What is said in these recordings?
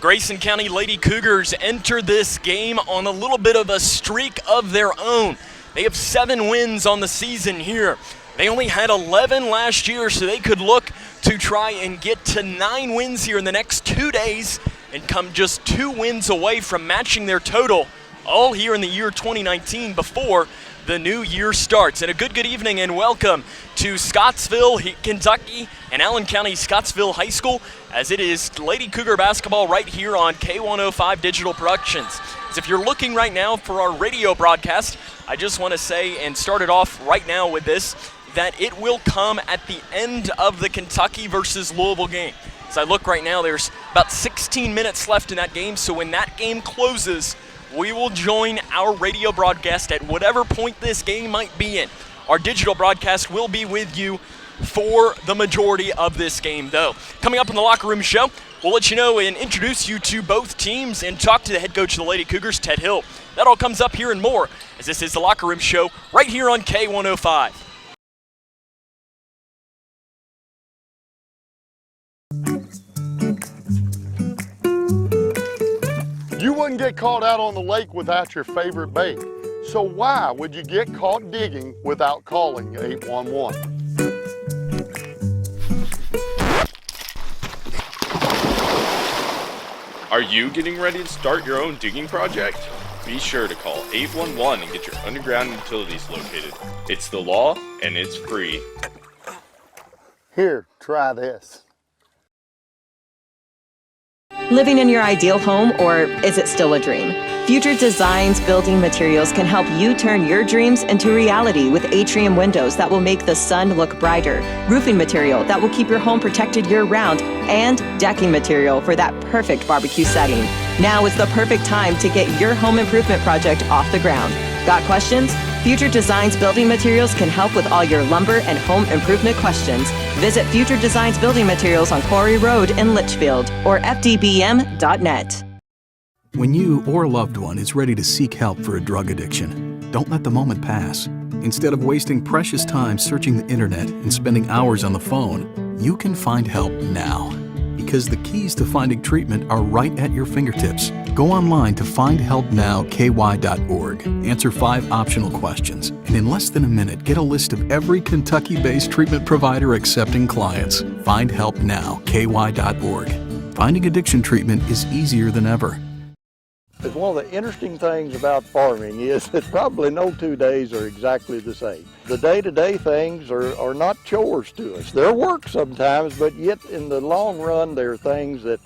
Grayson County Lady Cougars enter this game on a little bit of a streak of their own. They have 7 wins on the season here. They only had 11 last year, so they could look to try and get to 9 wins here in the next 2 days and come just 2 wins away from matching their total, all here in the year 2019 before the new year starts. And a good evening and welcome to Scottsville, Kentucky, and Allen County-Scottsville High School, as it is Lady Cougar basketball right here on K105 Digital Productions. As if you're looking right now for our radio broadcast, I just want to say, and start it off right now with this, that it will come at the end of the Kentucky versus Louisville game. As I look right now, there's about 16 minutes left in that game, so when that game closes, we will join our radio broadcast at whatever point this game might be in. Our digital broadcast will be with you for the majority of this game, though. Coming up in the Locker Room Show, we'll let you know and introduce you to both teams and talk to the head coach of the Lady Cougars, Ted Hill. That all comes up here and more, as this is the Locker Room Show right here on K105. You wouldn't get caught out on the lake without your favorite bait. So why would you get caught digging without calling 811? Are you getting ready to start your own digging project? Be sure to call 811 and get your underground utilities located. It's the law and it's free. Here, try this. Living in your ideal home, or is it still a dream? Future Designs Building Materials can help you turn your dreams into reality with atrium windows that will make the sun look brighter, roofing material that will keep your home protected year-round, and decking material for that perfect barbecue setting. Now is the perfect time to get your home improvement project off the ground. Got questions? Future Designs Building Materials can help with all your lumber and home improvement questions. Visit Future Designs Building Materials on Quarry Road in Litchfield or fdbm.net. When you or a loved one is ready to seek help for a drug addiction, don't let the moment pass. Instead of wasting precious time searching the internet and spending hours on the phone, you can find help now. Because the keys to finding treatment are right at your fingertips. Go online to findhelpnowky.org, answer 5 optional questions, and in less than a minute, get a list of every Kentucky-based treatment provider accepting clients. Findhelpnowky.org. Finding addiction treatment is easier than ever. One of the interesting things about farming is that probably no 2 days are exactly the same. The day-to-day things are not chores to us. They're work sometimes, but yet in the long run, they're things that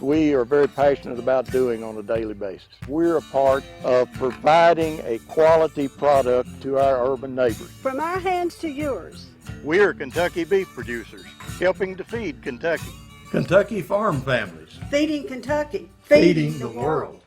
we are very passionate about doing on a daily basis. We're a part of providing a quality product to our urban neighbors. From our hands to yours. We are Kentucky beef producers, helping to feed Kentucky. Kentucky farm families. Feeding Kentucky. Feeding the world.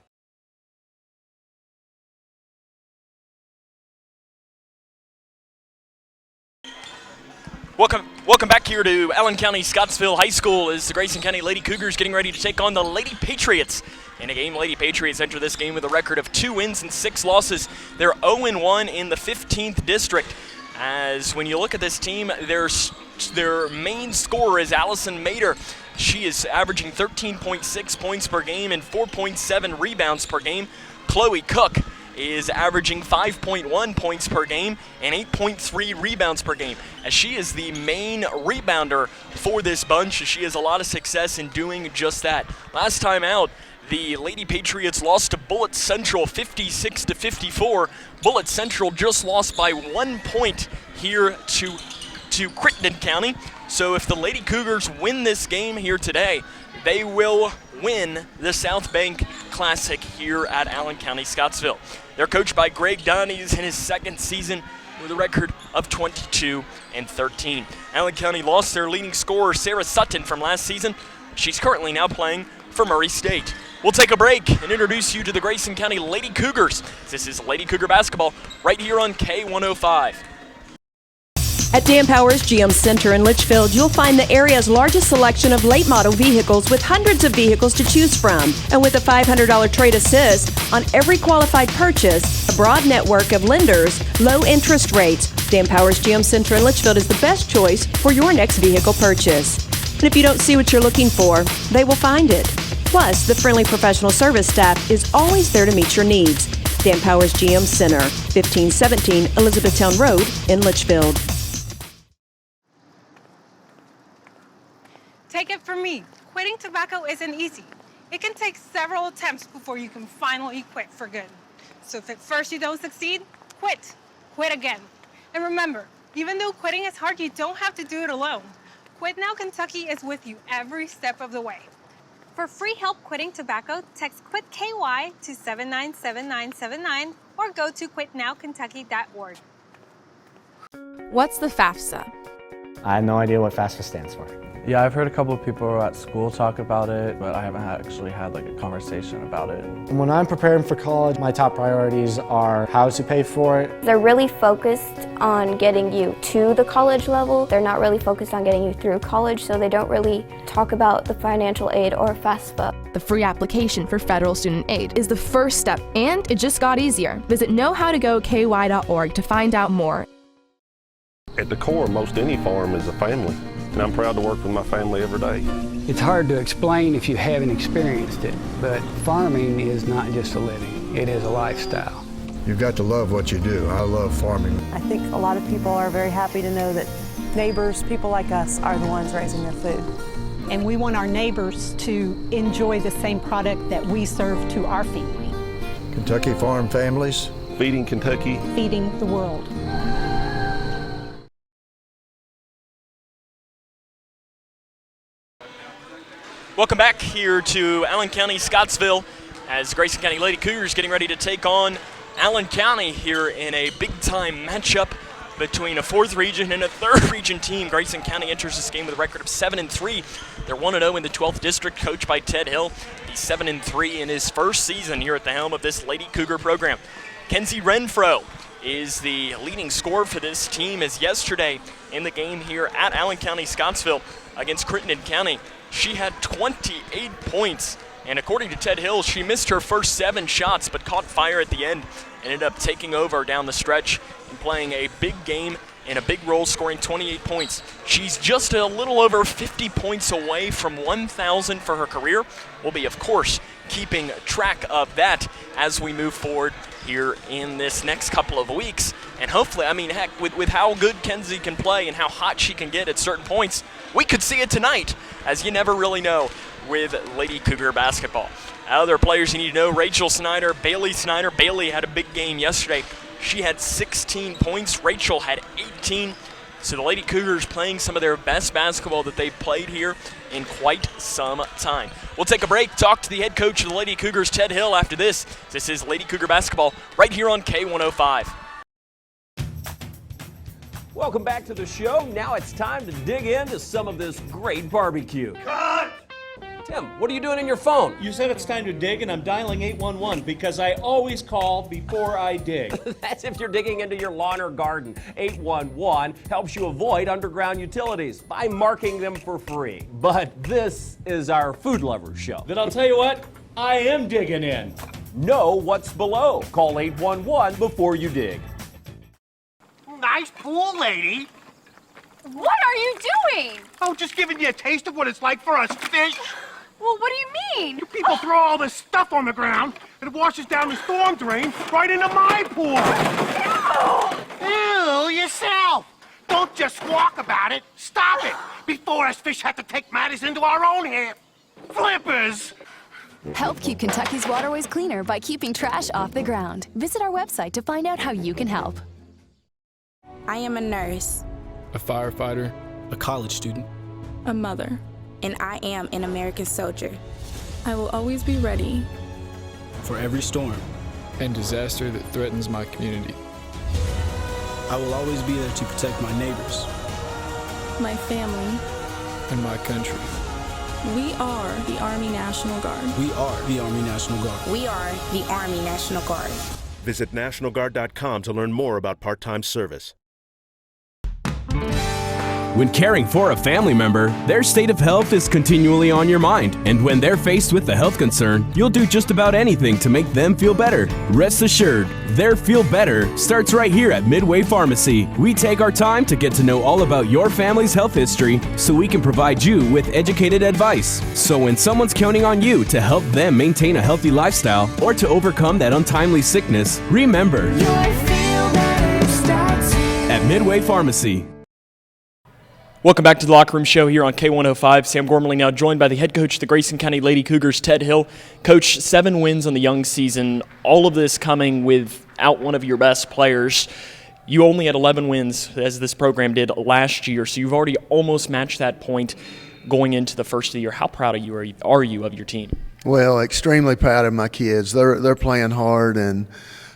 Welcome back here to Allen County-Scottsville High School as the Grayson County Lady Cougars getting ready to take on the Lady Patriots. In a game, Lady Patriots enter this game with a record of 2 wins and 6 losses. They're 0-1 in the 15th district. As when you look at this team, their main scorer is Allison Mader. She is averaging 13.6 points per game and 4.7 rebounds per game. Chloe Cook is averaging 5.1 points per game and 8.3 rebounds per game. As she is the main rebounder for this bunch, she has a lot of success in doing just that. Last time out, the Lady Patriots lost to Bullitt Central 56-54. Bullitt Central just lost by 1 point here to Crittenden County. So if the Lady Cougars win this game here today, they will win the South Bank Classic here at Allen County-Scottsville. They're coached by Greg Dunn. He's in his 2nd season with a record of 22-13. Allen County lost their leading scorer, Sarah Sutton, from last season. She's currently now playing for Murray State. We'll take a break and introduce you to the Grayson County Lady Cougars. This is Lady Cougar basketball right here on K105. At Dan Powers GM Center in Litchfield, you'll find the area's largest selection of late model vehicles with hundreds of vehicles to choose from. And with a $500 trade assist on every qualified purchase, a broad network of lenders, low interest rates, Dan Powers GM Center in Litchfield is the best choice for your next vehicle purchase. And if you don't see what you're looking for, they will find it. Plus, the friendly professional service staff is always there to meet your needs. Dan Powers GM Center, 1517 Elizabethtown Road in Litchfield. Take it from me, quitting tobacco isn't easy. It can take several attempts before you can finally quit for good. So if at first you don't succeed, quit. Quit again. And remember, even though quitting is hard, you don't have to do it alone. Quit Now Kentucky is with you every step of the way. For free help quitting tobacco, text QUIT KY to 797979 or go to quitnowkentucky.org. What's the FAFSA? I have no idea what FAFSA stands for. Yeah, I've heard a couple of people at school talk about it, but I haven't actually had like a conversation about it. When I'm preparing for college, my top priorities are how to pay for it. They're really focused on getting you to the college level. They're not really focused on getting you through college, so they don't really talk about the financial aid or FAFSA. The free application for federal student aid is the first step, and it just got easier. Visit knowhowtogoky.org to find out more. At the core, most any farm is a family, and I'm proud to work with my family every day. It's hard to explain if you haven't experienced it, but farming is not just a living, it is a lifestyle. You've got to love what you do. I love farming. I think a lot of people are very happy to know that neighbors, people like us, are the ones raising their food. And we want our neighbors to enjoy the same product that we serve to our family. Kentucky Farm Families. Feeding Kentucky. Feeding the world. Welcome back here to Allen County, Scottsville, as Grayson County Lady Cougars getting ready to take on Allen County here in a big-time matchup between a 4th region and a 3rd region team. Grayson County enters this game with a record of 7-3. They're 1-0 in the 12th district, coached by Ted Hill. He's 7-3 in his first season here at the helm of this Lady Cougar program. Kenzie Renfro is the leading scorer for this team, as yesterday in the game here at Allen County, Scottsville against Crittenden County, she had 28 points, and according to Ted Hill, she missed her first 7 shots but caught fire at the end and ended up taking over down the stretch and playing a big game in a big role, scoring 28 points. She's just a little over 50 points away from 1,000 for her career. We'll be, of course, keeping track of that as we move forward here in this next couple of weeks. And hopefully, I mean, heck, with how good Kenzie can play and how hot she can get at certain points, we could see it tonight, as you never really know with Lady Cougar basketball. Other players you need to know, Rachel Snyder, Bailey Snyder. Bailey had a big game yesterday. She had 16 points. Rachel had 18. So the Lady Cougars playing some of their best basketball that they've played here in quite some time. We'll take a break, talk to the head coach of the Lady Cougars, Ted Hill, after this. This is Lady Cougar basketball right here on K105. Welcome back to the show. Now it's time to dig into some of this great barbecue. Cut! Tim, what are you doing in your phone? You said it's time to dig, and I'm dialing 811 because I always call before I dig. That's if you're digging into your lawn or garden. 811 helps you avoid underground utilities by marking them for free. But this is our food lovers show. Then I'll tell you what, I am digging in. Know what's below. Call 811 before you dig. Nice pool, lady. What are you doing? Oh, just giving you a taste of what it's like for us fish. Well, what do you mean? You people throw all this stuff on the ground, and it washes down the storm drain right into my pool. Ew, yourself. Don't just squawk about it. Stop it before us fish have to take matters into our own hands. Flippers! Help keep Kentucky's waterways cleaner by keeping trash off the ground. Visit our website to find out how you can help. I am a nurse, a firefighter, a college student, a mother, and I am an American soldier. I will always be ready for every storm and disaster that threatens my community. I will always be there to protect my neighbors, my family, and my country. We are the Army National Guard. We are the Army National Guard. We are the Army National Guard. Visit nationalguard.com to learn more about part-time service. When caring for a family member, their state of health is continually on your mind. And when they're faced with a health concern, you'll do just about anything to make them feel better. Rest assured, their feel better starts right here at Midway Pharmacy. We take our time to get to know all about your family's health history so we can provide you with educated advice. So when someone's counting on you to help them maintain a healthy lifestyle or to overcome that untimely sickness, remember, at Midway Pharmacy. Welcome back to the Locker Room Show here on K105. Sam Gormley now joined by the head coach of the Grayson County Lady Cougars, Ted Hill. Coach, 7 wins on the young season, all of this coming without one of your best players. You only had 11 wins, as this program did last year, so you've already almost matched that point going into the first of the year. How proud are you of your team? Well, extremely proud of my kids. They're playing hard, and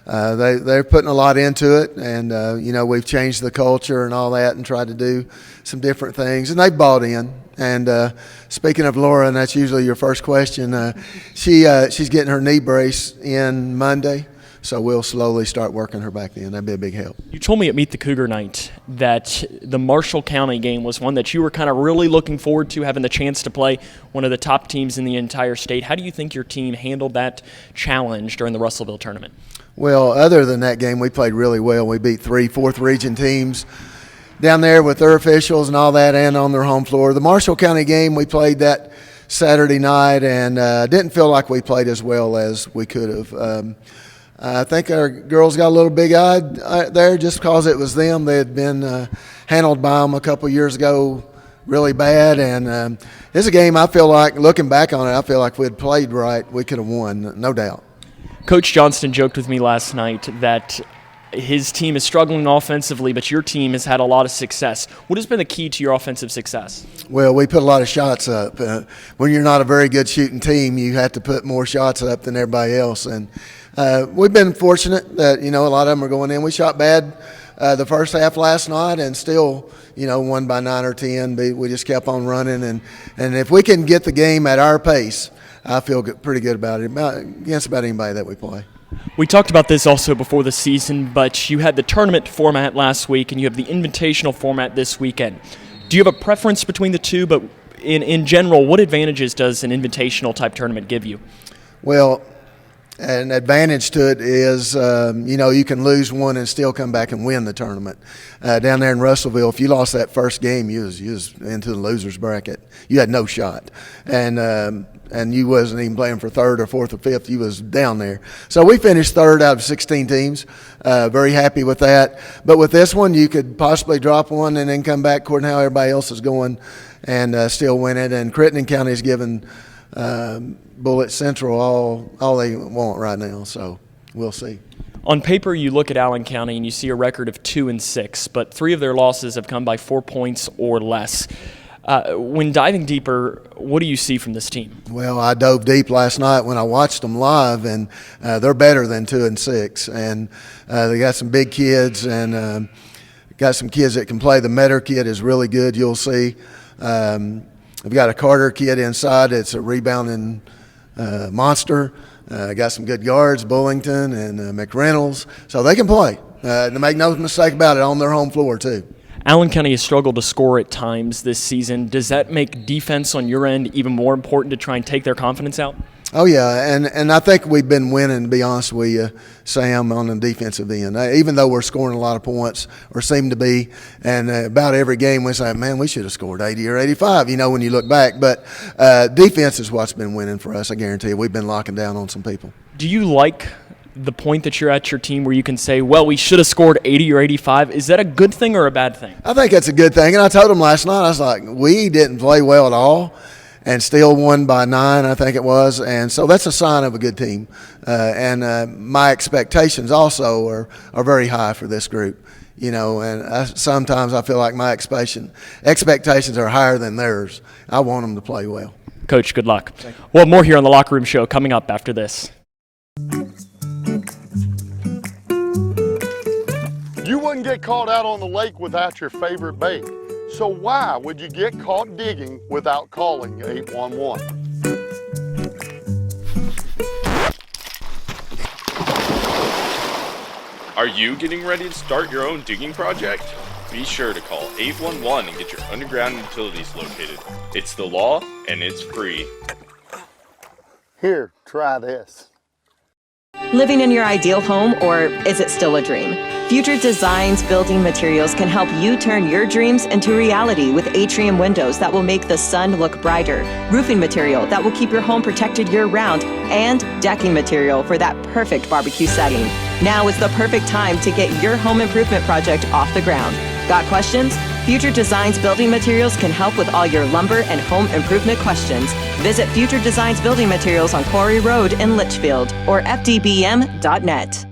they're putting a lot into it, and we've changed the culture and all that and tried to do some different things, and they've bought in. And speaking of Laura, and that's usually your first question, she's getting her knee brace in Monday, so we'll slowly start working her back in. That'd be a big help. You told me at Meet the Cougar Night that the Marshall County game was one that you were kind of really looking forward to, having the chance to play one of the top teams in the entire state. How do you think your team handled that challenge during the Russellville tournament? Well, other than that game, we played really well. We beat 3 fourth region teams down there with their officials and all that, and on their home floor. The Marshall County game, we played that Saturday night, and didn't feel like we played as well as we could have. I think our girls got a little big-eyed there just because it was them. They had been handled by them a couple years ago really bad, and it's a game I feel like, looking back on it, I feel like if we had played right, we could have won, no doubt. Coach Johnston joked with me last night that his team is struggling offensively, but your team has had a lot of success. What has been the key to your offensive success? Well, we put a lot of shots up. When you're not a very good shooting team, you have to put more shots up than everybody else. And we've been fortunate that, a lot of them are going in. We shot bad the first half last night and still, won by 9 or 10. But we just kept on running. And if we can get the game at our pace, I feel pretty good about it, against about anybody that we play. We talked about this also before the season, but you had the tournament format last week and you have the invitational format this weekend. Do you have a preference between the two? But in general, what advantages does an invitational type tournament give you? Well, an advantage to it is, you can lose one and still come back and win the tournament. Down there in Russellville, if you lost that first game, you was into the loser's bracket. You had no shot. And you wasn't even playing for third or fourth or fifth. You was down there. So we finished third out of 16 teams. Very happy with that. But with this one, you could possibly drop one and then come back according to how everybody else is going and still win it. And Crittenden County is giving Bullitt Central all they want right now. So we'll see. On paper, you look at Allen County and you see a record of 2-6, but 3 of their losses have come by 4 points or less. When diving deeper, what do you see from this team? Well, I dove deep last night when I watched them live, and they're better than 2-6. And they got some big kids and got some kids that can play. The Metter kid is really good, you'll see. We've got a Carter kid inside that's a rebounding monster. Got some good guards, Bullington and McReynolds. So they can play. To make no mistake about it, on their home floor too. Allen County has struggled to score at times this season. Does that make defense on your end even more important to try and take their confidence out? Oh, yeah, and I think we've been winning, to be honest with you, Sam, on the defensive end. Even though we're scoring a lot of points, or seem to be, and about every game we say, man, we should have scored 80 or 85, when you look back. But defense is what's been winning for us, I guarantee you. We've been locking down on some people. Do you like the point that you're at your team where you can say, well, we should have scored 80 or 85? Is that a good thing or a bad thing? I think it's a good thing. And I told them last night, I was like, we didn't play well at all and still won by 9, I think it was. And so that's a sign of a good team. And my expectations also are very high for this group. And sometimes I feel like my expectations are higher than theirs. I want them to play well. Coach, good luck. Well, more here on the Locker Room Show coming up after this. You wouldn't get caught out on the lake without your favorite bait. So why would you get caught digging without calling 811? Are you getting ready to start your own digging project? be sure to call 811 and get your underground utilities located. It's the law and it's free. Here, try this. Living in your ideal home, or is it still a dream? Future Designs Building Materials can help you turn your dreams into reality with atrium windows that will make the sun look brighter, roofing material that will keep your home protected year-round, and decking material for that perfect barbecue setting. Now is the perfect time to get your home improvement project off the ground. Got questions? Future Designs Building Materials can help with all your lumber and home improvement questions. Visit Future Designs Building Materials on Quarry Road in Litchfield or fdbm.net.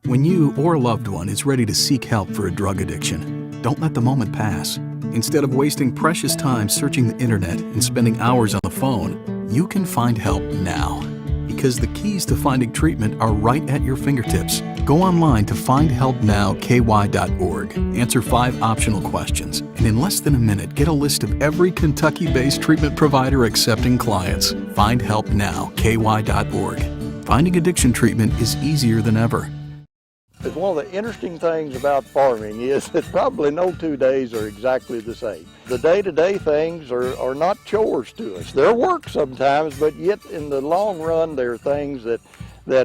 When you or a loved one is ready to seek help for a drug addiction, don't let the moment pass. Instead of wasting precious time searching the internet and spending hours on the phone, you can find help now. Because the keys to finding treatment are right at your fingertips. Go online to findhelpnowky.org, answer 5 optional questions, and in less than a minute, get a list of every Kentucky-based treatment provider accepting clients. Findhelpnowky.org. Finding addiction treatment is easier than ever. One of the interesting things about farming is that probably no 2 days are exactly the same. The day-to-day things are not chores to us. They're work sometimes, but yet in the long run, they're things that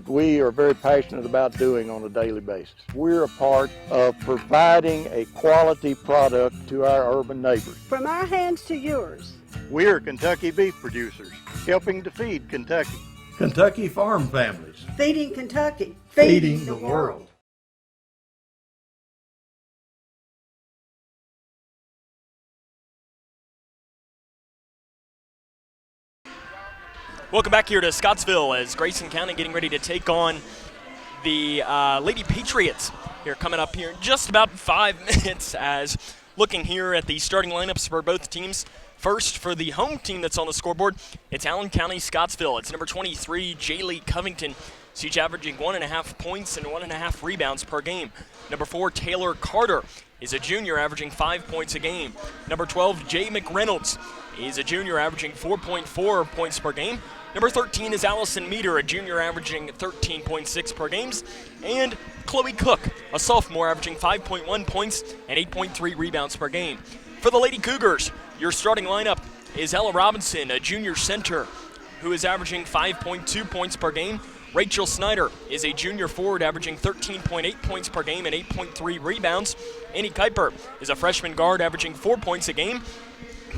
we are very passionate about doing on a daily basis. We're a part of providing a quality product to our urban neighbors. From our hands to yours. We are Kentucky beef producers, helping to feed Kentucky. Kentucky farm families. Feeding Kentucky. Feeding the world. Welcome back here to Scottsville as Grayson County getting ready to take on the Lady Patriots here coming up here in just about 5 minutes as looking here at the starting lineups for both teams. First, for the home team that's on the scoreboard, it's Allen County-Scottsville. It's number 23, Jaylee Covington. She's averaging 1.5 points and 1.5 rebounds per game. Number 4, Taylor Carter is a junior averaging 5 points a game. Number 12, Jay McReynolds is a junior averaging 4.4 points per game. Number 13 is Allison Meter, a junior averaging 13.6 per game. And Chloe Cook, a sophomore averaging 5.1 points and 8.3 rebounds per game. For the Lady Cougars, your starting lineup is Ella Robinson, a junior center who is averaging 5.2 points per game. Rachel Snyder is a junior forward averaging 13.8 points per game and 8.3 rebounds. Annie Kuiper is a freshman guard averaging 4 points a game.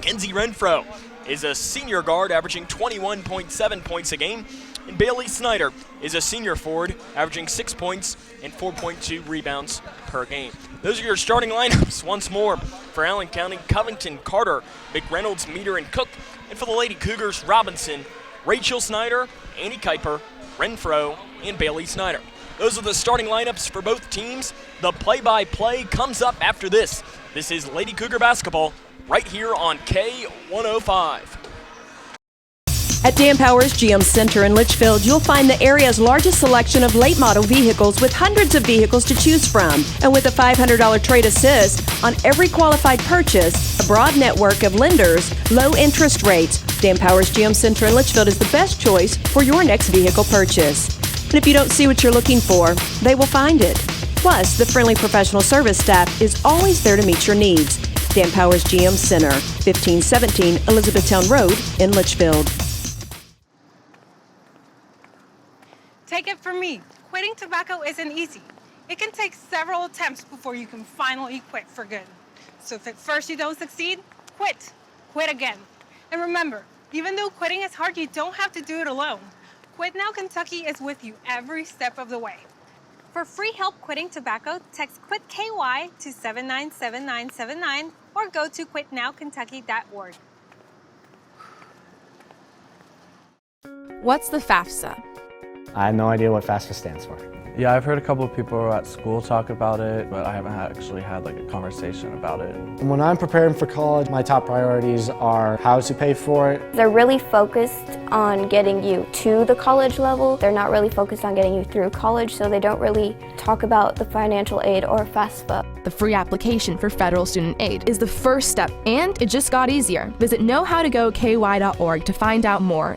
Kenzie Renfro is a senior guard averaging 21.7 points a game. And Bailey Snyder is a senior forward averaging 6 points and 4.2 rebounds per game. Those are your starting lineups once more for Allen County: Covington, Carter, McReynolds, Meter, and Cook. And for the Lady Cougars, Robinson, Rachel Snyder, Annie Kuiper, Renfro, and Bailey Snyder. Those are the starting lineups for both teams. The play-by-play comes up after this. This is Lady Cougar basketball right here on K105. At Dan Powers GM Center in Litchfield, you'll find the area's largest selection of late model vehicles with hundreds of vehicles to choose from. And with a $500 trade assist on every qualified purchase, a broad network of lenders, low interest rates, Dan Powers GM Center in Litchfield is the best choice for your next vehicle purchase. And if you don't see what you're looking for, they will find it. Plus, the friendly professional service staff is always there to meet your needs. Dan Powers GM Center, 1517 Elizabethtown Road in Litchfield. Take it from me, quitting tobacco isn't easy. It can take several attempts before you can finally quit for good. So if at first you don't succeed, quit. Quit again. And remember, even though quitting is hard, you don't have to do it alone. Quit Now Kentucky is with you every step of the way. For free help quitting tobacco, text QUIT KY to 797979 or go to quitnowkentucky.org. What's the FAFSA? I have no idea what FAFSA stands for. Yeah, I've heard a couple of people at school talk about it, but I haven't actually had like a conversation about it. When I'm preparing for college, my top priorities are how to pay for it. They're really focused on getting you to the college level. They're not really focused on getting you through college, so they don't really talk about the financial aid or FAFSA. The free application for federal student aid is the first step, and it just got easier. Visit knowhowtogoky.org to find out more.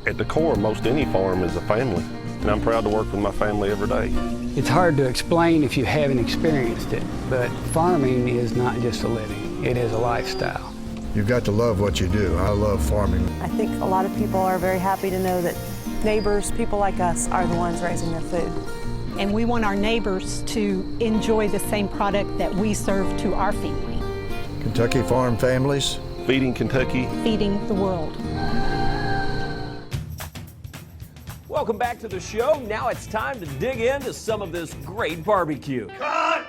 At the core, most any farm is a family, and I'm proud to work with my family every day. It's hard to explain if you haven't experienced it, but farming is not just a living, it is a lifestyle. You've got to love what you do. I love farming. I think a lot of people are very happy to know that neighbors, people like us, are the ones raising their food. And we want our neighbors to enjoy the same product that we serve to our family. Kentucky Farm Families. Feeding Kentucky. Feeding the world. Welcome back to the show. Now it's time to dig into some of this great barbecue. Cut!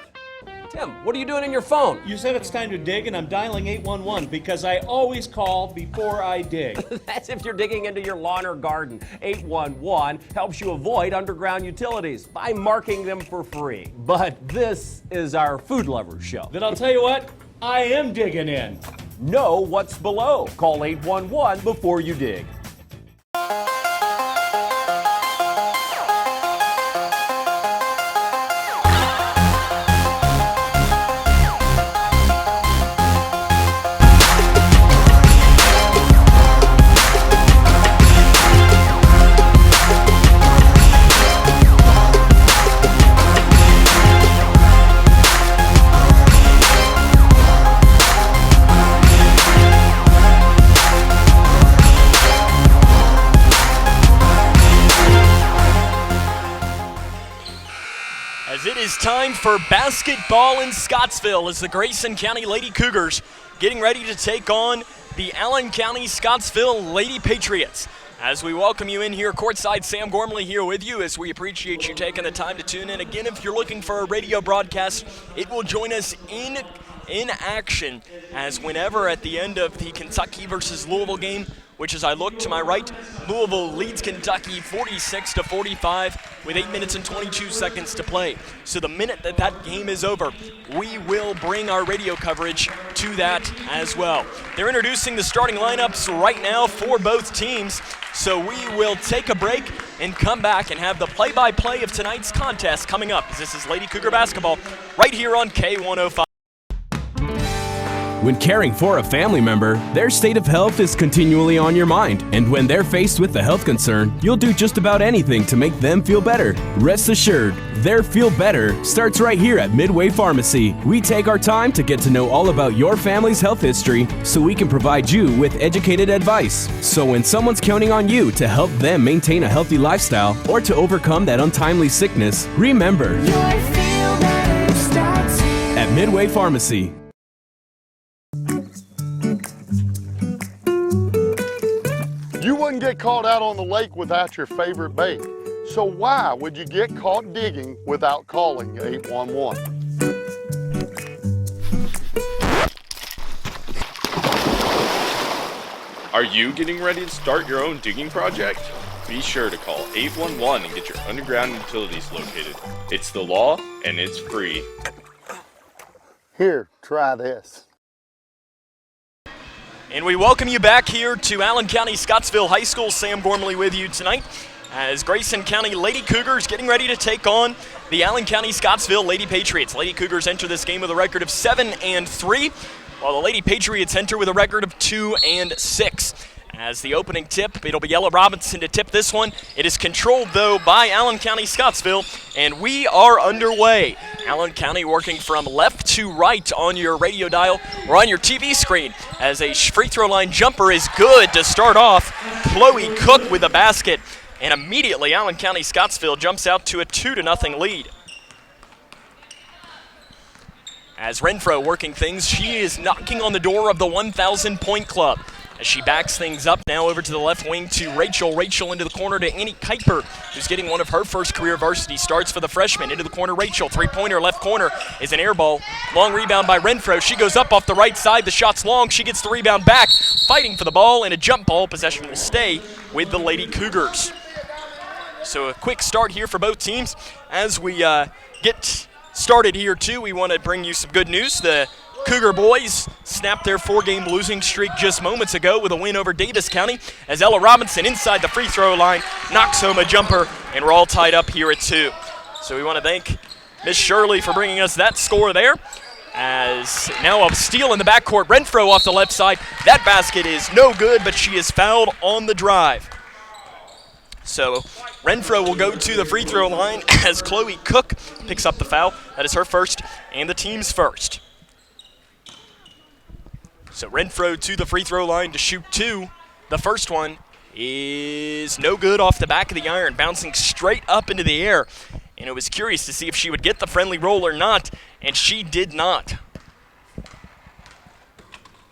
Tim, what are you doing in your phone? You said it's time to dig, and I'm dialing 811 because I always call before I dig. That's if you're digging into your lawn or garden. 811 helps you avoid underground utilities by marking them for free. But this is our food lovers show. Then I'll tell you what, I am digging in. Know what's below. Call 811 before you dig. It is time for basketball in Scottsville as the Grayson County Lady Cougars getting ready to take on the Allen County-Scottsville Lady Patriots. As we welcome you in here courtside, Sam Gormley here with you as we appreciate you taking the time to tune in. Again, if you're looking for a radio broadcast, it will join us in action as whenever at the end of the Kentucky versus Louisville game, which as I look to my right, Louisville leads Kentucky 46-45 with 8 minutes and 22 seconds to play. So the minute that game is over, we will bring our radio coverage to that as well. They're introducing the starting lineups right now for both teams. So we will take a break and come back and have the play-by-play of tonight's contest coming up. This is Lady Cougar basketball right here on K105. When caring for a family member, their state of health is continually on your mind. And when they're faced with a health concern, you'll do just about anything to make them feel better. Rest assured, their feel better starts right here at Midway Pharmacy. We take our time to get to know all about your family's health history so we can provide you with educated advice. So when someone's counting on you to help them maintain a healthy lifestyle or to overcome that untimely sickness, remember, at Midway Pharmacy. You wouldn't get caught out on the lake without your favorite bait. So why would you get caught digging without calling 811? Are you getting ready to start your own digging project? Be sure to call 811 and get your underground utilities located. It's the law and it's free. Here, try this. And we welcome you back here to Allen County-Scottsville High School. Sam Gormley with you tonight as Grayson County Lady Cougars getting ready to take on the Allen County-Scottsville Lady Patriots. Lady Cougars enter this game with a record of 7-3, while the Lady Patriots enter with a record of 2-6. As the opening tip, it'll be Ella Robinson to tip this one. It is controlled, though, by Allen County-Scottsville, and we are underway. Allen County working from left to right on your radio dial or on your TV screen as a free throw line jumper is good to start off. Chloe Cook with a basket, and immediately Allen County-Scottsville jumps out to a 2-0 lead. As Renfro working things, she is knocking on the door of the 1,000-point club. As she backs things up now over to the left wing to Rachel. Rachel into the corner to Annie Kuiper, who's getting one of her first career varsity starts for the freshman. Into the corner, Rachel. Three-pointer, left corner is an air ball. Long rebound by Renfro. She goes up off the right side. The shot's long. She gets the rebound back. Fighting for the ball and a jump ball. Possession will stay with the Lady Cougars. So a quick start here for both teams. As we get started here, too, we want to bring you some good news. The Cougar boys snapped their 4-game losing streak just moments ago with a win over Davis County as Ella Robinson inside the free throw line knocks home a jumper, and we're all tied up here at 2. So we want to thank Miss Shirley for bringing us that score there. As now a steal in the backcourt, Renfro off the left side. That basket is no good, but she is fouled on the drive. So Renfro will go to the free throw line as Chloe Cook picks up the foul. That is her first and the team's first. So Renfro to the free throw line to shoot 2. The first one is no good off the back of the iron, bouncing straight up into the air. And it was curious to see if she would get the friendly roll or not, and she did not.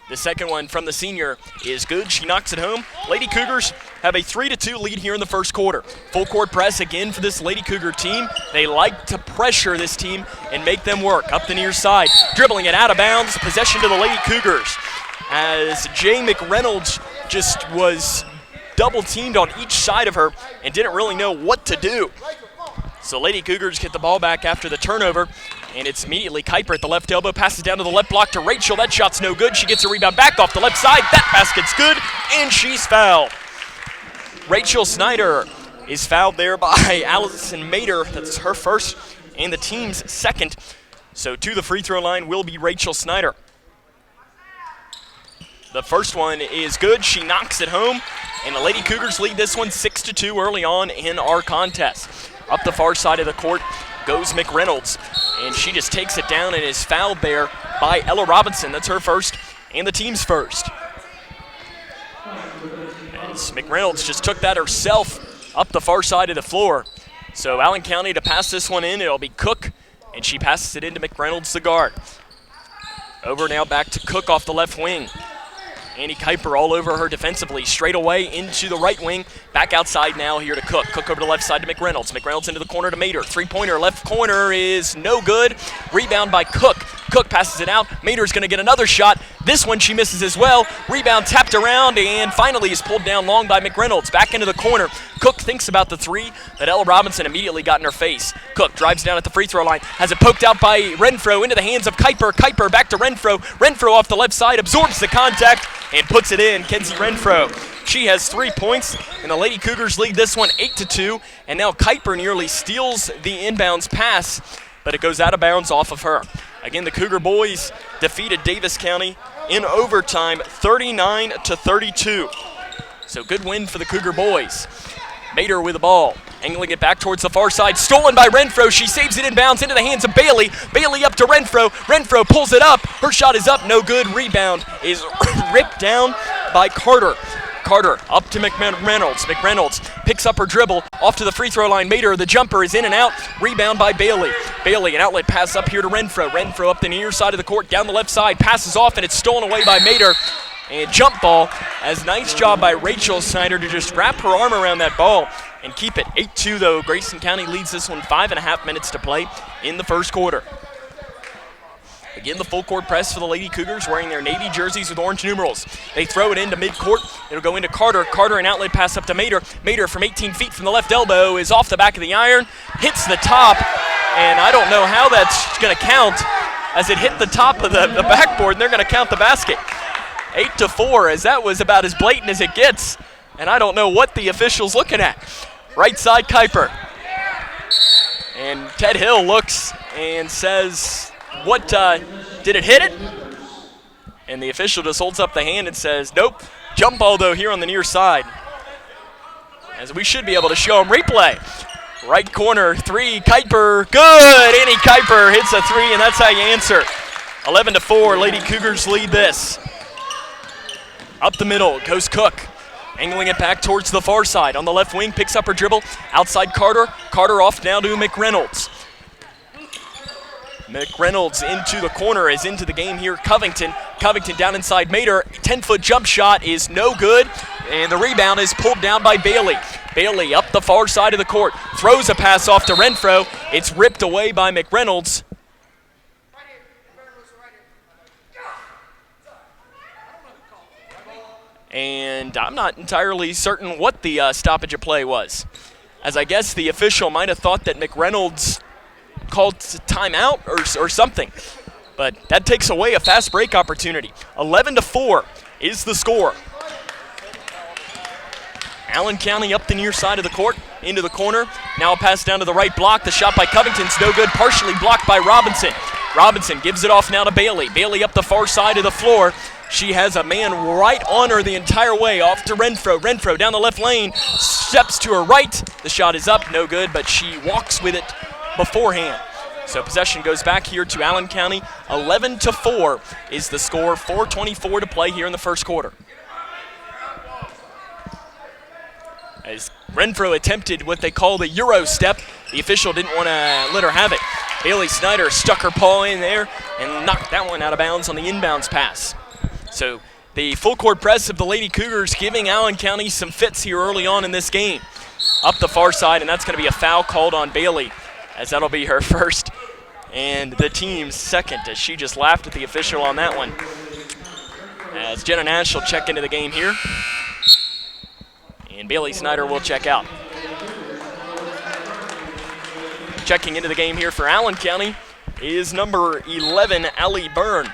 The second one from the senior is good. She knocks it home. Lady Cougars have a 3-2 lead here in the first quarter. Full court press again for this Lady Cougar team. They like to pressure this team and make them work. Up the near side, dribbling it out of bounds. Possession to the Lady Cougars as Jay McReynolds just was double teamed on each side of her and didn't really know what to do. So Lady Cougars get the ball back after the turnover, and it's immediately Kuiper at the left elbow, passes down to the left block to Rachel. That shot's no good. She gets a rebound back off the left side. That basket's good, and she's fouled. Rachel Snyder is fouled there by Allison Mater. That's her first and the team's second. So to the free throw line will be Rachel Snyder. The first one is good. She knocks it home, and the Lady Cougars lead this one 6-2 early on in our contest. Up the far side of the court goes McReynolds, and she just takes it down and is fouled there by Ella Robinson. That's her first and the team's first. As McReynolds just took that herself up the far side of the floor. So Allen County to pass this one in, it'll be Cook, and she passes it into McReynolds, the guard. Over now back to Cook off the left wing. Annie Kuiper all over her defensively, straight away into the right wing. Back outside now here to Cook. Cook over to the left side to McReynolds. McReynolds into the corner to Mater. Three-pointer left corner is no good. Rebound by Cook. Cook passes it out. Mater's going to get another shot. This one she misses as well. Rebound tapped around and finally is pulled down long by McReynolds. Back into the corner. Cook thinks about the three that Ella Robinson immediately got in her face. Cook drives down at the free throw line. Has it poked out by Renfro into the hands of Kuiper. Kuiper back to Renfro. Renfro off the left side absorbs the contact and puts it in. Kenzie Renfro. She has 3 points, and the Lady Cougars lead this one 8-2. And now Kuiper nearly steals the inbounds pass, but it goes out of bounds off of her. Again, the Cougar boys defeated Davis County in overtime 39-32. So good win for the Cougar boys. Mater with the ball, angling it back towards the far side, stolen by Renfro. She saves it inbounds into the hands of Bailey. Bailey up to Renfro. Renfro pulls it up. Her shot is up, no good. Rebound is ripped down by Carter. Carter up to McReynolds. McReynolds picks up her dribble off to the free throw line. Mater, the jumper is in and out. Rebound by Bailey. Bailey, an outlet pass up here to Renfro. Renfro up the near side of the court, down the left side, passes off, and it's stolen away by Mater. And jump ball, as nice job by Rachel Snyder to just wrap her arm around that ball and keep it 8-2 though. Grayson County leads this one 5.5 minutes to play in the first quarter. Again, the full court press for the Lady Cougars wearing their navy jerseys with orange numerals. They throw it into midcourt. It'll go into Carter. Carter, an outlet pass up to Mater. Mater from 18 feet from the left elbow is off the back of the iron, hits the top, and I don't know how that's going to count as it hit the top of the backboard, and they're going to count the basket. 8-4, as that was about as blatant as it gets, and I don't know what the official's looking at. Right side, Kuiper. And Ted Hill looks and says, what, did it hit it? And the official just holds up the hand and says, nope. Jump ball, though, here on the near side. As we should be able to show him replay. Right corner, three, Kuiper, good! Annie Kuiper hits a three, and that's how you answer. 11-4, Lady Cougars lead this. Up the middle goes Cook. Angling it back towards the far side. On the left wing, picks up her dribble. Outside Carter. Carter off now to McReynolds. McReynolds into the corner, is into the game here. Covington down inside Mater. 10-foot jump shot is no good, and the rebound is pulled down by Bailey. Bailey up the far side of the court, throws a pass off to Renfro. It's ripped away by McReynolds. And I'm not entirely certain what the stoppage of play was, as I guess the official might have thought that McReynolds called timeout or something. But that takes away a fast break opportunity. 11-4 is the score. Allen County up the near side of the court, into the corner. Now a pass down to the right block. The shot by Covington's no good, partially blocked by Robinson. Robinson gives it off now to Bailey. Bailey up the far side of the floor. She has a man right on her the entire way, off to Renfro. Renfro down the left lane, steps to her right. The shot is up, no good, but she walks with it beforehand. So possession goes back here to Allen County. 11-4 is the score, 4:24 to play here in the first quarter. As Renfro attempted what they call the Euro step, the official didn't want to let her have it. Bailey Snyder stuck her paw in there and knocked that one out of bounds on the inbounds pass. So the full court press of the Lady Cougars giving Allen County some fits here early on in this game. Up the far side, and that's going to be a foul called on Bailey, as that'll be her first and the team's second, as she just laughed at the official on that one. As Jenna Nash will check into the game here, and Bailey Snyder will check out. Checking into the game here for Allen County is number 11, Allie Byrne.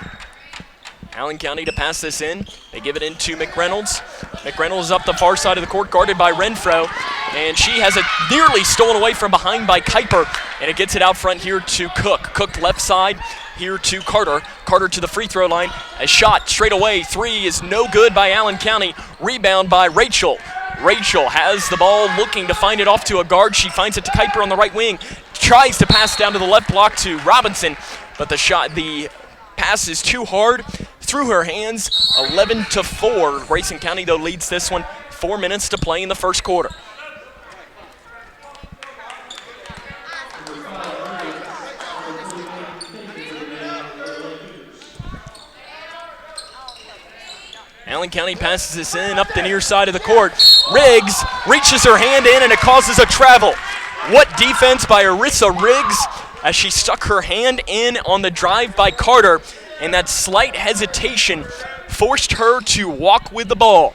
Allen County to pass this in. They give it into McReynolds. McReynolds up the far side of the court, guarded by Renfro. And she has it nearly stolen away from behind by Kuiper. And it gets it out front here to Cook. Cook left side here to Carter. Carter to the free throw line. A shot straight away. Three is no good by Allen County. Rebound by Rachel. Rachel has the ball, looking to find it off to a guard. She finds it to Kuiper on the right wing. Tries to pass down to the left block to Robinson. But the pass is too hard. Through her hands, 11-4. Grayson County, though, leads this one. 4 minutes to play in the first quarter. Allen County passes this in up the near side of the court. Riggs reaches her hand in, and it causes a travel. What defense by Arissa Riggs as she stuck her hand in on the drive by Carter. And that slight hesitation forced her to walk with the ball.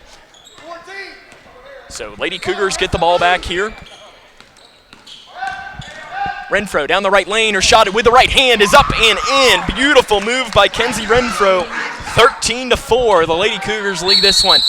So Lady Cougars get the ball back here. Renfro down the right lane. Her shot with the right hand is up and in. Beautiful move by Kenzie Renfro. 13-4. The Lady Cougars lead this one.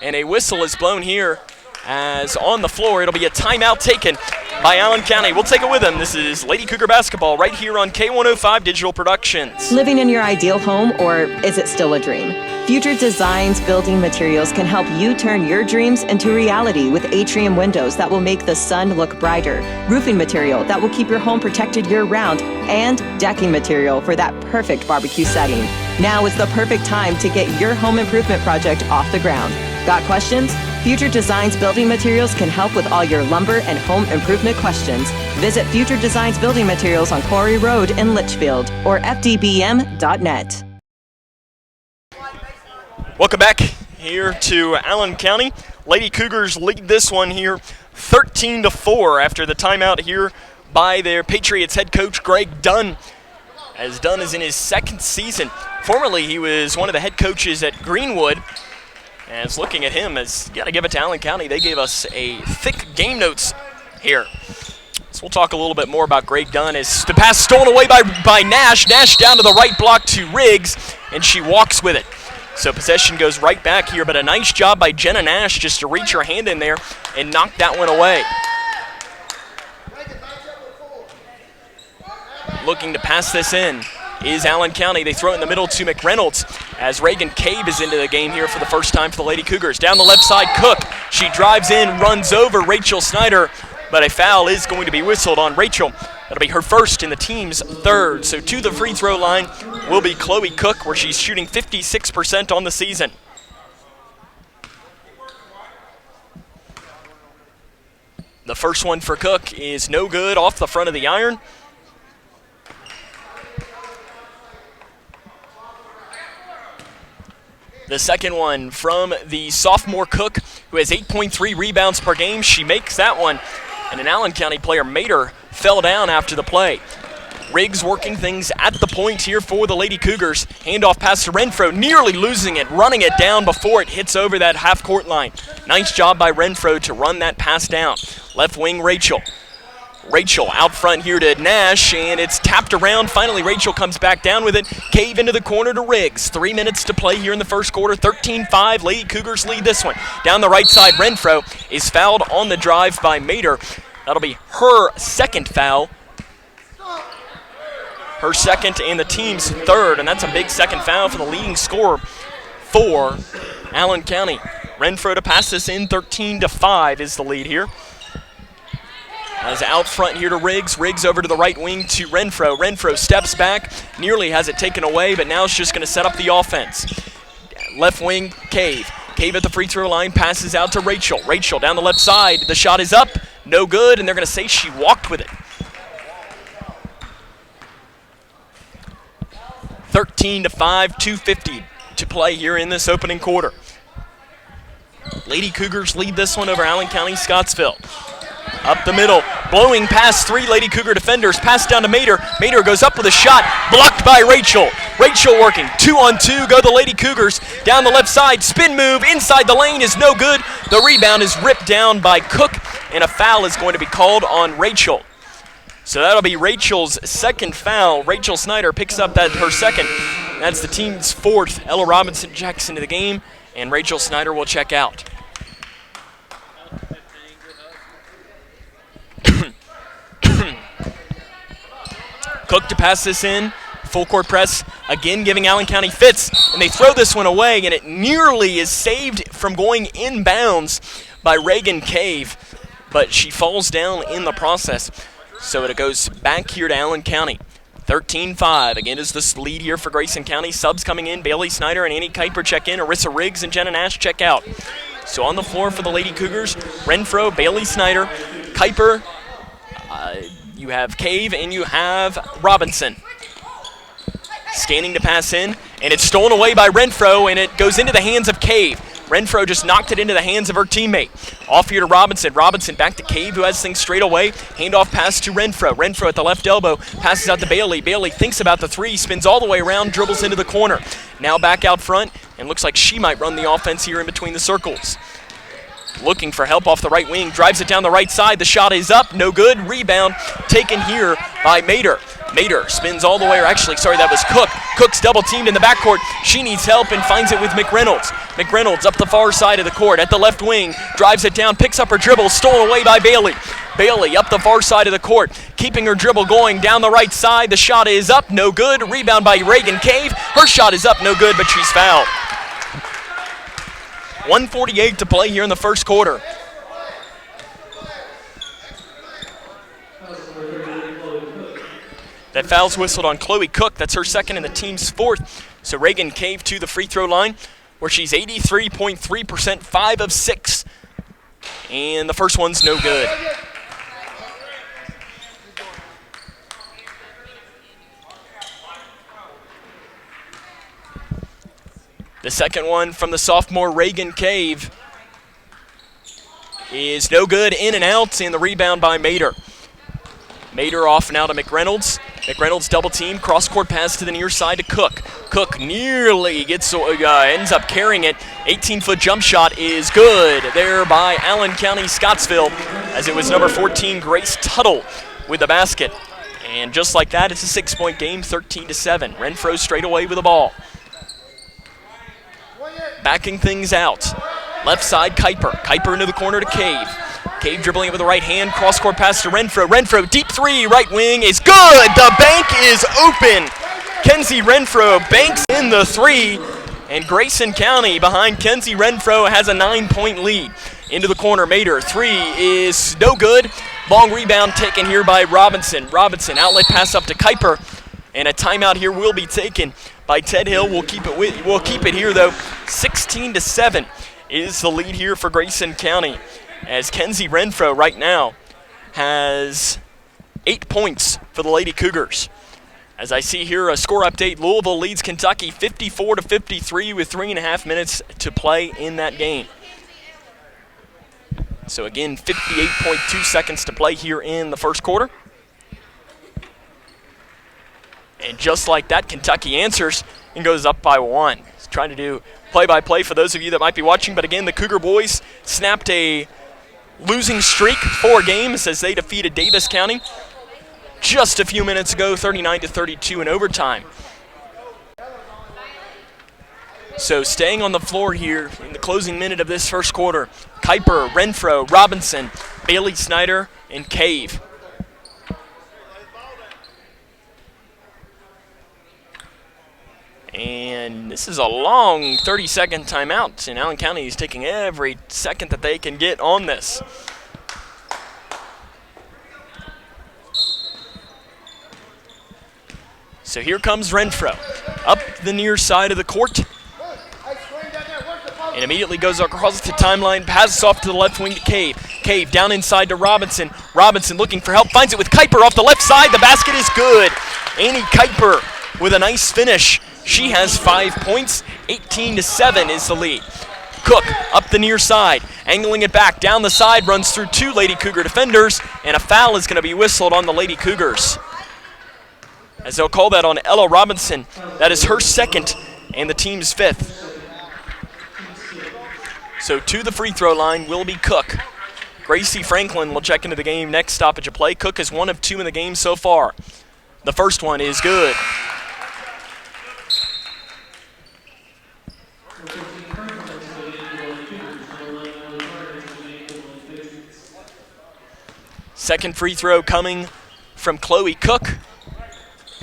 And a whistle is blown here as on the floor it'll be a timeout taken by Allen County. We'll take it with them. This is Lady Cougar basketball right here on K105 Digital Productions. Living in your ideal home, or is it still a dream? Future Designs Building Materials can help you turn your dreams into reality with atrium windows that will make the sun look brighter, roofing material that will keep your home protected year-round, and decking material for that perfect barbecue setting. Now is the perfect time to get your home improvement project off the ground. Got questions? Future Designs Building Materials can help with all your lumber and home improvement questions. Visit Future Designs Building Materials on Quarry Road in Litchfield or fdbm.net. Welcome back here to Allen County. Lady Cougars lead this one here 13-4 after the timeout here by their Patriots head coach Greg Dunn. As Dunn is in his second season. Formerly, he was one of the head coaches at Greenwood. As looking at him, as you got to give it to Allen County, they gave us a thick game notes here. So we'll talk a little bit more about Greg Dunn. As the pass stolen away by Nash. Nash down to the right block to Riggs, and she walks with it. So possession goes right back here, but a nice job by Jenna Nash just to reach her hand in there and knock that one away. Looking to pass this in is Allen County. They throw it in the middle to McReynolds as Reagan Cabe is into the game here for the first time for the Lady Cougars. Down the left side, Cook. She drives in, runs over Rachel Snyder, but a foul is going to be whistled on Rachel. That'll be her first and the team's third. So to the free throw line will be Chloe Cook, where she's shooting 56% on the season. The first one for Cook is no good, off the front of the iron. The second one from the sophomore Cook, who has 8.3 rebounds per game. She makes that one, and an Allen County player, Mater, fell down after the play. Riggs working things at the point here for the Lady Cougars. Handoff pass to Renfro, nearly losing it, running it down before it hits over that half-court line. Nice job by Renfro to run that pass down. Left wing, Rachel. Rachel out front here to Nash, and it's tapped around. Finally, Rachel comes back down with it. Cave into the corner to Riggs. 3 minutes to play here in the first quarter. 13-5. Lady Cougars lead this one. Down the right side, Renfro is fouled on the drive by Mater. That'll be her second foul. Her second and the team's third, and that's a big second foul for the leading scorer for Allen County. Renfro to pass this in, 13-5 is the lead here. As out front here to Riggs. Riggs over to the right wing to Renfro. Renfro steps back, nearly has it taken away, but now it's just going to set up the offense. Left wing, Cave. Cave at the free throw line, passes out to Rachel. Rachel down the left side. The shot is up, no good, and they're going to say she walked with it. 13-5, 2:50 to play here in this opening quarter. Lady Cougars lead this one over Allen County-Scottsville. Up the middle, blowing past 3 Lady Cougar defenders, pass down to Mater. Mater goes up with a shot, blocked by Rachel. Rachel working, 2-on-2, go the Lady Cougars. Down the left side, spin move, inside the lane is no good. The rebound is ripped down by Cook, and a foul is going to be called on Rachel. So that'll be Rachel's second foul. Rachel Snyder picks up her second. That's the team's 4th. Ella Robinson checks into the game, and Rachel Snyder will check out. Cook to pass this in. Full court press, again giving Allen County fits, and they throw this one away, and it nearly is saved from going inbounds by Reagan Cave, but she falls down in the process. So it goes back here to Allen County. 13-5. Again, is this lead here for Grayson County. Subs coming in. Bailey Snyder and Annie Kuiper check in. Arissa Riggs and Jenna Nash check out. So on the floor for the Lady Cougars, Renfro, Bailey Snyder, Kuiper, you have Cave, and you have Robinson. Scanning to pass in, and it's stolen away by Renfro, and it goes into the hands of Cave. Renfro just knocked it into the hands of her teammate. Off here to Robinson. Robinson back to Cave, who has things straight away. Handoff pass to Renfro. Renfro at the left elbow. Passes out to Bailey. Bailey thinks about the 3, spins all the way around, dribbles into the corner. Now back out front, and looks like she might run the offense here in between the circles. Looking for help off the right wing. Drives it down the right side. The shot is up. No good. Rebound taken here by Mater. Mater spins all the way, or actually, sorry, that was Cook. Cook's double teamed in the backcourt. She needs help and finds it with McReynolds. McReynolds up the far side of the court at the left wing. Drives it down, picks up her dribble, stolen away by Bailey. Bailey up the far side of the court, keeping her dribble going down the right side. The shot is up, no good. Rebound by Reagan Cave. Her shot is up, no good, but she's fouled. 1:48 to play here in the first quarter. That foul's whistled on Chloe Cook. That's her second and the team's 4th. So Reagan Cave to the free throw line, where she's 83.3%, 5 of 6. And the first one's no good. The second one from the sophomore Reagan Cave is no good, in and out, and the rebound by Mater. Mater off now to McReynolds. McReynolds double team, cross court pass to the near side to Cook. Cook nearly ends up carrying it. 18-foot jump shot is good there by Allen County-Scottsville, as it was number 14 Grace Tuttle with the basket. And just like that, it's a 6-point game, 13-7. Renfro straight away with the ball. Backing things out. Left side, Kuiper. Kuiper into the corner to Cave. Cave dribbling it with the right hand. Cross-court pass to Renfro. Renfro, deep 3, right wing is good. The bank is open. Kenzie Renfro banks in the 3. And Grayson County behind Kenzie Renfro has a 9-point lead. Into the corner, Mater. 3 is no good. Long rebound taken here by Robinson. Robinson, outlet pass up to Kuiper. And a timeout here will be taken by Ted Hill. We'll keep it here, though. 16-7 is the lead here for Grayson County, as Kenzie Renfro right now has 8 points for the Lady Cougars. As I see here, a score update, Louisville leads Kentucky 54-53 with 3.5 minutes to play in that game. So again, 58.2 seconds to play here in the first quarter. And just like that, Kentucky answers and goes up by 1. He's trying to do play-by-play for those of you that might be watching. But again, the Cougar boys snapped a losing streak, 4 games, as they defeated Davis County just a few minutes ago, 39-32 in overtime. So staying on the floor here in the closing minute of this first quarter, Kuiper, Renfro, Robinson, Bailey Snyder, and Cave. And this is a long 30-second timeout, and Allen County is taking every second that they can get on this. So here comes Renfro, up the near side of the court, and immediately goes across the timeline, passes off to the left wing to Cave. Cave down inside to Robinson. Robinson looking for help, finds it with Kuiper off the left side. The basket is good. Annie Kuiper with a nice finish. She has 5 points. 18-7 is the lead. Cook up the near side, angling it back down the side, runs through 2 Lady Cougar defenders, and a foul is going to be whistled on the Lady Cougars, as they'll call that on Ella Robinson. That is her 2nd and the team's 5th. So to the free throw line will be Cook. Gracie Franklin will check into the game next stoppage of play. Cook is 1 of 2 in the game so far. The first one is good. Second free throw coming from Chloe Cook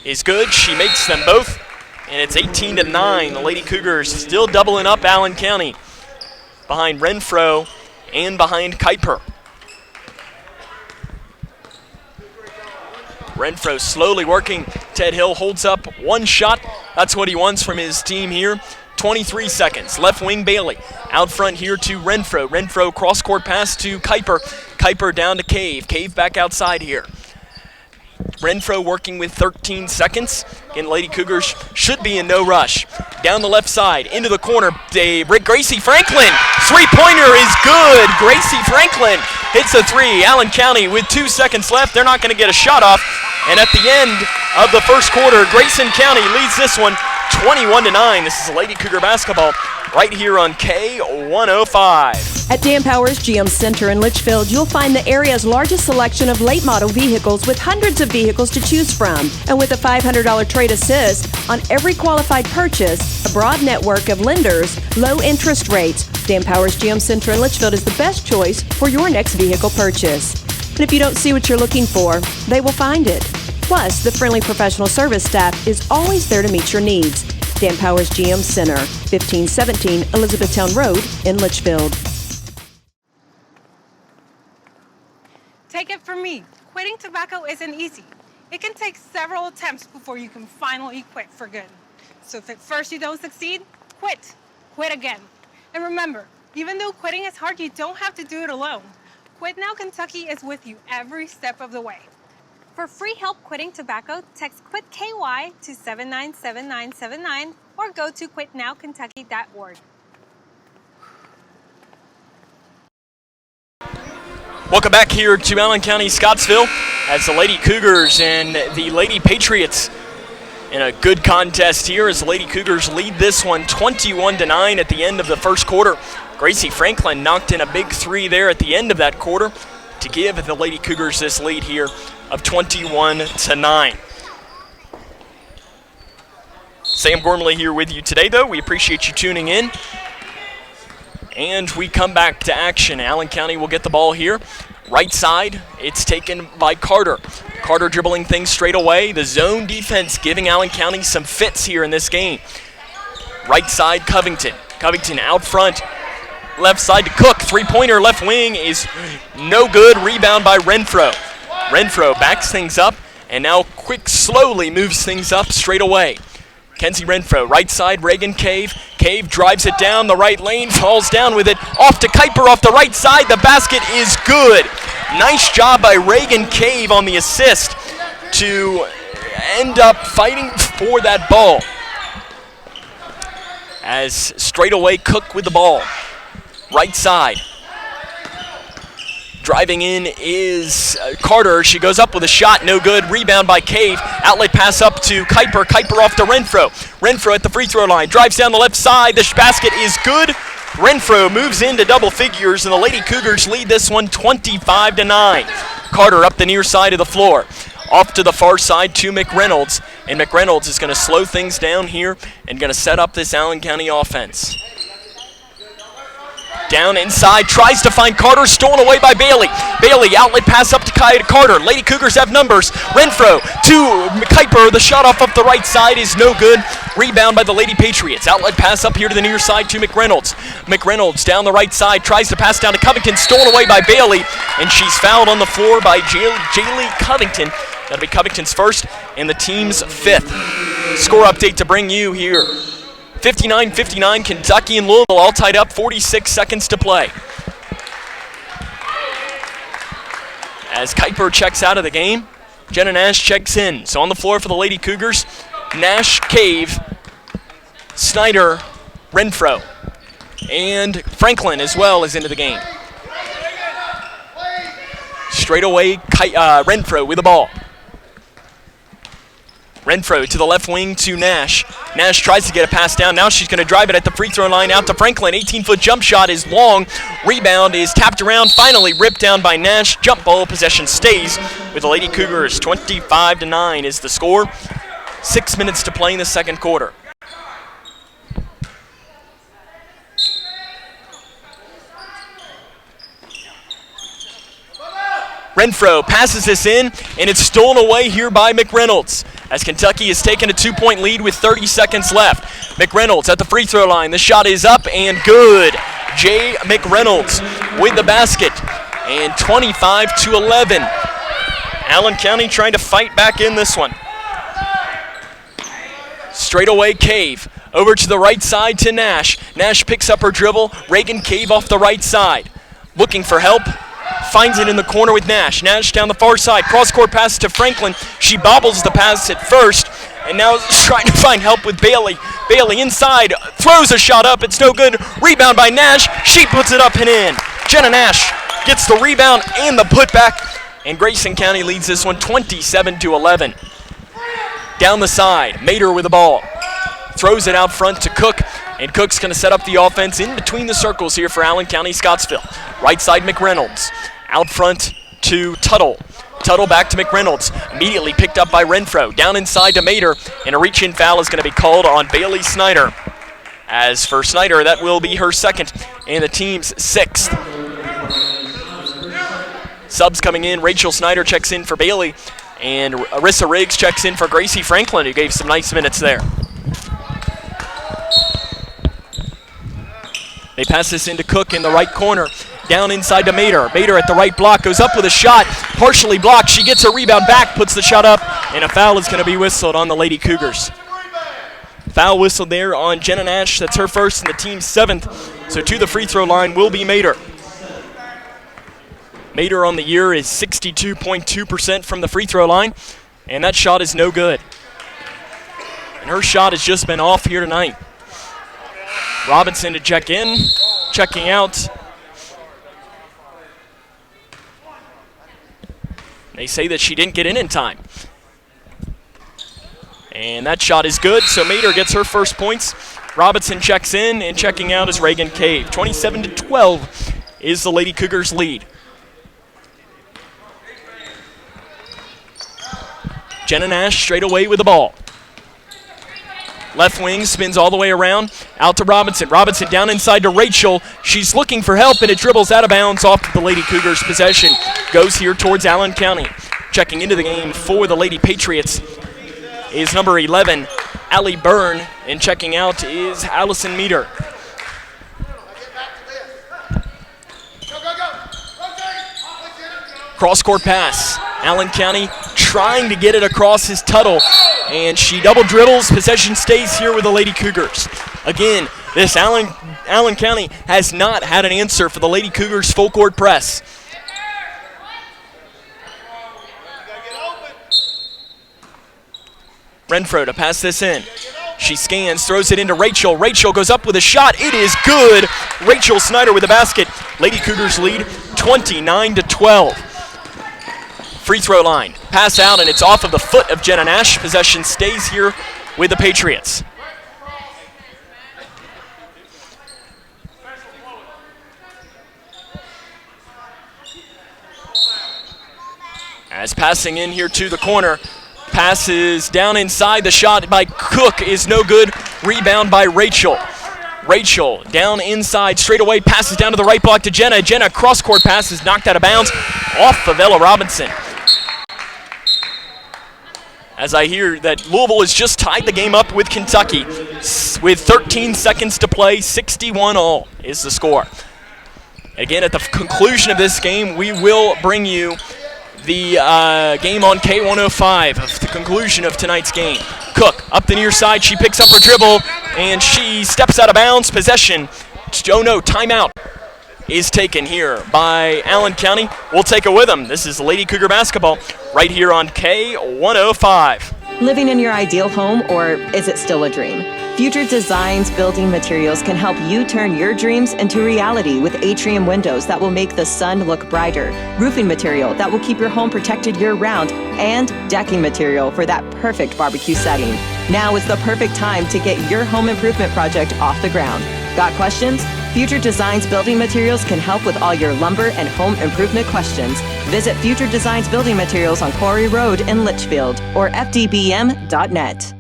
is good. She makes them both, and it's 18-9. The Lady Cougars still doubling up Allen County behind Renfro and behind Kuiper. Renfro slowly working. Ted Hill holds up 1 shot. That's what he wants from his team here. 23 seconds. Left wing Bailey. Out front here to Renfro. Renfro cross-court pass to Kuiper. Kuiper down to Cave. Cave back outside here. Renfro working with 13 seconds. Again, Lady Cougars should be in no rush. Down the left side, into the corner, Gracie Franklin. 3-pointer is good. Gracie Franklin hits a 3. Allen County with 2 seconds left. They're not going to get a shot off. And at the end of the first quarter, Grayson County leads this one 21-9. This is Lady Cougar basketball right here on K105. At Dan Powers GM Center in Litchfield, you'll find the area's largest selection of late model vehicles with hundreds of vehicles to choose from. And with a $500 trade assist on every qualified purchase, a broad network of lenders, low interest rates, Dan Powers GM Center in Litchfield is the best choice for your next vehicle purchase. And if you don't see what you're looking for, they will find it. Plus, the friendly professional service staff is always there to meet your needs. Dan Powers GM Center, 1517 Elizabethtown Road in Litchfield. Take it from me, quitting tobacco isn't easy. It can take several attempts before you can finally quit for good. So if at first you don't succeed, quit. Quit again. And remember, even though quitting is hard, you don't have to do it alone. Quit Now Kentucky is with you every step of the way. For free help quitting tobacco, text QUIT KY to 797979 or go to quitnowkentucky.org. Welcome back here to Allen County-Scottsville as the Lady Cougars and the Lady Patriots in a good contest here as the Lady Cougars lead this one 21-9 at the end of the first quarter. Gracie Franklin knocked in a big 3 there at the end of that quarter to give the Lady Cougars this lead here of 21-9. Sam Gormley here with you today, though. We appreciate you tuning in. And we come back to action. Allen County will get the ball here. Right side, it's taken by Carter. Carter dribbling things straight away. The zone defense giving Allen County some fits here in this game. Right side, Covington. Covington out front. Left side to Cook. 3-pointer left wing is no good. Rebound by Renfro. Renfro backs things up and now slowly moves things up straight away. Kenzie Renfro, right side, Reagan Cave. Cave drives it down the right lane, falls down with it. Off to Kuiper off the right side. The basket is good. Nice job by Reagan Cave on the assist to end up fighting for that ball. As straight away, Cook with the ball. Right side. Driving in is Carter. She goes up with a shot, no good. Rebound by Cave. Outlet pass up to Kuiper. Kuiper off to Renfro. Renfro at the free throw line. Drives down the left side. The basket is good. Renfro moves into double figures, and the Lady Cougars lead this one 25-9. Carter up the near side of the floor. Off to the far side to McReynolds. And McReynolds is going to slow things down here and going to set up this Allen County offense. Down inside, tries to find Carter, stolen away by Bailey. Bailey, outlet pass up to Carter. Lady Cougars have numbers. Renfro to Kuiper. The shot off the right side is no good. Rebound by the Lady Patriots. Outlet pass up here to the near side to McReynolds. McReynolds down the right side, tries to pass down to Covington, stolen away by Bailey, and she's fouled on the floor by Jaylee Covington. That'll be Covington's first and the team's 5th. Score update to bring you here. 59-59, Kentucky and Louisville all tied up, 46 seconds to play. As Kuiper checks out of the game, Jenna Nash checks in. So on the floor for the Lady Cougars, Nash, Cave, Snyder, Renfro, and Franklin as well is into the game. Straight away, Renfro with the ball. Renfro to the left wing to Nash. Nash tries to get a pass down. Now she's going to drive it at the free throw line out to Franklin. 18-foot jump shot is long. Rebound is tapped around. Finally ripped down by Nash. Jump ball possession stays with the Lady Cougars. 25-9 is the score. 6 minutes to play in the second quarter. Renfro passes this in, and it's stolen away here by McReynolds as Kentucky has taken a 2-point lead with 30 seconds left. McReynolds at the free throw line. The shot is up and good. Jay McReynolds with the basket, and 25-11. Allen County trying to fight back in this one. Straight away, Cave. Over to the right side to Nash. Nash picks up her dribble. Reagan Cave off the right side. Looking for help. Finds it in the corner with Nash. Nash down the far side. Cross-court pass to Franklin. She bobbles the pass at first, and now is trying to find help with Bailey. Bailey inside. Throws a shot up. It's no good. Rebound by Nash. She puts it up and in. Jenna Nash gets the rebound and the putback, and Grayson County leads this one 27-11. Down the side, Mater with the ball. Throws it out front to Cook, and Cook's going to set up the offense in between the circles here for Allen County-Scottsville. Right side, McReynolds. Out front to Tuttle. Tuttle back to McReynolds. Immediately picked up by Renfro. Down inside to Mater, and a reach-in foul is going to be called on Bailey Snyder. As for Snyder, that will be her second and the team's 6th. Subs coming in. Rachel Snyder checks in for Bailey, and Arissa Riggs checks in for Gracie Franklin, who gave some nice minutes there. They pass this into Cook in the right corner. Down inside to Mater. Mater at the right block, goes up with a shot, partially blocked. She gets a rebound back, puts the shot up, and a foul is going to be whistled on the Lady Cougars. Foul whistled there on Jenna Nash. That's her first and the team's 7th. So to the free throw line will be Mater. Mater on the year is 62.2% from the free throw line, and that shot is no good. And her shot has just been off here tonight. Robinson to check in, checking out. They say that she didn't get in time. And that shot is good, so Mater gets her first points. Robinson checks in, and checking out is Reagan Cave. 27-12 is the Lady Cougars lead. Jenna Nash straight away with the ball. Left wing spins all the way around, out to Robinson. Robinson down inside to Rachel. She's looking for help, and it dribbles out of bounds off the Lady Cougars' possession. Goes here towards Allen County. Checking into the game for the Lady Patriots is number 11, Allie Byrne, and checking out is Allison Meter. Cross-court pass. Allen County trying to get it across his Tuttle, and she double dribbles. Possession stays here with the Lady Cougars. Again, this Allen County has not had an answer for the Lady Cougars' full court press. Renfro to pass this in. She scans, throws it into Rachel. Rachel goes up with a shot. It is good. Rachel Snyder with the basket. Lady Cougars lead 29-12. Free throw line. Pass out, and it's off of the foot of Jenna Nash. Possession stays here with the Patriots. As passing in here to the corner. Passes down inside. The shot by Cook is no good. Rebound by Rachel. Rachel down inside, straight away, passes down to the right block to Jenna. Jenna, cross-court pass is knocked out of bounds off of Ella Robinson. as I hear that Louisville has just tied the game up with Kentucky with 13 seconds to play. 61-all is the score. Again, at the conclusion of this game, we will bring you the game on K105 of the conclusion of tonight's game. Cook up the near side. She picks up her dribble, and she steps out of bounds. Possession. Oh, no, timeout is taken here by Allen County. We'll take it with them. This is Lady Cougar basketball right here on K105. Living in your ideal home, or is it still a dream? Future Designs Building Materials can help you turn your dreams into reality with atrium windows that will make the sun look brighter, roofing material that will keep your home protected year-round, and decking material for that perfect barbecue setting. Now is the perfect time to get your home improvement project off the ground. Got questions? Future Designs Building Materials can help with all your lumber and home improvement questions. Visit Future Designs Building Materials on Quarry Road in Litchfield or fdbm.net.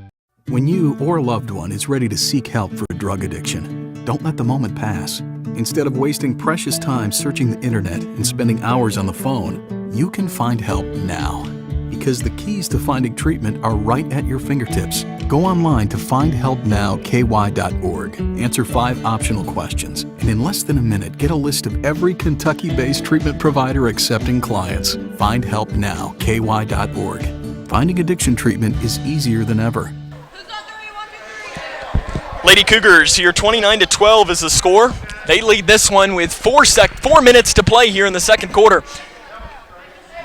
When you or a loved one is ready to seek help for a drug addiction, don't let the moment pass. Instead of wasting precious time searching the internet and spending hours on the phone, you can find help now. Because the keys to finding treatment are right at your fingertips. Go online to findhelpnowky.org, answer 5 optional questions, and in less than a minute, get a list of every Kentucky-based treatment provider accepting clients. Findhelpnowky.org. Finding addiction treatment is easier than ever. Lady Cougars here, 29-12 is the score. They lead this one with 4 minutes to play here in the second quarter.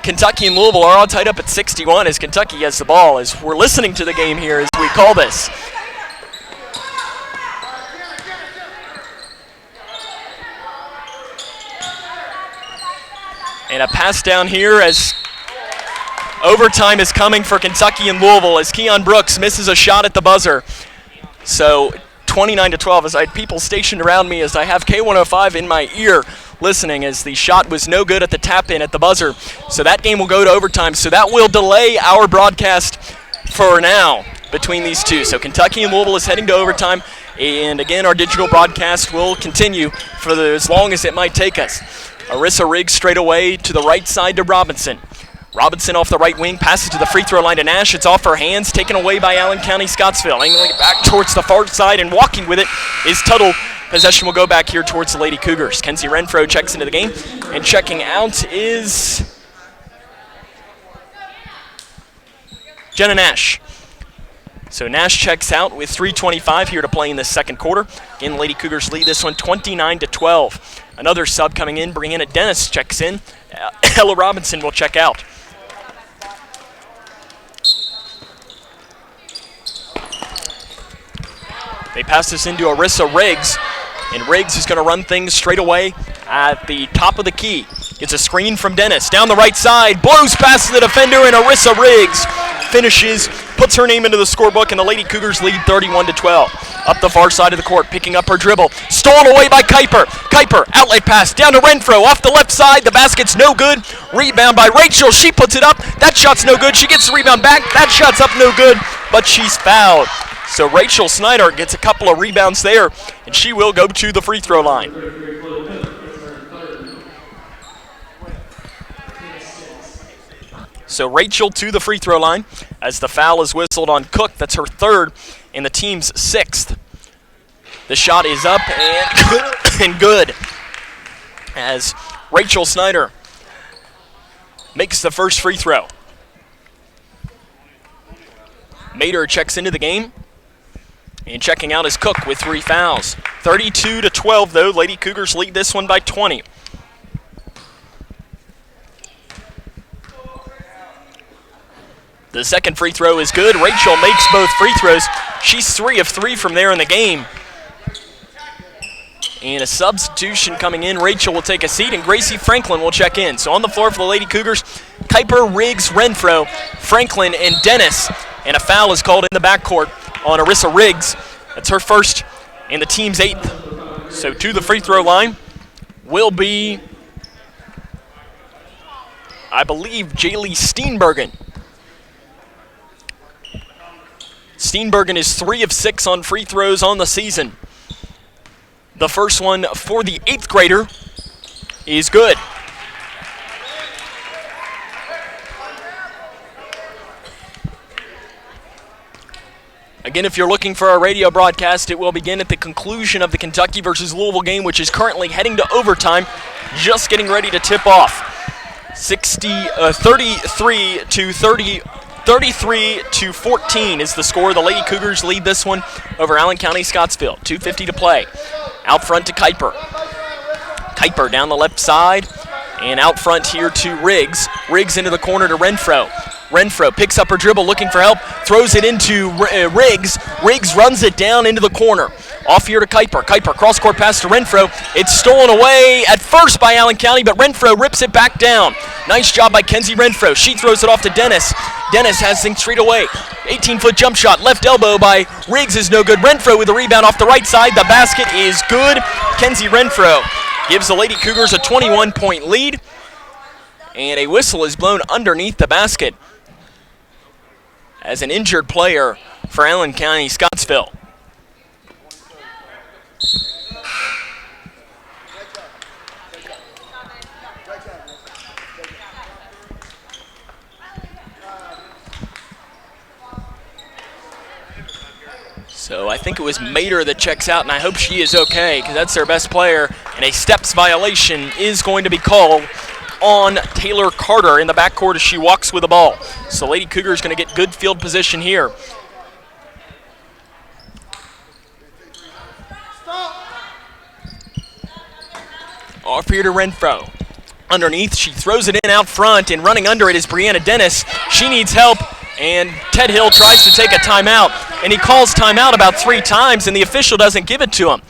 Kentucky and Louisville are all tied up at 61 as Kentucky has the ball, as we're listening to the game here as we call this. And a pass down here as overtime is coming for Kentucky and Louisville as Keon Brooks misses a shot at the buzzer. So 29-12 as I had people stationed around me as I have K105 in my ear listening as the shot was no good at the tap-in at the buzzer. So that game will go to overtime. So that will delay our broadcast for now between these two. So Kentucky and Louisville is heading to overtime. And again, our digital broadcast will continue for as long as it might take us. Arissa Riggs straight away to the right side to Robinson. Robinson off the right wing, passes to the free throw line to Nash. It's off her hands, taken away by Allen County-Scottsville. Angling it back towards the far side and walking with it is Tuttle. Possession will go back here towards the Lady Cougars. Kenzie Renfro checks into the game, and checking out is Jenna Nash. So Nash checks out with 3:25 here to play in the second quarter. Again, Lady Cougars lead this one 29-12. Another sub coming in, Brianna Dennis checks in. Ella Robinson will check out. They pass this into Arissa Riggs, and Riggs is going to run things straight away at the top of the key. Gets a screen from Dennis. Down the right side, blows past the defender, and Arissa Riggs finishes, puts her name into the scorebook, and the Lady Cougars lead 31-12. Up the far side of the court, picking up her dribble. Stolen away by Kuiper. Kuiper, outlet pass, down to Renfro, off the left side. The basket's no good. Rebound by Rachel. She puts it up. That shot's no good. She gets the rebound back. That shot's up no good, but she's fouled. So Rachel Snyder gets a couple of rebounds there, and she will go to the free throw line. So Rachel to the free throw line as the foul is whistled on Cook. That's her third and the team's 6th. The shot is up and good as Rachel Snyder makes the first free throw. Mater checks into the game. And checking out is Cook with 3 fouls. 32-12 though. Lady Cougars lead this one by 20. The second free throw is good. Rachel makes both free throws. She's 3 of 3 from there in the game. And a substitution coming in. Rachel will take a seat, and Gracie Franklin will check in. So on the floor for the Lady Cougars, Kuiper, Riggs, Renfro, Franklin, and Dennis. And a foul is called in the backcourt on Arissa Riggs. That's her first and the team's 8th. So to the free throw line will be, I believe, Jaylee Steenbergen. Steenbergen is 3 of 6 on free throws on the season. The first one for the 8th grader is good. Again, if you're looking for our radio broadcast, it will begin at the conclusion of the Kentucky versus Louisville game, which is currently heading to overtime, just getting ready to tip off. 33 to 14 is the score. The Lady Cougars lead this one over Allen County-Scottsville. 2:50 to play. Out front to Kuiper. Kuiper down the left side, and out front here to Riggs. Riggs into the corner to Renfro. Renfro picks up her dribble, looking for help, throws it into Riggs. Riggs runs it down into the corner. Off here to Kuiper. Kuiper cross-court pass to Renfro. It's stolen away at first by Allen County, but Renfro rips it back down. Nice job by Kenzie Renfro. She throws it off to Dennis. Dennis has things straight away. 18-foot jump shot, left elbow by Riggs is no good. Renfro with a rebound off the right side. The basket is good. Kenzie Renfro gives the Lady Cougars a 21-point lead, and a whistle is blown underneath the basket as an injured player for Allen County-Scottsville. So I think it was Mater that checks out, and I hope she is okay, because that's their best player, and a steps violation is going to be called on Taylor Carter in the backcourt as she walks with the ball. So Lady Cougar is going to get good field position here. Off here to Renfro. Underneath, she throws it in out front, and running under it is Brianna Dennis. She needs help, and Ted Hill tries to take a timeout, and he calls timeout about 3 times, and the official doesn't give it to him.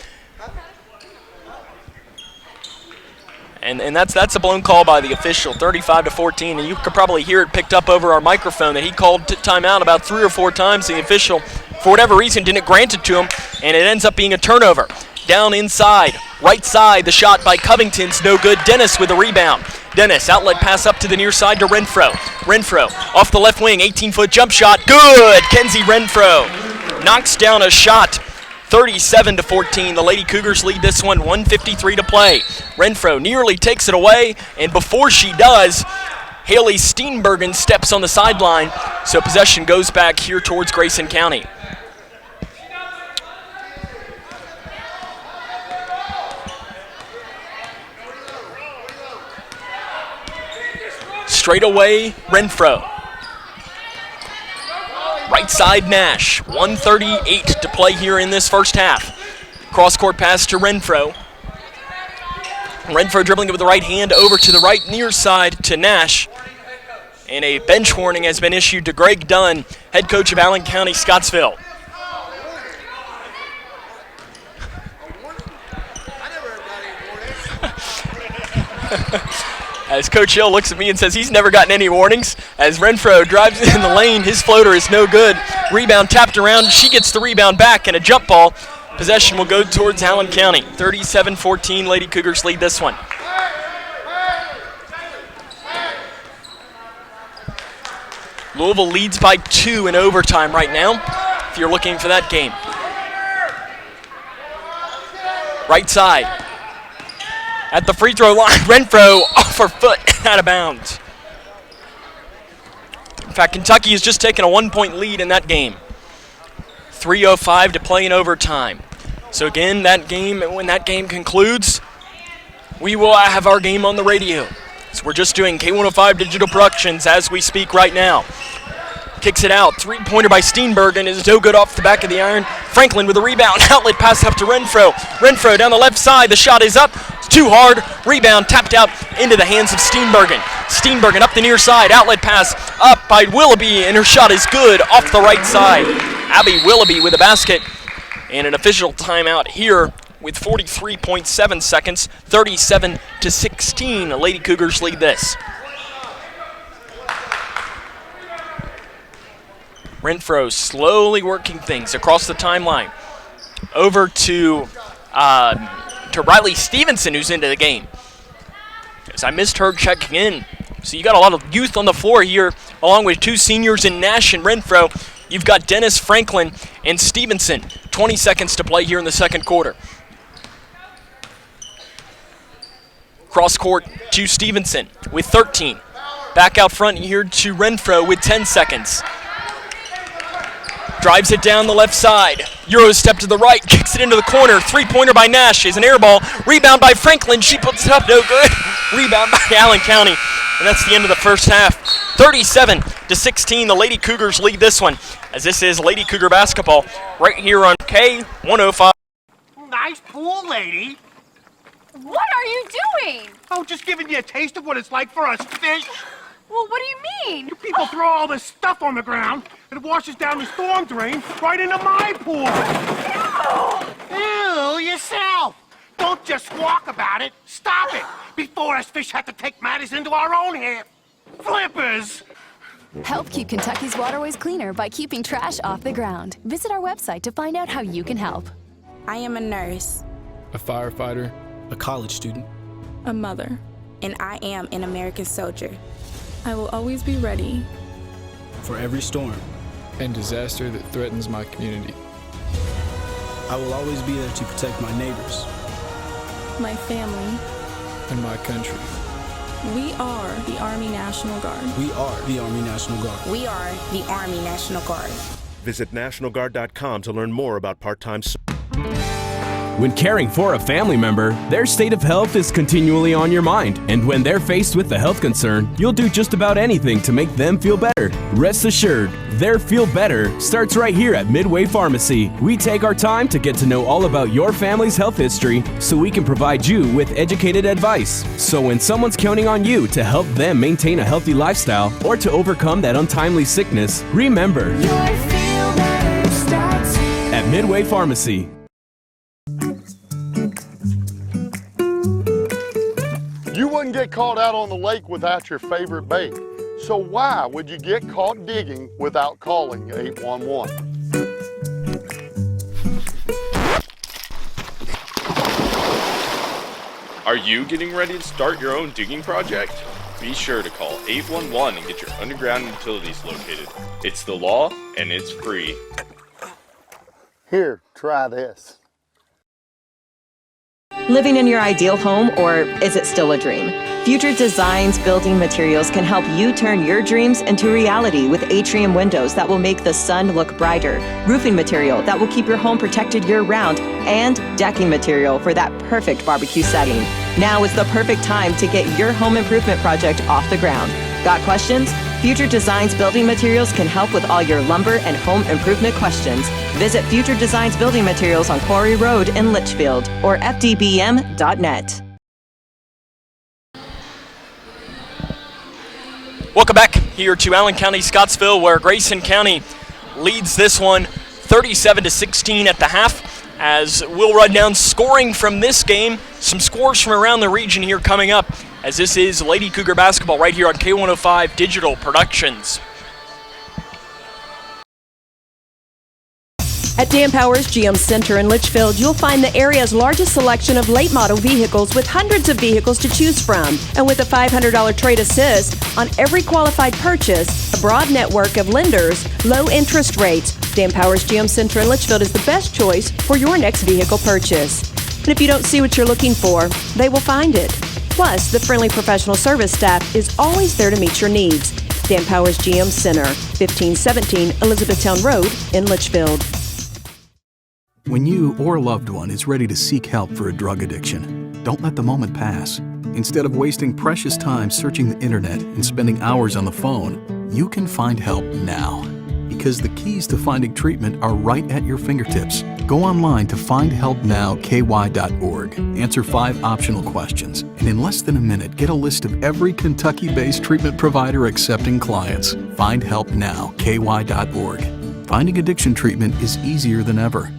And that's a blown call by the official, 35-14, and you could probably hear it picked up over our microphone that he called timeout about 3 or 4 times. The official, for whatever reason, didn't grant it to him, and it ends up being a turnover. Down inside, right side, the shot by Covington's no good. Dennis with a rebound. Dennis, outlet pass up to the near side to Renfro. Renfro, off the left wing, 18-foot jump shot, good! Kenzie Renfro knocks down a shot. 37-14, the Lady Cougars lead this one, 1:53 to play. Renfro nearly takes it away, and before she does, Haley Steenbergen steps on the sideline, so possession goes back here towards Grayson County. Straight away, Renfro. Right side, Nash. 1:38 to play here in this first half. Cross-court pass to Renfro. Renfro dribbling it with the right hand over to the right near side to Nash. And a bench warning has been issued to Greg Dunn, head coach of Allen County-Scottsville. As Coach Hill looks at me and says he's never gotten any warnings. As Renfro drives in the lane, his floater is no good. Rebound tapped around. She gets the rebound back and a jump ball. Possession will go towards Allen County. 37-14, Lady Cougars lead this one. Louisville leads by 2 in overtime right now, if you're looking for that game. Right side. At the free throw line, Renfro off her foot, out of bounds. In fact, Kentucky has just taken a 1-point lead in that game. 3:05 to play in overtime. So again, when that game concludes, we will have our game on the radio. So we're just doing K105 digital productions as we speak right now. Kicks it out. 3-pointer by Steenbergen is no good off the back of the iron. Franklin with a rebound. Outlet pass up to Renfro. Renfro down the left side. The shot is up. It's too hard. Rebound tapped out into the hands of Steenbergen. Steenbergen up the near side. Outlet pass up by Willoughby, and her shot is good off the right side. Abby Willoughby with a basket. And an official timeout here with 43.7 seconds. 37-16. The Lady Cougars lead this. Renfro slowly working things across the timeline. Over to Riley Stevenson, who's into the game. As I missed her checking in. So you got a lot of youth on the floor here, along with 2 seniors in Nash and Renfro. You've got Dennis, Franklin, and Stevenson. 20 seconds to play here in the second quarter. Cross court to Stevenson with 13. Back out front here to Renfro with 10 seconds. drives it down the left side. Euro step to the right, kicks it into the corner. Three-pointer by Nash is an air ball. Rebound by Franklin. She puts it up, no good. Rebound by Allen County. And that's the end of the first half. 37-16, the Lady Cougars lead this one, as this is Lady Cougar basketball right here on K105. Nice pool, lady. What are you doing? Oh, just giving you a taste of what it's like for us fish. Well, what do you mean? You people throw all this stuff on the ground, and it washes down the storm drain right into my pool. Ew, yourself. Don't just walk about it. Stop it before us fish have to take matters into our own hands. Flippers! Help keep Kentucky's waterways cleaner by keeping trash off the ground. Visit our website to find out how you can help. I am a nurse, a firefighter, a college student, a mother, and I am an American soldier. I will always be ready for every storm and disaster that threatens my community. I will always be there to protect my neighbors, my family, and my country. We are the Army National Guard. We are the Army National Guard. We are the Army National Guard. Visit nationalguard.com to learn more about part-time service. When caring for a family member, their state of health is continually on your mind. And when they're faced with a health concern, you'll do just about anything to make them feel better. Rest assured, their feel better starts right here at Midway Pharmacy. We take our time to get to know all about your family's health history so we can provide you with educated advice. So when someone's counting on you to help them maintain a healthy lifestyle or to overcome that untimely sickness, remember, your feel better starts here at Midway Pharmacy. You wouldn't get caught out on the lake without your favorite bait. So why would you get caught digging without calling 811? Are you getting ready to start your own digging project? Be sure to call 811 and get your underground utilities located. It's the law and it's free. Here, try this. Living in your ideal home, or is it still a dream? Future Designs Building Materials can help you turn your dreams into reality with atrium windows that will make the sun look brighter, roofing material that will keep your home protected year-round, and decking material for that perfect barbecue setting. Now is the perfect time to get your home improvement project off the ground. Got questions? Future Designs Building Materials can help with all your lumber and home improvement questions. Visit Future Designs Building Materials on Quarry Road in Litchfield or fdbm.net. Welcome back here to Allen County-Scottsville, where Grayson County leads this one 37-16 at the half. As we'll run down scoring from this game, some scores from around the region here coming up, as this is Lady Cougar basketball right here on K105 Digital Productions. At Dan Powers GM Center in Litchfield, you'll find the area's largest selection of late model vehicles with hundreds of vehicles to choose from. And with a $500 trade assist on every qualified purchase, a broad network of lenders, low interest rates, Dan Powers GM Center in Litchfield is the best choice for your next vehicle purchase. And if you don't see what you're looking for, they will find it. Plus, the friendly professional service staff is always there to meet your needs. Dan Powers GM Center, 1517 Elizabethtown Road in Litchfield. When you or a loved one is ready to seek help for a drug addiction, don't let the moment pass. Instead of wasting precious time searching the internet and spending hours on the phone, you can find help now. Because the keys to finding treatment are right at your fingertips. Go online to findhelpnowky.org. Answer 5 optional questions, and in less than a minute, get a list of every Kentucky-based treatment provider accepting clients. Findhelpnowky.org. Finding addiction treatment is easier than ever.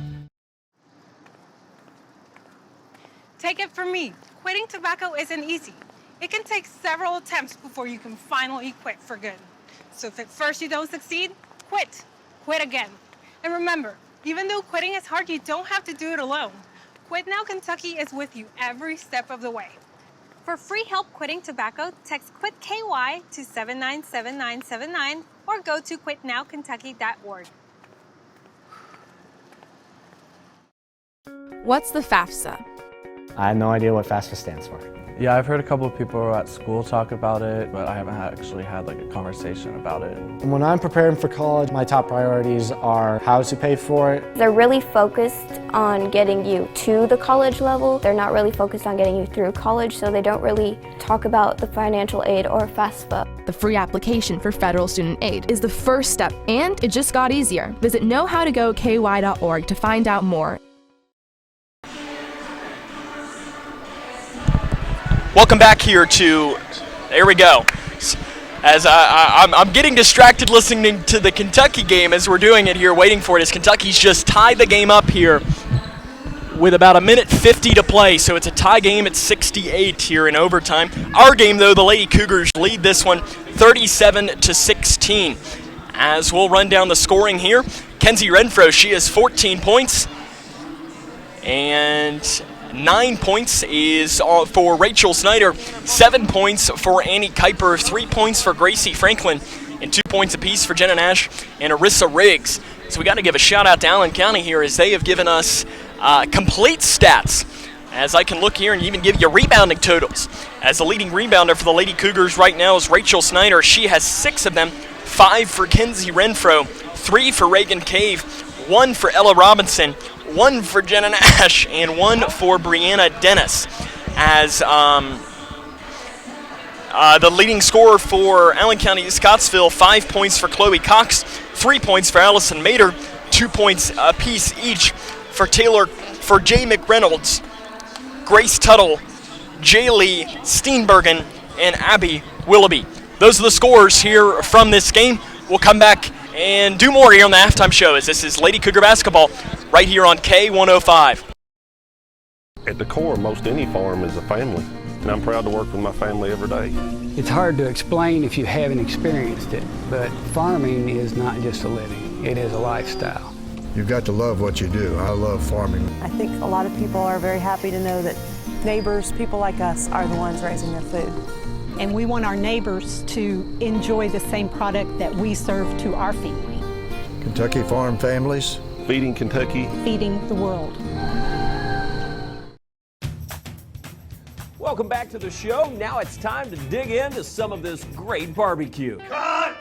Take it from me, quitting tobacco isn't easy. It can take several attempts before you can finally quit for good. So if at first you don't succeed, quit. Quit again. And remember, even though quitting is hard, you don't have to do it alone. Quit Now Kentucky is with you every step of the way. For free help quitting tobacco, text QUIT KY to 797979 or go to quitnowkentucky.org. What's the FAFSA? I have no idea what FAFSA stands for. Yeah, I've heard a couple of people at school talk about it, but I haven't actually had like a conversation about it. When I'm preparing for college, my top priorities are how to pay for it. They're really focused on getting you to the college level. They're not really focused on getting you through college, so they don't really talk about the financial aid or FAFSA. The free application for federal student aid is the first step, and it just got easier. Visit knowhowtogoky.org to find out more. Welcome back here to, there we go. As I'm getting distracted listening to the Kentucky game as we're doing it here, waiting for it, as Kentucky's just tied the game up here with about 1:50 to play. So it's a tie game at 68 here in overtime. Our game, though, the Lady Cougars lead this one 37-16. As we'll run down the scoring here, Kenzie Renfro, she has 14 points. And 9 points is for Rachel Snyder, 7 points for Annie Kuiper, 3 points for Gracie Franklin, and 2 points apiece for Jenna Nash and Arissa Riggs. So we got to give a shout out to Allen County here as they have given us complete stats. As I can look here and even give you rebounding totals. As the leading rebounder for the Lady Cougars right now is Rachel Snyder. She has 6 of them, 5 for Kenzie Renfro, 3 for Reagan Cave, 1 for Ella Robinson, 1 for Jenna Nash, and 1 for Brianna Dennis. As the leading scorer for Allen County-Scottsville, 5 points for Chloe Cox, 3 points for Allison Mater, 2 points apiece each for Jay McReynolds, Grace Tuttle, Jaylee Steenbergen, and Abby Willoughby. Those are the scores here from this game. We'll come back and do more here on the halftime show as this is Lady Cougar basketball right here on K105. At the core, most any farm is a family, and I'm proud to work with my family every day. It's hard to explain if you haven't experienced it, but farming is not just a living, it is a lifestyle. You've got to love what you do. I love farming. I think a lot of people are very happy to know that neighbors, people like us, are the ones raising their food. And we want our neighbors to enjoy the same product that we serve to our family. Kentucky Farm Families. Feeding Kentucky. Feeding the world. Welcome back to the show. Now it's time to dig into some of this great barbecue. Cut!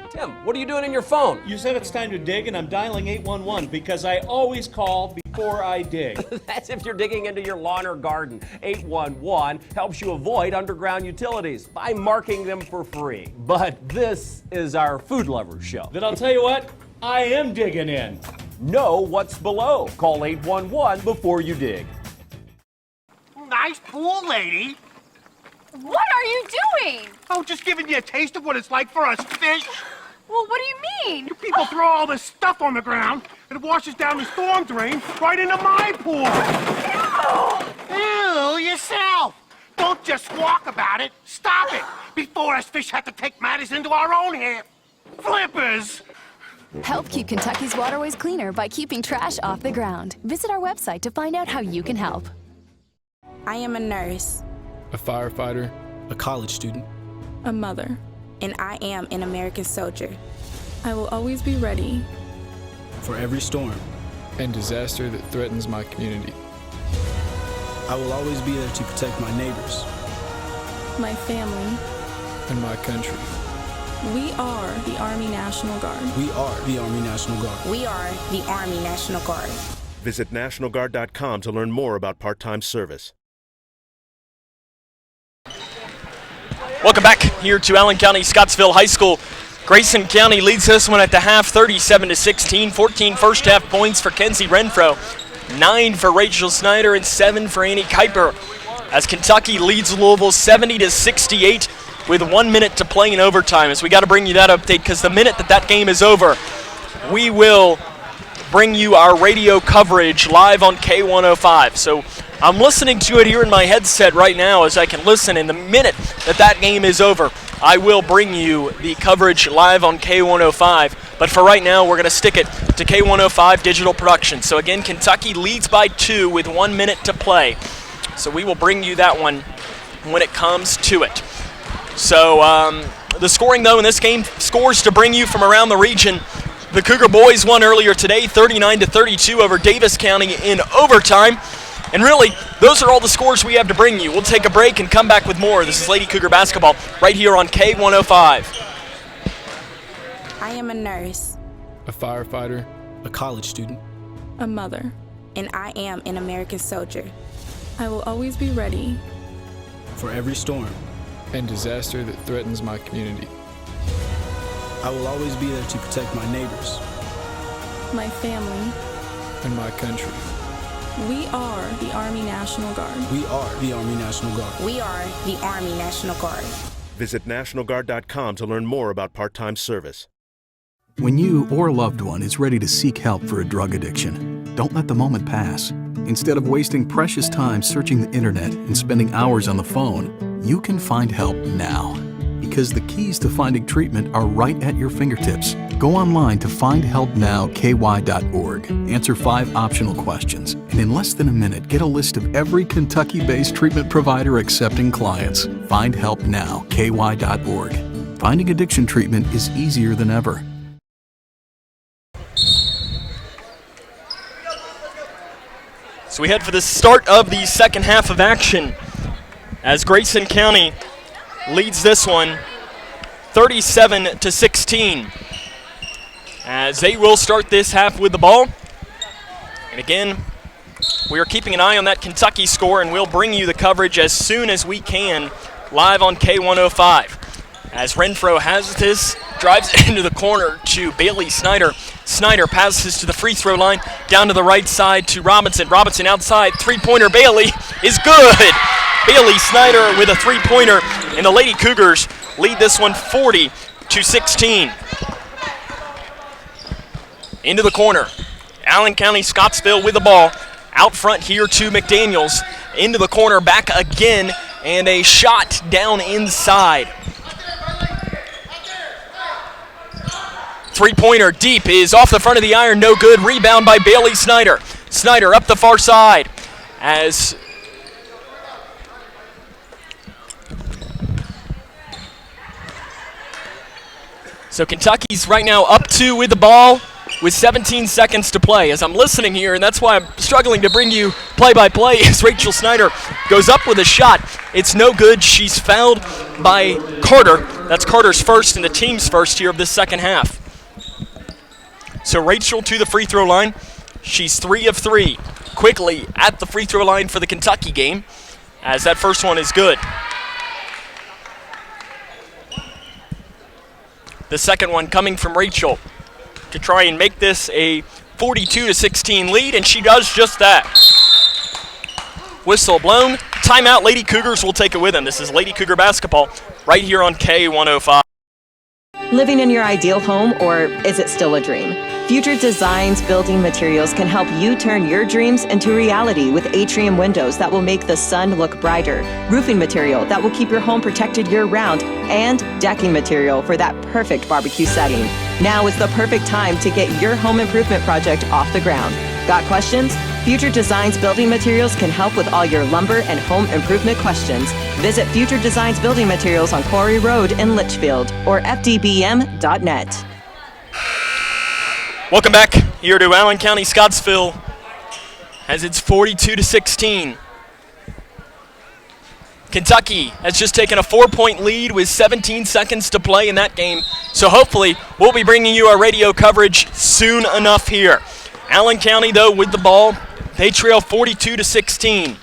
Tim, what are you doing in your phone? You said it's time to dig, and I'm dialing 811 because I always call before I dig. That's if you're digging into your lawn or garden. 811 helps you avoid underground utilities by marking them for free. But this is our food lovers show. Then I'll tell you what, I am digging in. Know what's below. Call 811 before you dig. Nice pool, lady. What are you doing? Oh, just giving you a taste of what it's like for us fish. Well, what do you mean? You people throw all this stuff on the ground, and it washes down the storm drain right into my pool. Ew! Ew, yourself. Don't just squawk about it. Stop it, before us fish have to take matters into our own hands. Flippers! Help keep Kentucky's waterways cleaner by keeping trash off the ground. Visit our website to find out how you can help. I am a nurse. A firefighter. A college student. A mother. And I am an American soldier. I will always be ready. For every storm. And disaster that threatens my community. I will always be there to protect my neighbors. My family. And my country. We are the Army National Guard. We are the Army National Guard. We are the Army National Guard. Visit nationalguard.com to learn more about part-time service. Welcome back here to Allen County-Scottsville High School. Grayson County leads this one at the half, 37-16. 14 first half points for Kenzie Renfro, 9 for Rachel Snyder, and 7 for Annie Kuiper. As Kentucky leads Louisville 70-68 with 1 minute to play in overtime. As we got to bring you that update because the minute that game is over, we will bring you our radio coverage live on K105. So I'm listening to it here in my headset right now as I can listen. In the minute that game is over, I will bring you the coverage live on K105. But for right now, we're going to stick it to K105 Digital Production. So again, Kentucky leads by 2 with 1 minute to play. So we will bring you that one when it comes to it. So the scoring, though, in this game, scores to bring you from around the region. The Cougar boys won earlier today, 39-32 over Davis County in overtime. And really, those are all the scores we have to bring you. We'll take a break and come back with more. This is Lady Cougar basketball right here on K105. I am a nurse. A firefighter. A college student. A mother. And I am an American soldier. I will always be ready. For every storm. And disaster that threatens my community. I will always be there to protect my neighbors. My family. And my country. We are the Army National Guard. We are the Army National Guard. We are the Army National Guard. Visit nationalguard.com to learn more about part-time service. When you or a loved one is ready to seek help for a drug addiction, don't let the moment pass. Instead of wasting precious time searching the internet and spending hours on the phone, you can find help now. Because the keys to finding treatment are right at your fingertips. Go online to findhelpnowky.org. Answer 5 optional questions, and in less than a minute, get a list of every Kentucky-based treatment provider accepting clients. Findhelpnowky.org. Finding addiction treatment is easier than ever. So we head for the start of the second half of action as Grayson County leads this one 37-16. As they will start this half with the ball. And again, we are keeping an eye on that Kentucky score, and we'll bring you the coverage as soon as we can live on K105. As Renfro has this, drives into the corner to Bailey Snyder. Snyder passes to the free throw line, down to the right side to Robinson. Robinson outside, three-pointer. Bailey is good. Bailey Snyder with a three-pointer, and the Lady Cougars lead this one 40-16. Into the corner. Allen County-Scottsville with the ball. Out front here to McDaniels. Into the corner, back again, and a shot down inside. Three-pointer deep is off the front of the iron, no good. Rebound by Bailey Snyder. Snyder up the far side as so Kentucky's right now up 2 with the ball with 17 seconds to play. As I'm listening here, and that's why I'm struggling to bring you play-by-play, as Rachel Snyder goes up with a shot. It's no good. She's fouled by Carter. That's Carter's first and the team's first here of this second half. So Rachel to the free throw line. She's 3 of 3. Quickly at the free throw line for the Kentucky game, as that first one is good. The second one coming from Rachel to try and make this a 42-16 lead, and she does just that. Whistle blown. Timeout. Lady Cougars will take it with them. This is Lady Cougar basketball right here on K105. Living in your ideal home, or is it still a dream? Future Designs Building Materials can help you turn your dreams into reality with atrium windows that will make the sun look brighter, roofing material that will keep your home protected year-round, and decking material for that perfect barbecue setting. Now is the perfect time to get your home improvement project off the ground. Got questions? Future Designs Building Materials can help with all your lumber and home improvement questions. Visit Future Designs Building Materials on Quarry Road in Litchfield or fdbm.net. Welcome back here to Allen County-Scottsville as it's 42-16. Kentucky has just taken a 4-point lead with 17 seconds to play in that game. So hopefully we'll be bringing you our radio coverage soon enough here. Allen County, though, with the ball. They trail 42-16.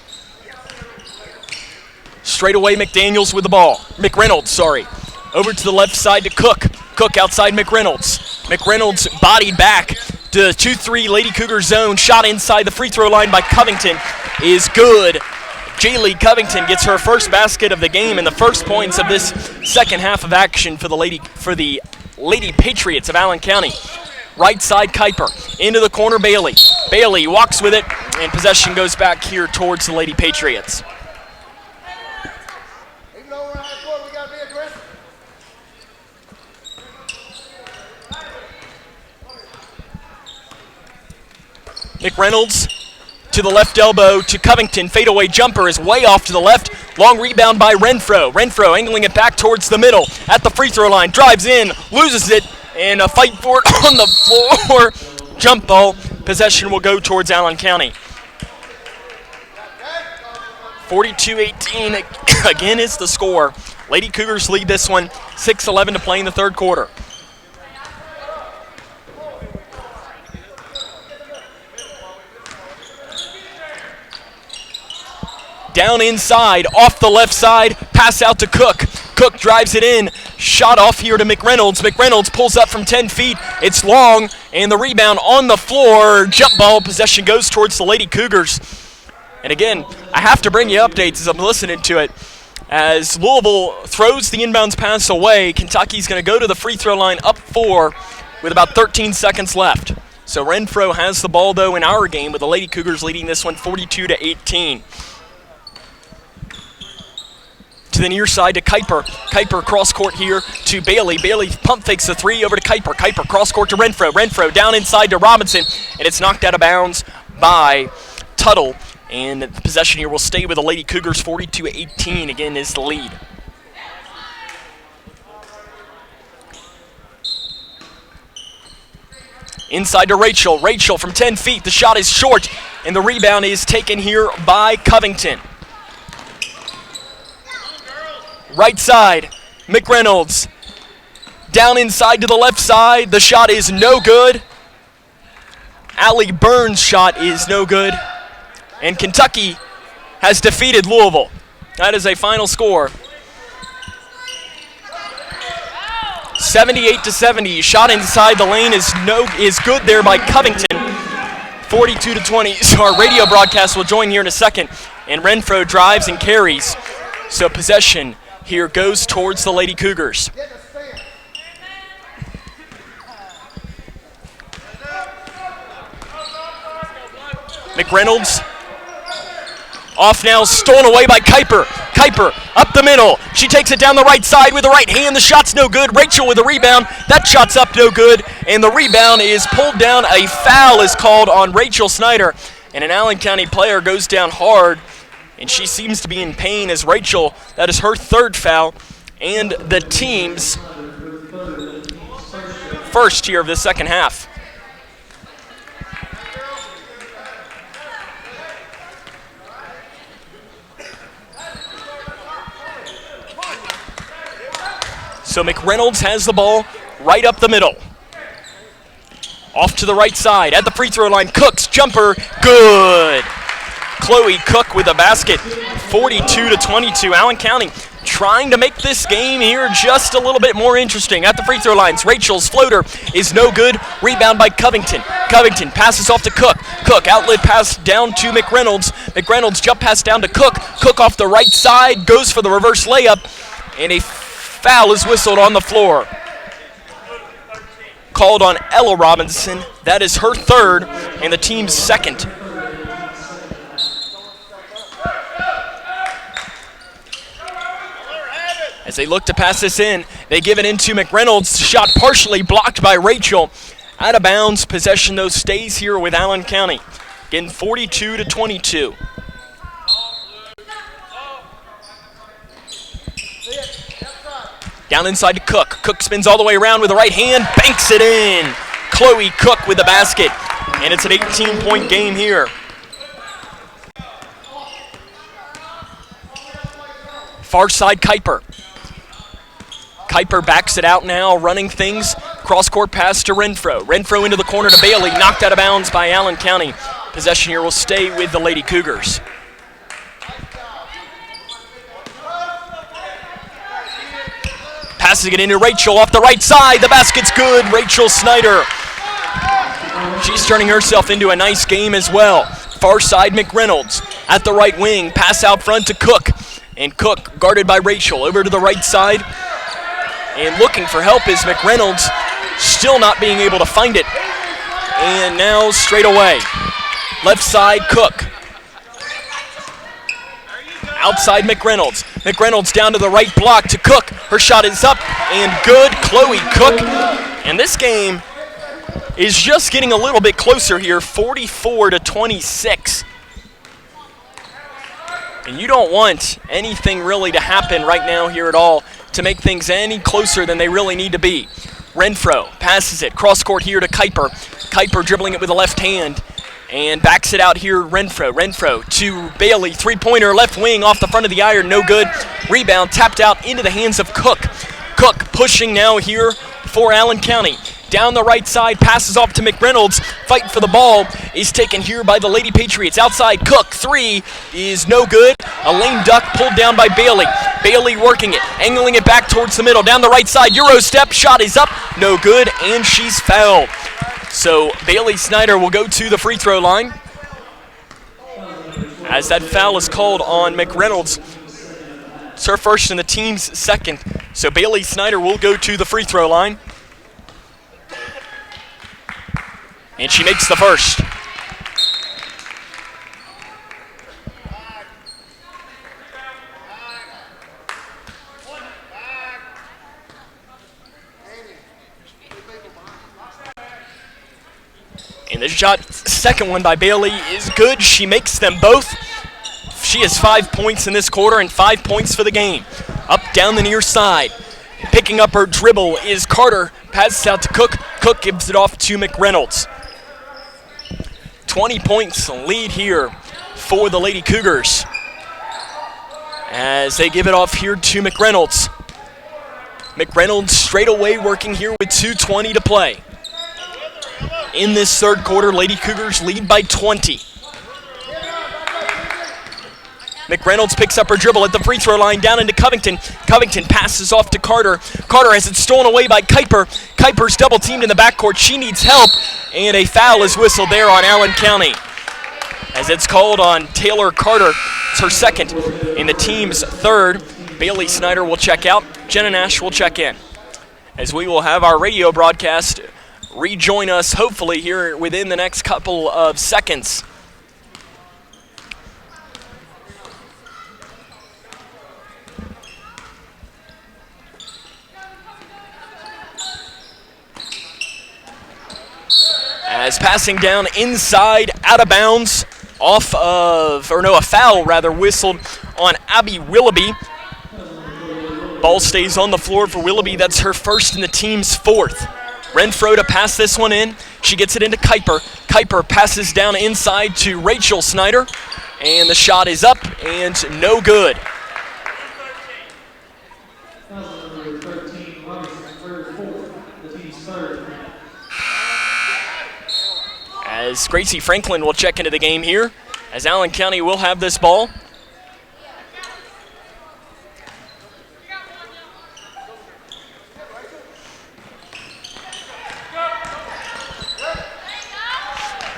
Straight away, McDaniels with the ball. McReynolds, sorry. Over to the left side to Cook. Cook outside McReynolds. McReynolds bodied back to 2-3 Lady Cougar zone. Shot inside the free throw line by Covington is good. Jaylee Covington gets her first basket of the game and the first points of this second half of action for the Lady Patriots of Allen County. Right side Kuiper. Into the corner Bailey. Bailey walks with it, and possession goes back here towards the Lady Patriots. McReynolds to the left elbow to Covington. Fadeaway jumper is way off to the left. Long rebound by Renfro. Renfro angling it back towards the middle at the free throw line. Drives in, loses it, and a fight for it on the floor. Jump ball. Possession will go towards Allen County. 42-18 again is the score. Lady Cougars lead this one, 6:11 to play in the third quarter. Down inside, off the left side, pass out to Cook. Cook drives it in, shot off here to McReynolds. McReynolds pulls up from 10 feet. It's long, and the rebound on the floor. Jump ball possession goes towards the Lady Cougars. And again, I have to bring you updates as I'm listening to it. As Louisville throws the inbounds pass away, Kentucky's going to go to the free throw line up 4 with about 13 seconds left. So Renfro has the ball, though, in our game, with the Lady Cougars leading this one 42-18. To the near side to Kuiper. Kuiper cross court here to Bailey. Bailey pump fakes the 3 over to Kuiper. Kuiper cross court to Renfro. Renfro down inside to Robinson, and it's knocked out of bounds by Tuttle. And the possession here will stay with the Lady Cougars. 42-18 again is the lead. Inside to Rachel. Rachel from 10 feet. The shot is short, and the rebound is taken here by Covington. Right side, McReynolds. Down inside to the left side. The shot is no good. Allie Burns' shot is no good. And Kentucky has defeated Louisville. That is a final score. 78-70. Shot inside the lane is good there by Covington. 42-20. So our radio broadcast will join here in a second. And Renfro drives and carries. So possession here goes towards the Lady Cougars. McReynolds off now, stolen away by Kuiper. Kuiper up the middle. She takes it down the right side with the right hand. The shot's no good. Rachel with the rebound. That shot's up no good. And the rebound is pulled down. A foul is called on Rachel Snyder. And an Allen County player goes down hard. And she seems to be in pain as Rachel, that is her third foul, and the team's first here of the second half. So McReynolds has the ball right up the middle. Off to the right side, at the free throw line, Cook's jumper, good. Chloe Cook with a basket, 42-22. Allen County trying to make this game here just a little bit more interesting. At the free throw lines, Rachel's floater is no good. Rebound by Covington. Covington passes off to Cook. Cook outlet pass down to McReynolds. McReynolds jump pass down to Cook. Cook off the right side, goes for the reverse layup, and a foul is whistled on the floor. Called on Ella Robinson. That is her third and the team's second. As they look to pass this in, they give it into McReynolds. Shot partially blocked by Rachel. Out of bounds. Possession, though, stays here with Allen County. Again, 42-22. Down inside to Cook. Cook spins all the way around with the right hand. Banks it in. Chloe Cook with the basket. And it's an 18-point game here. Far side, Kuiper. Kuiper backs it out now, running things. Cross-court pass to Renfro. Renfro into the corner to Bailey. Knocked out of bounds by Allen County. Possession here will stay with the Lady Cougars. Passing it into Rachel off the right side. The basket's good. Rachel Snyder. She's turning herself into a nice game as well. Far side, McReynolds. At the right wing. Pass out front to Cook. And Cook guarded by Rachel. Over to the right side. And looking for help is McReynolds. Still not being able to find it. And now straight away. Left side, Cook. Outside McReynolds. McReynolds down to the right block to Cook. Her shot is up and good. Chloe Cook. And this game is just getting a little bit closer here. 44-26. And you don't want anything really to happen right now here at all to make things any closer than they really need to be. Renfro passes it. Cross court here to Kuiper. Kuiper dribbling it with the left hand. And backs it out here, Renfro. Renfro to Bailey, three-pointer, left wing, off the front of the iron, no good. Rebound tapped out into the hands of Cook. Cook pushing now here for Allen County. Down the right side, passes off to McReynolds. Fight for the ball is taken here by the Lady Patriots. Outside, Cook, three is no good. A lame duck pulled down by Bailey. Bailey working it, angling it back towards the middle. Down the right side, Euro step, shot is up, no good, and she's fouled. So Bailey Snyder will go to the free throw line as that foul is called on McReynolds. It's her first and the team's second. So Bailey Snyder will go to the free throw line. And she makes the first. And the shot, second one by Bailey, is good. She makes them both. She has 5 points in this quarter and 5 points for the game. Up, down the near side. Picking up her dribble is Carter. Passes out to Cook. Cook gives it off to McReynolds. 20 points lead here for the Lady Cougars as they give it off here to McReynolds. McReynolds straight away working here with 2:20 to play. In this third quarter, Lady Cougars lead by 20. McReynolds picks up her dribble at the free throw line down into Covington. Covington passes off to Carter. Carter has it stolen away by Kuiper. Kuiper's double teamed in the backcourt. She needs help, and a foul is whistled there on Allen County as it's called on Taylor Carter. It's her second in the team's third. Bailey Snyder will check out. Jenna Nash will check in as we will have our radio broadcast rejoin us hopefully here within the next couple of seconds. As passing down inside, out of bounds, a foul rather, whistled on Abby Willoughby. Ball stays on the floor for Willoughby. That's her first and the team's fourth. Renfro to pass this one in. She gets it into Kuiper. Kuiper passes down inside to Rachel Snyder. And the shot is up and no good. As Gracie Franklin will check into the game here, as Allen County will have this ball.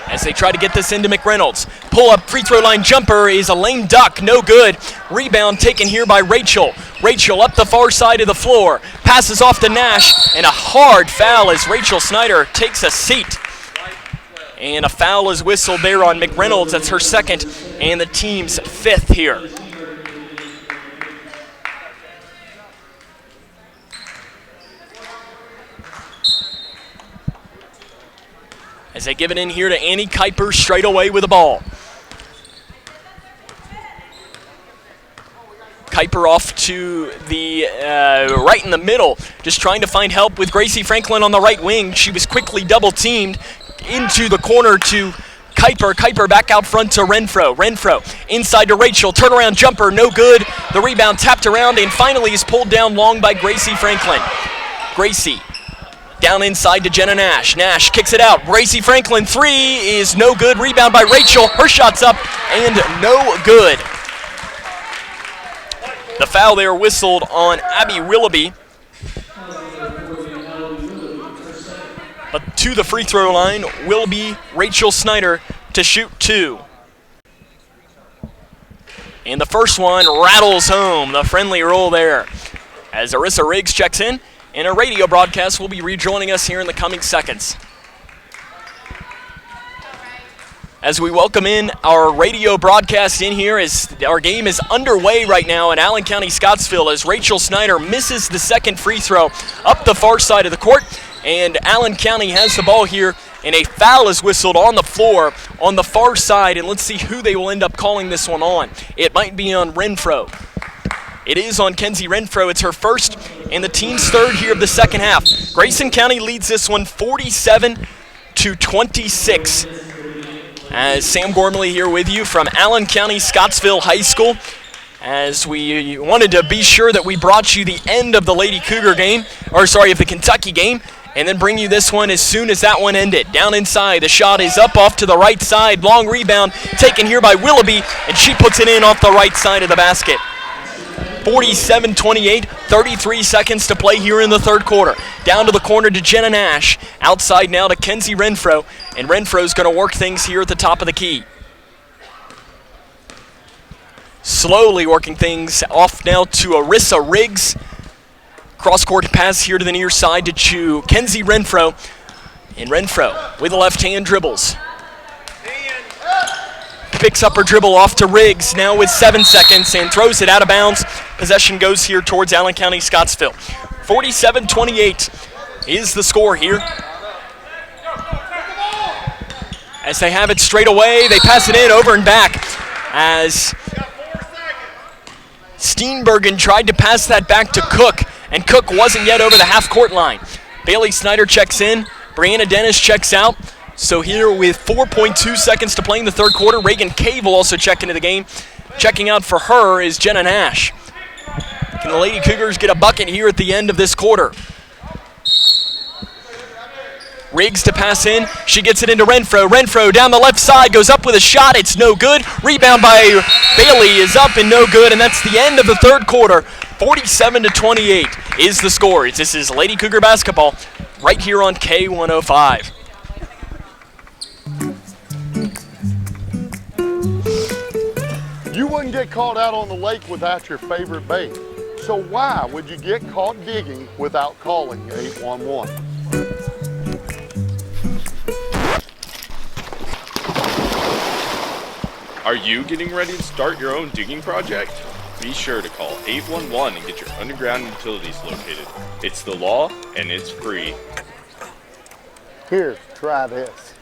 As they try to get this into McReynolds. Pull up free throw line jumper is a lame duck, no good. Rebound taken here by Rachel. Rachel up the far side of the floor. Passes off to Nash, and a hard foul as Rachel Snyder takes a seat. And a foul is whistled there on McReynolds. That's her second and the team's fifth here. As they give it in here to Annie Kuiper straight away with the ball. Kuiper off to the right in the middle, just trying to find help with Gracie Franklin on the right wing. She was quickly double teamed into the corner to Kuiper. Kuiper back out front to Renfro. Renfro inside to Rachel. Turnaround jumper, no good. The rebound tapped around and finally is pulled down long by Gracie Franklin. Gracie down inside to Jenna Nash. Nash kicks it out. Gracie Franklin, three is no good. Rebound by Rachel. Her shot's up and no good. The foul there whistled on Abby Willoughby. But to the free throw line will be Rachel Snyder to shoot two. And the first one rattles home. The friendly roll there as Arissa Riggs checks in. And our radio broadcast will be rejoining us here in the coming seconds. As we welcome in our radio broadcast in here as our game is underway right now in Allen County-Scottsville as Rachel Snyder misses the second free throw up the far side of the court. And Allen County has the ball here, and a foul is whistled on the floor on the far side. And let's see who they will end up calling this one on. It might be on Renfro. It is on Kenzie Renfro. It's her first and the team's third here of the second half. Grayson County leads this one 47-26. As Sam Gormley here with you from Allen County-Scottsville High School, as we wanted to be sure that we brought you the end of the Lady Cougar game, of the Kentucky game, and then bring you this one as soon as that one ended. Down inside, the shot is up off to the right side, long rebound taken here by Willoughby, and she puts it in off the right side of the basket. 47-28, 33 seconds to play here in the third quarter. Down to the corner to Jenna Nash. Outside now to Kenzie Renfro, and Renfro's going to work things here at the top of the key. Slowly working things off now to Arissa Riggs. Cross-court pass here to the near side to Kenzie Renfro. And Renfro with the left hand dribbles. Picks up her dribble off to Riggs now with 7 seconds and throws it out of bounds. Possession goes here towards Allen County-Scottsville. 47-28 is the score here. As they have it straight away, they pass it in over and back as Steenbergen tried to pass that back to Cook, and Cook wasn't yet over the half-court line. Bailey Snyder checks in. Brianna Dennis checks out. So here with 4.2 seconds to play in the third quarter, Reagan Cave will also check into the game. Checking out for her is Jenna Nash. Can the Lady Cougars get a bucket here at the end of this quarter? Riggs to pass in. She gets it into Renfro. Renfro down the left side, goes up with a shot. It's no good. Rebound by Bailey is up and no good, and that's the end of the third quarter. 47-28 is the score. This is Lady Cougar basketball right here on K105. You wouldn't get caught out on the lake without your favorite bait. So why would you get caught digging without calling 811? Are you getting ready to start your own digging project? Be sure to call 811 and get your underground utilities located. It's the law and it's free. Here, try this.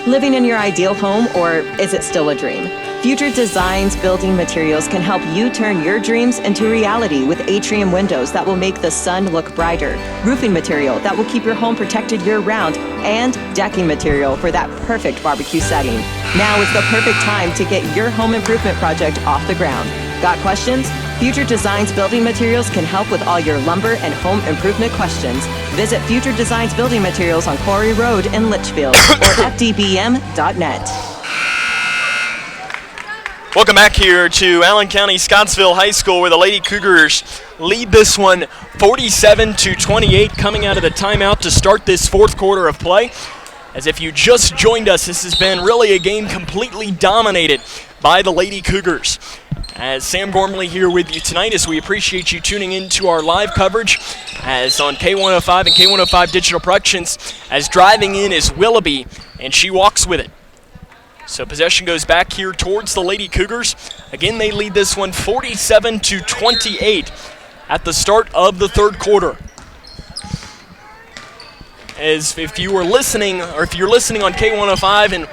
Living in your ideal home, or is it still a dream? Future Designs Building Materials can help you turn your dreams into reality with atrium windows that will make the sun look brighter, roofing material that will keep your home protected year-round, and decking material for that perfect barbecue setting. Now is the perfect time to get your home improvement project off the ground. Got questions? Future Designs Building Materials can help with all your lumber and home improvement questions. Visit Future Designs Building Materials on Quarry Road in Litchfield or fdbm.net. Welcome back here to Allen County-Scottsville High School, where the Lady Cougars lead this one 47-28, coming out of the timeout to start this fourth quarter of play. As if you just joined us, this has been really a game completely dominated by the Lady Cougars. As Sam Gormley here with you tonight, as we appreciate you tuning in to our live coverage, as on K105 and K105 Digital Productions, as driving in is Willoughby, and she walks with it. So possession goes back here towards the Lady Cougars. Again, they lead this one 47-28 at the start of the third quarter. As if you were listening, or if you're listening on K105 and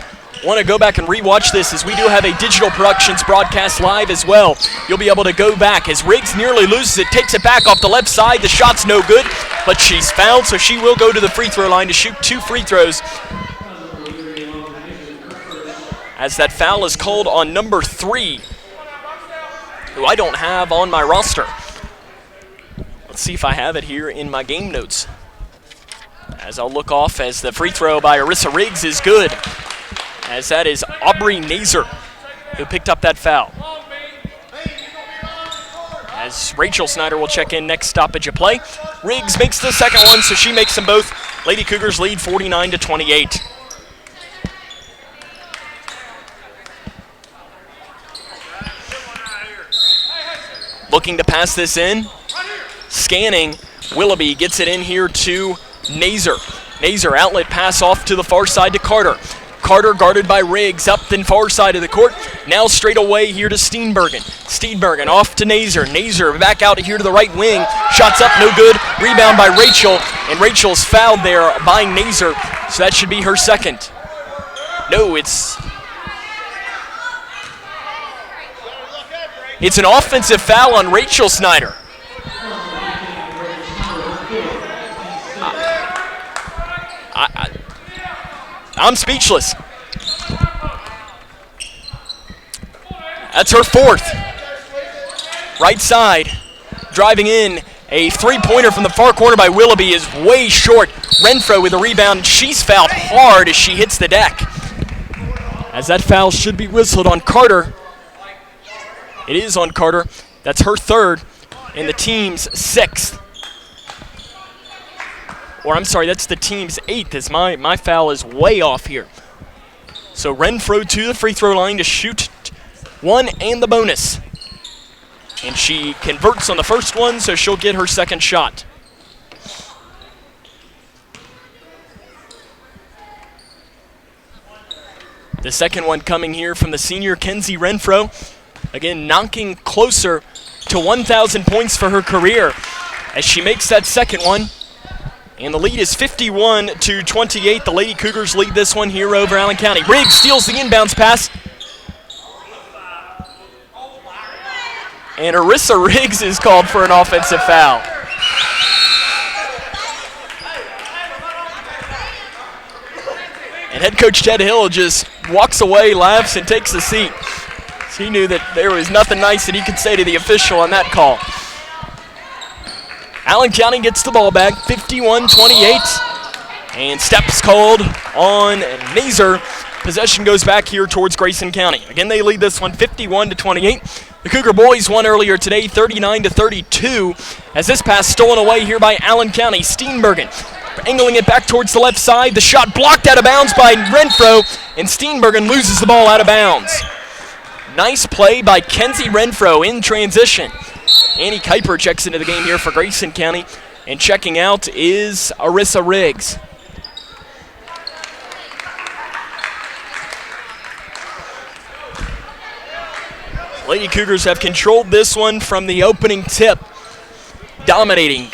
want to go back and rewatch this, as we do have a digital productions broadcast live as well, you'll be able to go back as Riggs nearly loses it, takes it back off the left side. The shot's no good, but she's fouled, so she will go to the free throw line to shoot 2 free throws. As that foul is called on number 3, who I don't have on my roster. Let's see if I have it here in my game notes. As I'll look off as the free throw by Arissa Riggs is good, as that is Aubrey Nazer who picked up that foul. As Rachel Snyder will check in next stoppage of play. Riggs makes the second one, so she makes them both. Lady Cougars lead 49-28. Looking to pass this in. Scanning. Willoughby gets it in here to Nazer. Nazer outlet pass off to the far side to Carter. Carter guarded by Riggs up the far side of the court. Now straight away here to Steenbergen. Steenbergen off to Nazer. Nazer back out here to the right wing. Shots up, no good. Rebound by Rachel. And Rachel's fouled there by Nazer. So that should be her second. No, it's an offensive foul on Rachel Snyder. I'm speechless. That's her fourth. Right side, driving in. A three-pointer from the far corner by Willoughby is way short. Renfro with a rebound. She's fouled hard as she hits the deck. As that foul should be whistled on Carter. It is on Carter. That's her third and the team's sixth. Or I'm sorry, that's the team's eighth as my foul is way off here. So Renfro to the free throw line to shoot one and the bonus. And she converts on the first one, so she'll get her second shot. The second one coming here from the senior Kenzie Renfro. Again, knocking closer to 1,000 points for her career as she makes that second one. And the lead is 51-28. The Lady Cougars lead this one here over Allen County. Riggs steals the inbounds pass. And Arissa Riggs is called for an offensive foul. And head coach Ted Hill just walks away, laughs, and takes a seat. So he knew that there was nothing nice that he could say to the official on that call. Allen County gets the ball back, 51-28. And steps called on Nazer. Possession goes back here towards Grayson County. Again, they lead this one 51-28. The Cougar boys won earlier today, 39-32, as this pass stolen away here by Allen County. Steenbergen angling it back towards the left side. The shot blocked out of bounds by Renfro, and Steenbergen loses the ball out of bounds. Nice play by Kenzie Renfro in transition. Annie Kuiper checks into the game here for Grayson County, and checking out is Arissa Riggs. Lady Cougars have controlled this one from the opening tip, dominating.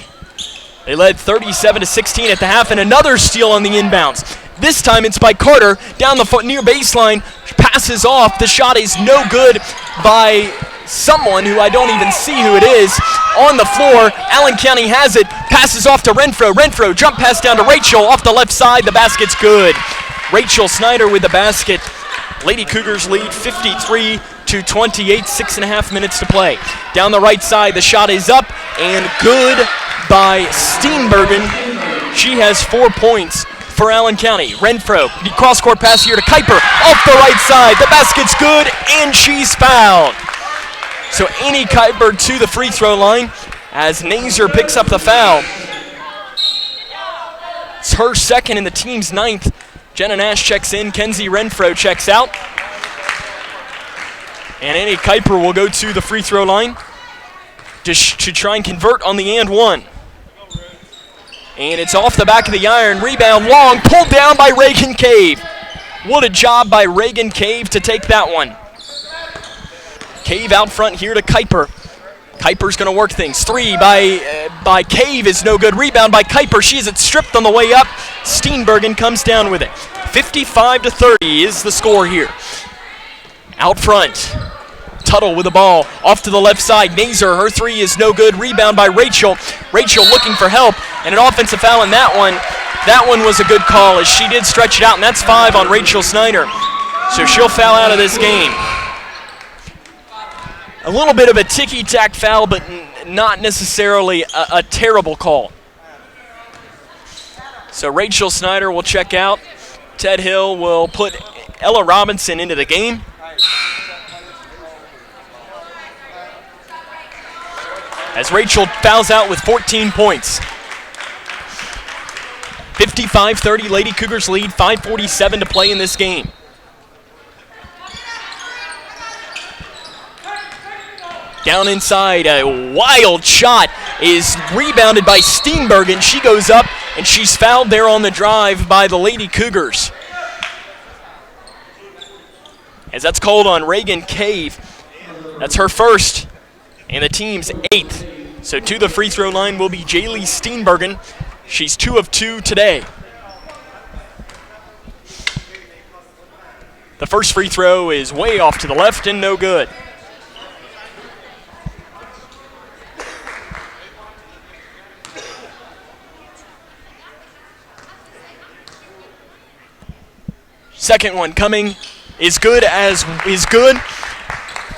They led 37-16 at the half, and another steal on the inbounds. This time it's by Carter, down the near baseline, passes off. The shot is no good by someone who I don't even see who it is. On the floor, Allen County has it, passes off to Renfro. Renfro, jump pass down to Rachel, off the left side, the basket's good. Rachel Snyder with the basket. Lady Cougars lead 53-28, 6.5 minutes to play. Down the right side, the shot is up and good by Steenbergen. She has 4 points for Allen County. Renfro, the cross-court pass here to Kuiper, off the right side. The basket's good and she's fouled. So Annie Kuiper to the free throw line as Nazer picks up the foul. It's her second and the team's ninth. Jenna Nash checks in, Kenzie Renfro checks out. And Annie Kuiper will go to the free throw line to try and convert on the and one. And it's off the back of the iron, rebound long, pulled down by Reagan Cave. What a job by Reagan Cave to take that one. Cave out front here to Kuiper. Kuiper's going to work things. Three by Cave is no good. Rebound by Kuiper. She has it stripped on the way up. Steenbergen comes down with it. 55-30 is the score here. Out front, Tuttle with the ball. Off to the left side. Nazer, her three is no good. Rebound by Rachel. Rachel looking for help. And an offensive foul in that one. That one was a good call as she did stretch it out. And that's 5 on Rachel Snyder. So she'll foul out of this game. A little bit of a ticky-tack foul, but not necessarily a terrible call. So Rachel Snyder will check out. Ted Hill will put Ella Robinson into the game. As Rachel fouls out with 14 points. 55-30, Lady Cougars lead, 5:47 to play in this game. Down inside, a wild shot is rebounded by Steenbergen. She goes up, and she's fouled there on the drive by the Lady Cougars. As that's called on Reagan Cave. That's her first, and the team's 8th. So to the free throw line will be Jaylee Steenbergen. She's 2 of 2 today. The first free throw is way off to the left and no good. Second one coming is good as is good.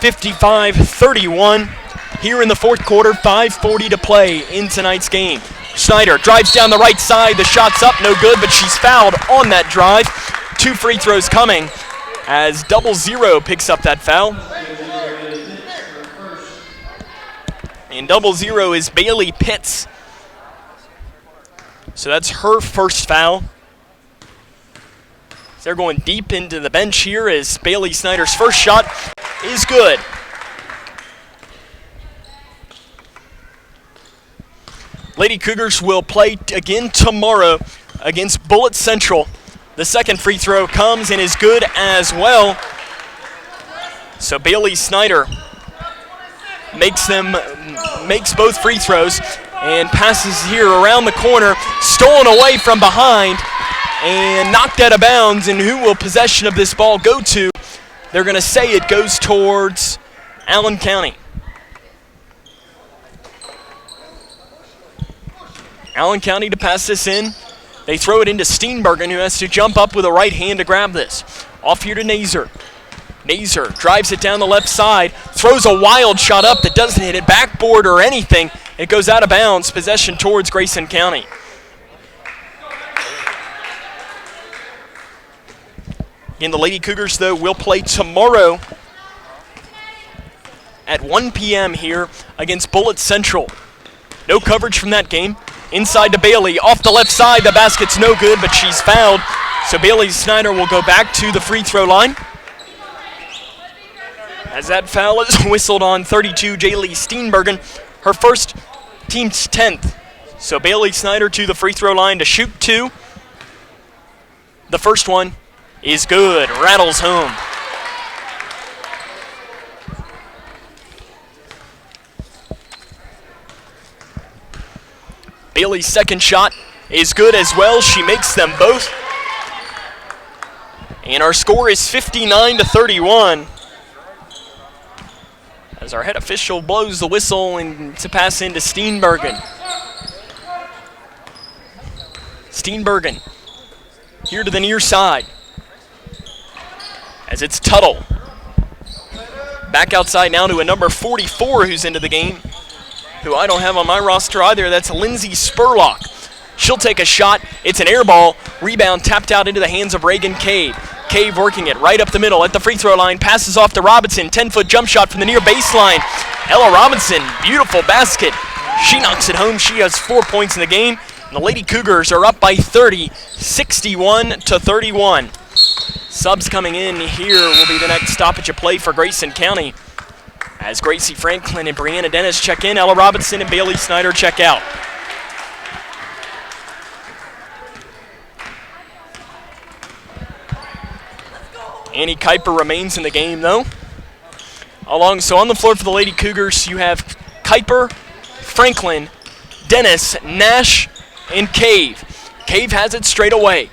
55-31 here in the fourth quarter, 5:40 to play in tonight's game. Snyder drives down the right side, the shot's up, no good, but she's fouled on that drive. 2 free throws coming as 00 picks up that foul. And 00 is Bailey Pitts. So that's her first foul. They're going deep into the bench here as Bailey Snyder's first shot is good. Lady Cougars will play again tomorrow against Bullitt Central. The second free throw comes and is good as well. So Bailey Snyder makes both free throws and passes here around the corner, stolen away from behind and knocked out of bounds. And who will possession of this ball go to? They're going to say it goes towards Allen County. Allen County to pass this in. They throw it into Steenbergen, who has to jump up with a right hand to grab this. Off here to Nazer. Nazer drives it down the left side, throws a wild shot up that doesn't hit it backboard or anything. It goes out of bounds, possession towards Grayson County. Again, the Lady Cougars, though, will play tomorrow at 1 p.m. here against Bullitt Central. No coverage from that game. Inside to Bailey, off the left side, the basket's no good, but she's fouled. So Bailey Snyder will go back to the free throw line. As that foul is whistled on 32, Jaylee Steenbergen, her first, team's 10th. So Bailey Snyder to the free throw line to shoot 2. The first one is good, rattles home. Bailey's second shot is good as well. She makes them both. And our score is 59-31. As our head official blows the whistle and to pass into Steenbergen. Steenbergen here to the near side. As it's Tuttle. Back outside now to a number 44 who's into the game, who I don't have on my roster either. That's Lindsay Spurlock. She'll take a shot. It's an air ball. Rebound tapped out into the hands of Reagan Cave. Cave working it right up the middle at the free throw line. Passes off to Robinson. 10-foot jump shot from the near baseline. Ella Robinson, beautiful basket. She knocks it home. She has 4 points in the game. And the Lady Cougars are up by 30, 61-31. Subs coming in here will be the next stoppage of play for Grayson County. As Gracie Franklin and Brianna Dennis check in, Ella Robinson and Bailey Snyder check out. Annie Kuiper remains in the game, though. So on the floor for the Lady Cougars, you have Kuiper, Franklin, Dennis, Nash, and Cave. Cave has it straight away.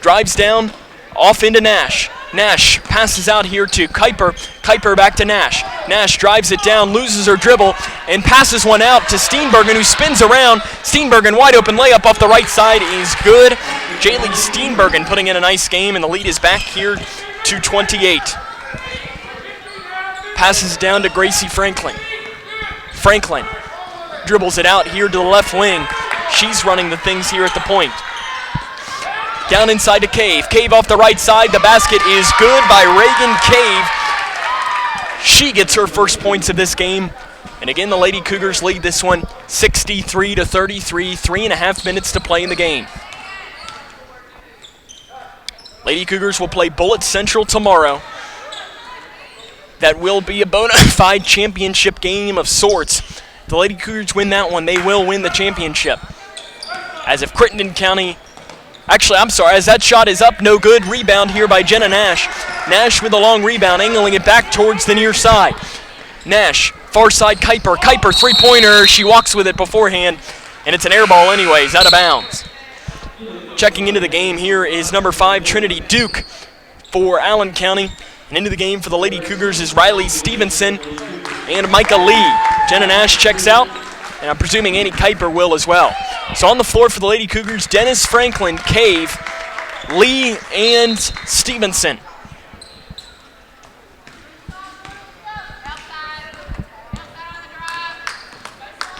Drives down, off into Nash. Nash passes out here to Kuiper. Kuiper back to Nash. Nash drives it down, loses her dribble, and passes one out to Steenbergen, who spins around. Steenbergen, wide open layup off the right side is good. Jaylee Steenbergen putting in a nice game, and the lead is back here to 28. Passes down to Gracie Franklin. Franklin dribbles it out here to the left wing. She's running the things here at the point. Down inside to Cave. Cave off the right side. The basket is good by Reagan Cave. She gets her first points of this game. And again, the Lady Cougars lead this one 63-33. 3.5 minutes to play in the game. Lady Cougars will play Bullitt Central tomorrow. That will be a bona fide championship game of sorts. If the Lady Cougars win that one, they will win the championship. As if Crittenden County... Actually, I'm sorry, as that shot is up, no good. Rebound here by Jenna Nash. Nash with a long rebound, angling it back towards the near side. Nash, far side, Kuiper. Kuiper, three-pointer. She walks with it beforehand, and it's an air ball anyways, out of bounds. Checking into the game here is number 5, Trinity Duke for Allen County. And into the game for the Lady Cougars is Riley Stevenson and Micah Lee. Jenna Nash checks out, and I'm presuming Annie Kuiper will as well. So on the floor for the Lady Cougars, Dennis Franklin, Cave, Lee, and Stevenson.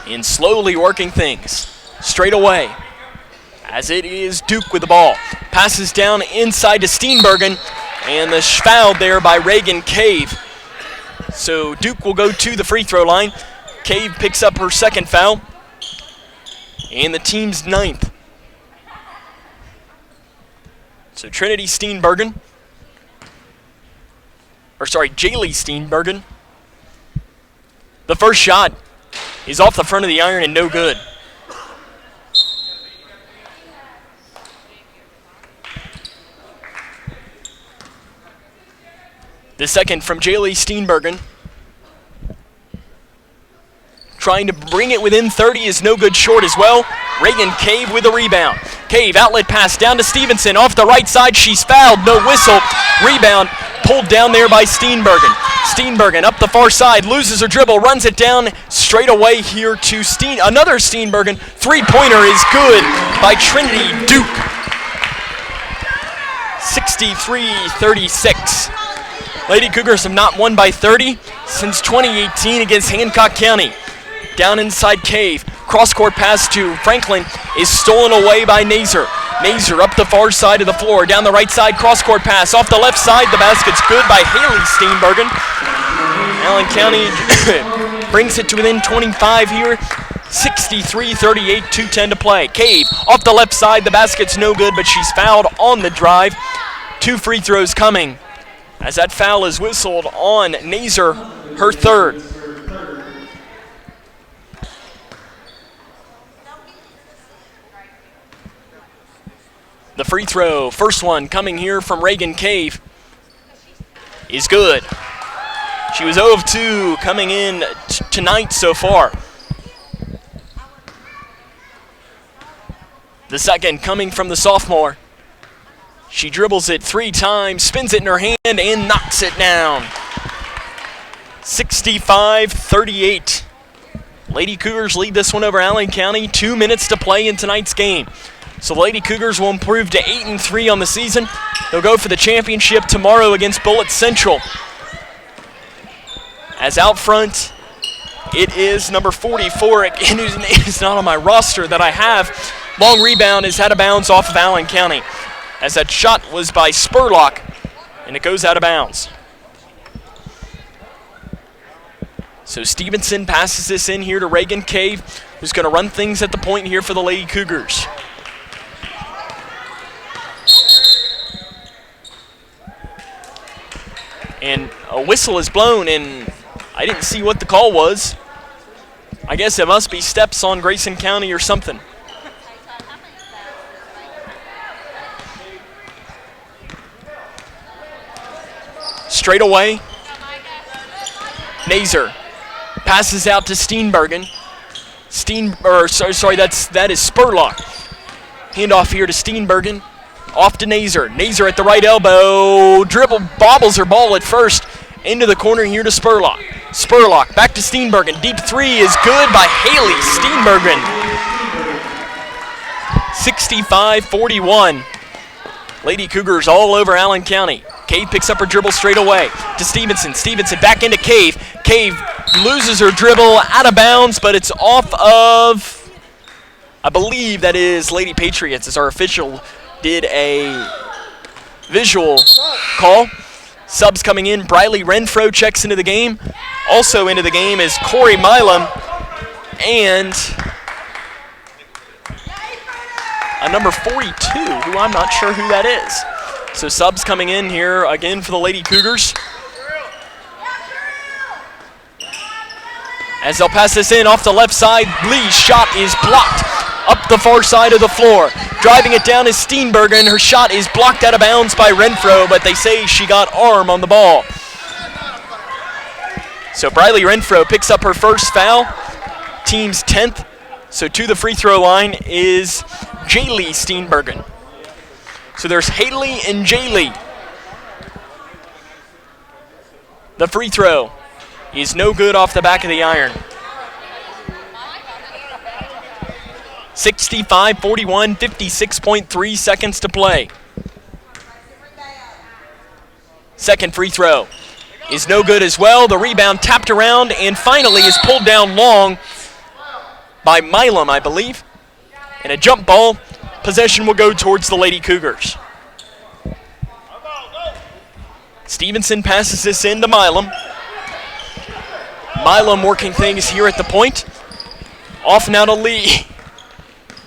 and slowly working things straight away. As it is Duke with the ball. Passes down inside to Steenbergen, and the foul there by Reagan Cave. So Duke will go to the free throw line. Cave picks up her second foul, and the team's 9th. So Trinity Steenbergen, Jaylee Steenbergen. The first shot is off the front of the iron and no good. The second from Jaylee Steenbergen. Trying to bring it within 30 is no good, short as well. Reagan Cave with a rebound. Cave, outlet pass down to Stevenson. Off the right side, she's fouled, no whistle. Rebound pulled down there by Steenbergen. Steenbergen up the far side, loses her dribble, runs it down straight away here to another Steenbergen. Three-pointer is good by Trinity Duke. 63-36. Lady Cougars have not won by 30 since 2018 against Hancock County. Down inside Cave. Cross-court pass to Franklin is stolen away by Nazer. Nazer up the far side of the floor. Down the right side, cross-court pass. Off the left side, the basket's good by Haley Steenbergen. Allen County brings it to within 25 here. 63-38, 2:10 to play. Cave off the left side, the basket's no good, but she's fouled on the drive. 2 free throws coming as that foul is whistled on Nazer, her third. The free throw, first one coming here from Reagan Cave, is good. She was 0 of 2 coming in tonight so far. The second coming from the sophomore. She dribbles it 3 times, spins it in her hand, and knocks it down. 65-38. Lady Cougars lead this one over Allen County. 2 minutes to play in tonight's game. So the Lady Cougars will improve to 8-3 on the season. They'll go for the championship tomorrow against Bullitt Central. As out front, it is number 44, again, whose name is not on my roster that I have. Long rebound is out of bounds off of Allen County, as that shot was by Spurlock, and it goes out of bounds. So Stevenson passes this in here to Reagan Cave, who's going to run things at the point here for the Lady Cougars. And a whistle is blown, and I didn't see what the call was. I guess it must be steps on Grayson County or something. Straight away, Nazer passes out to Steenbergen. That is Spurlock. Handoff here to Steenbergen. Off to Nazer. Nazer at the right elbow. Dribble, bobbles her ball at first. Into the corner here to Spurlock. Spurlock back to Steenbergen. Deep three is good by Haley Steenbergen. 65-41. Lady Cougars all over Allen County. Cave picks up her dribble straight away to Stevenson. Stevenson back into Cave. Cave loses her dribble out of bounds, but it's off of, I believe that is Lady Patriots, as our official did a visual call. Subs coming in. Briley Renfro checks into the game. Also into the game is Corey Milam and a number 42, who I'm not sure who that is. So subs coming in here again for the Lady Cougars. As they'll pass this in off the left side, Lee's shot is blocked up the far side of the floor. Driving it down is Steenbergen. Her shot is blocked out of bounds by Renfro, but they say she got arm on the ball. So Briley Renfro picks up her first foul, team's 10th. So to the free throw line is Jaylee Steenbergen. So there's Haley and Jaylee. The free throw is no good off the back of the iron. 65-41, 56.3 seconds to play. Second free throw is no good as well. The rebound tapped around and finally is pulled down long by Milam, I believe. And a jump ball. Possession will go towards the Lady Cougars. Stevenson passes this in to Milam. Milam working things here at the point. Off now to Lee.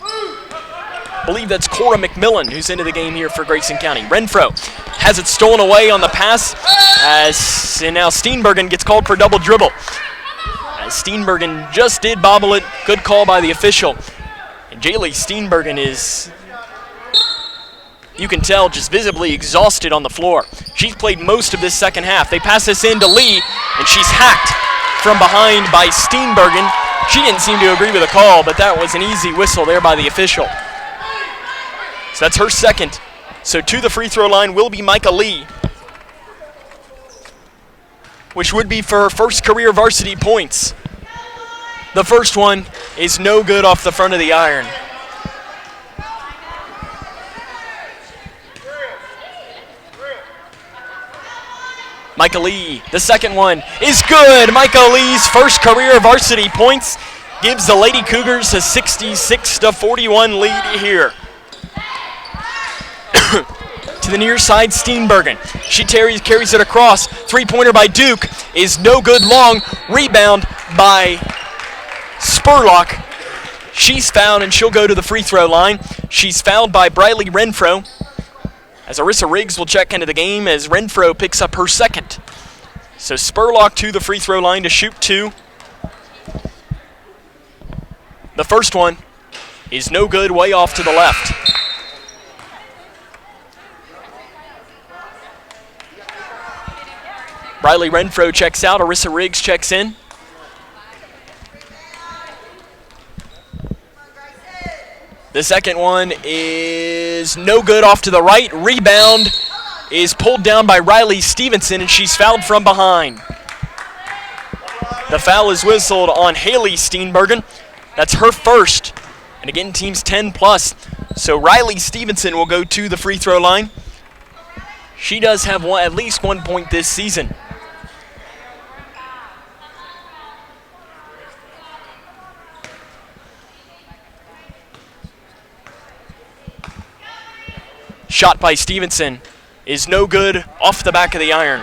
I believe that's Cora McMillan who's into the game here for Grayson County. Renfro has it stolen away on the pass and now Steenbergen gets called for double dribble. As Steenbergen just did bobble it. Good call by the official. And Jaylee Steenbergen is, you can tell, just visibly exhausted on the floor. She's played most of this second half. They pass this in to Lee, and she's hacked from behind by Steenbergen. She didn't seem to agree with the call, but that was an easy whistle there by the official. So that's her second. So to the free throw line will be Micah Lee, which would be for her first career varsity points. The first one is no good off the front of the iron. Micah Lee, the second one is good. Micah Lee's first career varsity points gives the Lady Cougars a 66-41 lead here. To the near side, Steenbergen. She carries it across. Three-pointer by Duke is no good. Long rebound by Spurlock. She's fouled and she'll go to the free throw line. She's fouled by Briley Renfro. As Arissa Riggs will check into the game as Renfro picks up her second. So Spurlock to the free throw line to shoot two. The first one is no good, way off to the left. Briley Renfro checks out, Arissa Riggs checks in. The second one is no good, off to the right. Rebound is pulled down by Riley Stevenson, and she's fouled from behind. The foul is whistled on Haley Steenbergen. That's her first. And again, team's 10 plus. So Riley Stevenson will go to the free throw line. She does have at least 1 point this season. Shot by Stevenson is no good, off the back of the iron.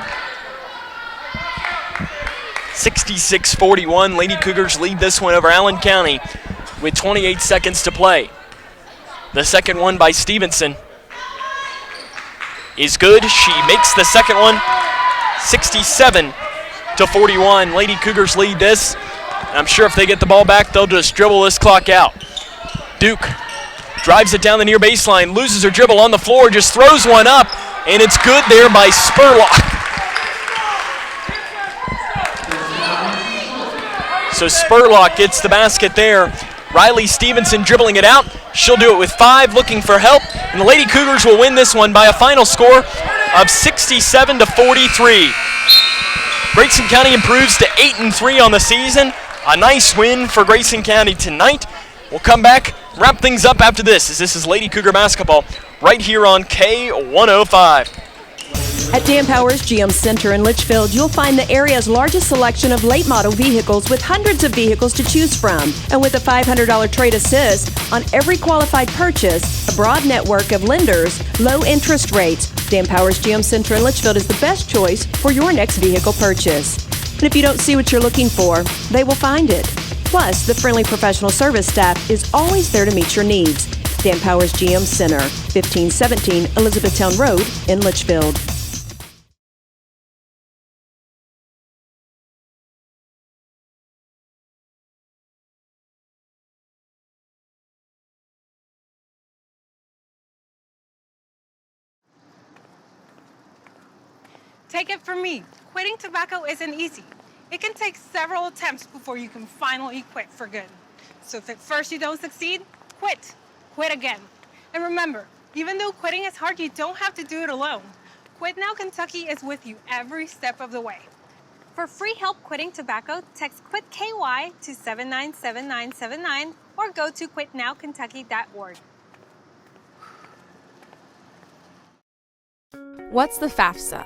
66-41, Lady Cougars lead this one over Allen County with 28 seconds to play. The second one by Stevenson is good. She makes the second one. 67-41, Lady Cougars lead this. I'm sure if they get the ball back, they'll just dribble this clock out. Duke drives it down the near baseline, loses her dribble on the floor, just throws one up, and it's good there by Spurlock. So Spurlock gets the basket there. Riley Stevenson dribbling it out. She'll do it with 5, looking for help, and the Lady Cougars will win this one by a final score of 67-43. Grayson County improves to 8-3 on the season. A nice win for Grayson County tonight. We'll come back, wrap things up after this, as this is Lady Cougar basketball right here on K105. At Dan Powers GM Center in Litchfield, you'll find the area's largest selection of late model vehicles with hundreds of vehicles to choose from. And with a $500 trade assist on every qualified purchase, a broad network of lenders, low interest rates, Dan Powers GM Center in Litchfield is the best choice for your next vehicle purchase. And if you don't see what you're looking for, they will find it. Plus, the friendly professional service staff is always there to meet your needs. Dan Powers GM Center, 1517 Elizabethtown Road in Litchfield. Take it from me, quitting tobacco isn't easy. It can take several attempts before you can finally quit for good. So if at first you don't succeed, quit. Quit again. And remember, even though quitting is hard, you don't have to do it alone. Quit Now Kentucky is with you every step of the way. For free help quitting tobacco, text QUIT KY to 797979 or go to quitnowkentucky.org. What's the FAFSA?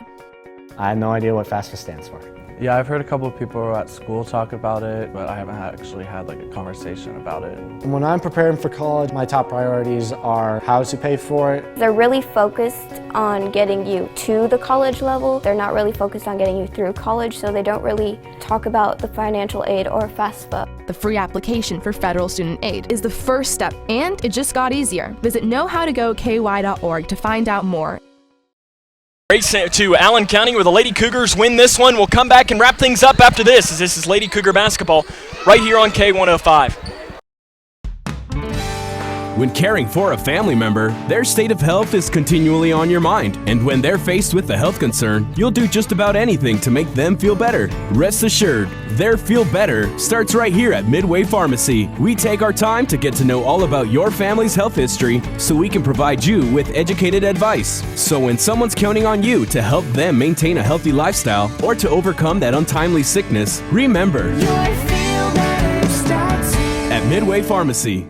I have no idea what FAFSA stands for. Yeah, I've heard a couple of people at school talk about it, but I haven't actually had like a conversation about it. When I'm preparing for college, my top priorities are how to pay for it. They're really focused on getting you to the college level. They're not really focused on getting you through college, so they don't really talk about the financial aid or FAFSA. The free application for federal student aid is the first step, and it just got easier. Visit knowhowtogoky.org to find out more. Grayson to Allen County, where the Lady Cougars win this one. We'll come back and wrap things up after this, as this is Lady Cougar basketball right here on K105. When caring for a family member, their state of health is continually on your mind. And when they're faced with a health concern, you'll do just about anything to make them feel better. Rest assured, their feel better starts right here at Midway Pharmacy. We take our time to get to know all about your family's health history so we can provide you with educated advice. So when someone's counting on you to help them maintain a healthy lifestyle or to overcome that untimely sickness, remember, your feel better starts here at Midway Pharmacy.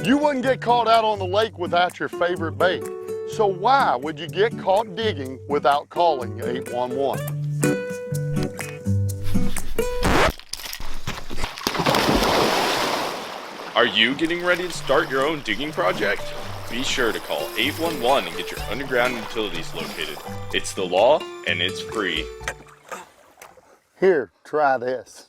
You wouldn't get caught out on the lake without your favorite bait. So why would you get caught digging without calling 811? Are you getting ready to start your own digging project? Be sure to call 811 and get your underground utilities located. It's the law and it's free. Here, try this.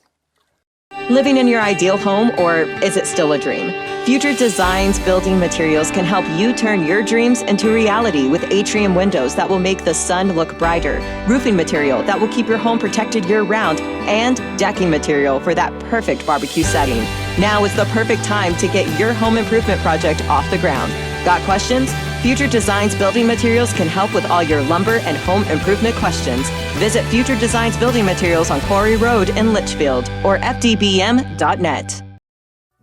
Living in your ideal home, or is it still a dream? Future Designs Building Materials can help you turn your dreams into reality with atrium windows that will make the sun look brighter, roofing material that will keep your home protected year-round, and decking material for that perfect barbecue setting. Now is the perfect time to get your home improvement project off the ground. Got questions? Future Designs Building Materials can help with all your lumber and home improvement questions. Visit Future Designs Building Materials on Quarry Road in Litchfield or fdbm.net.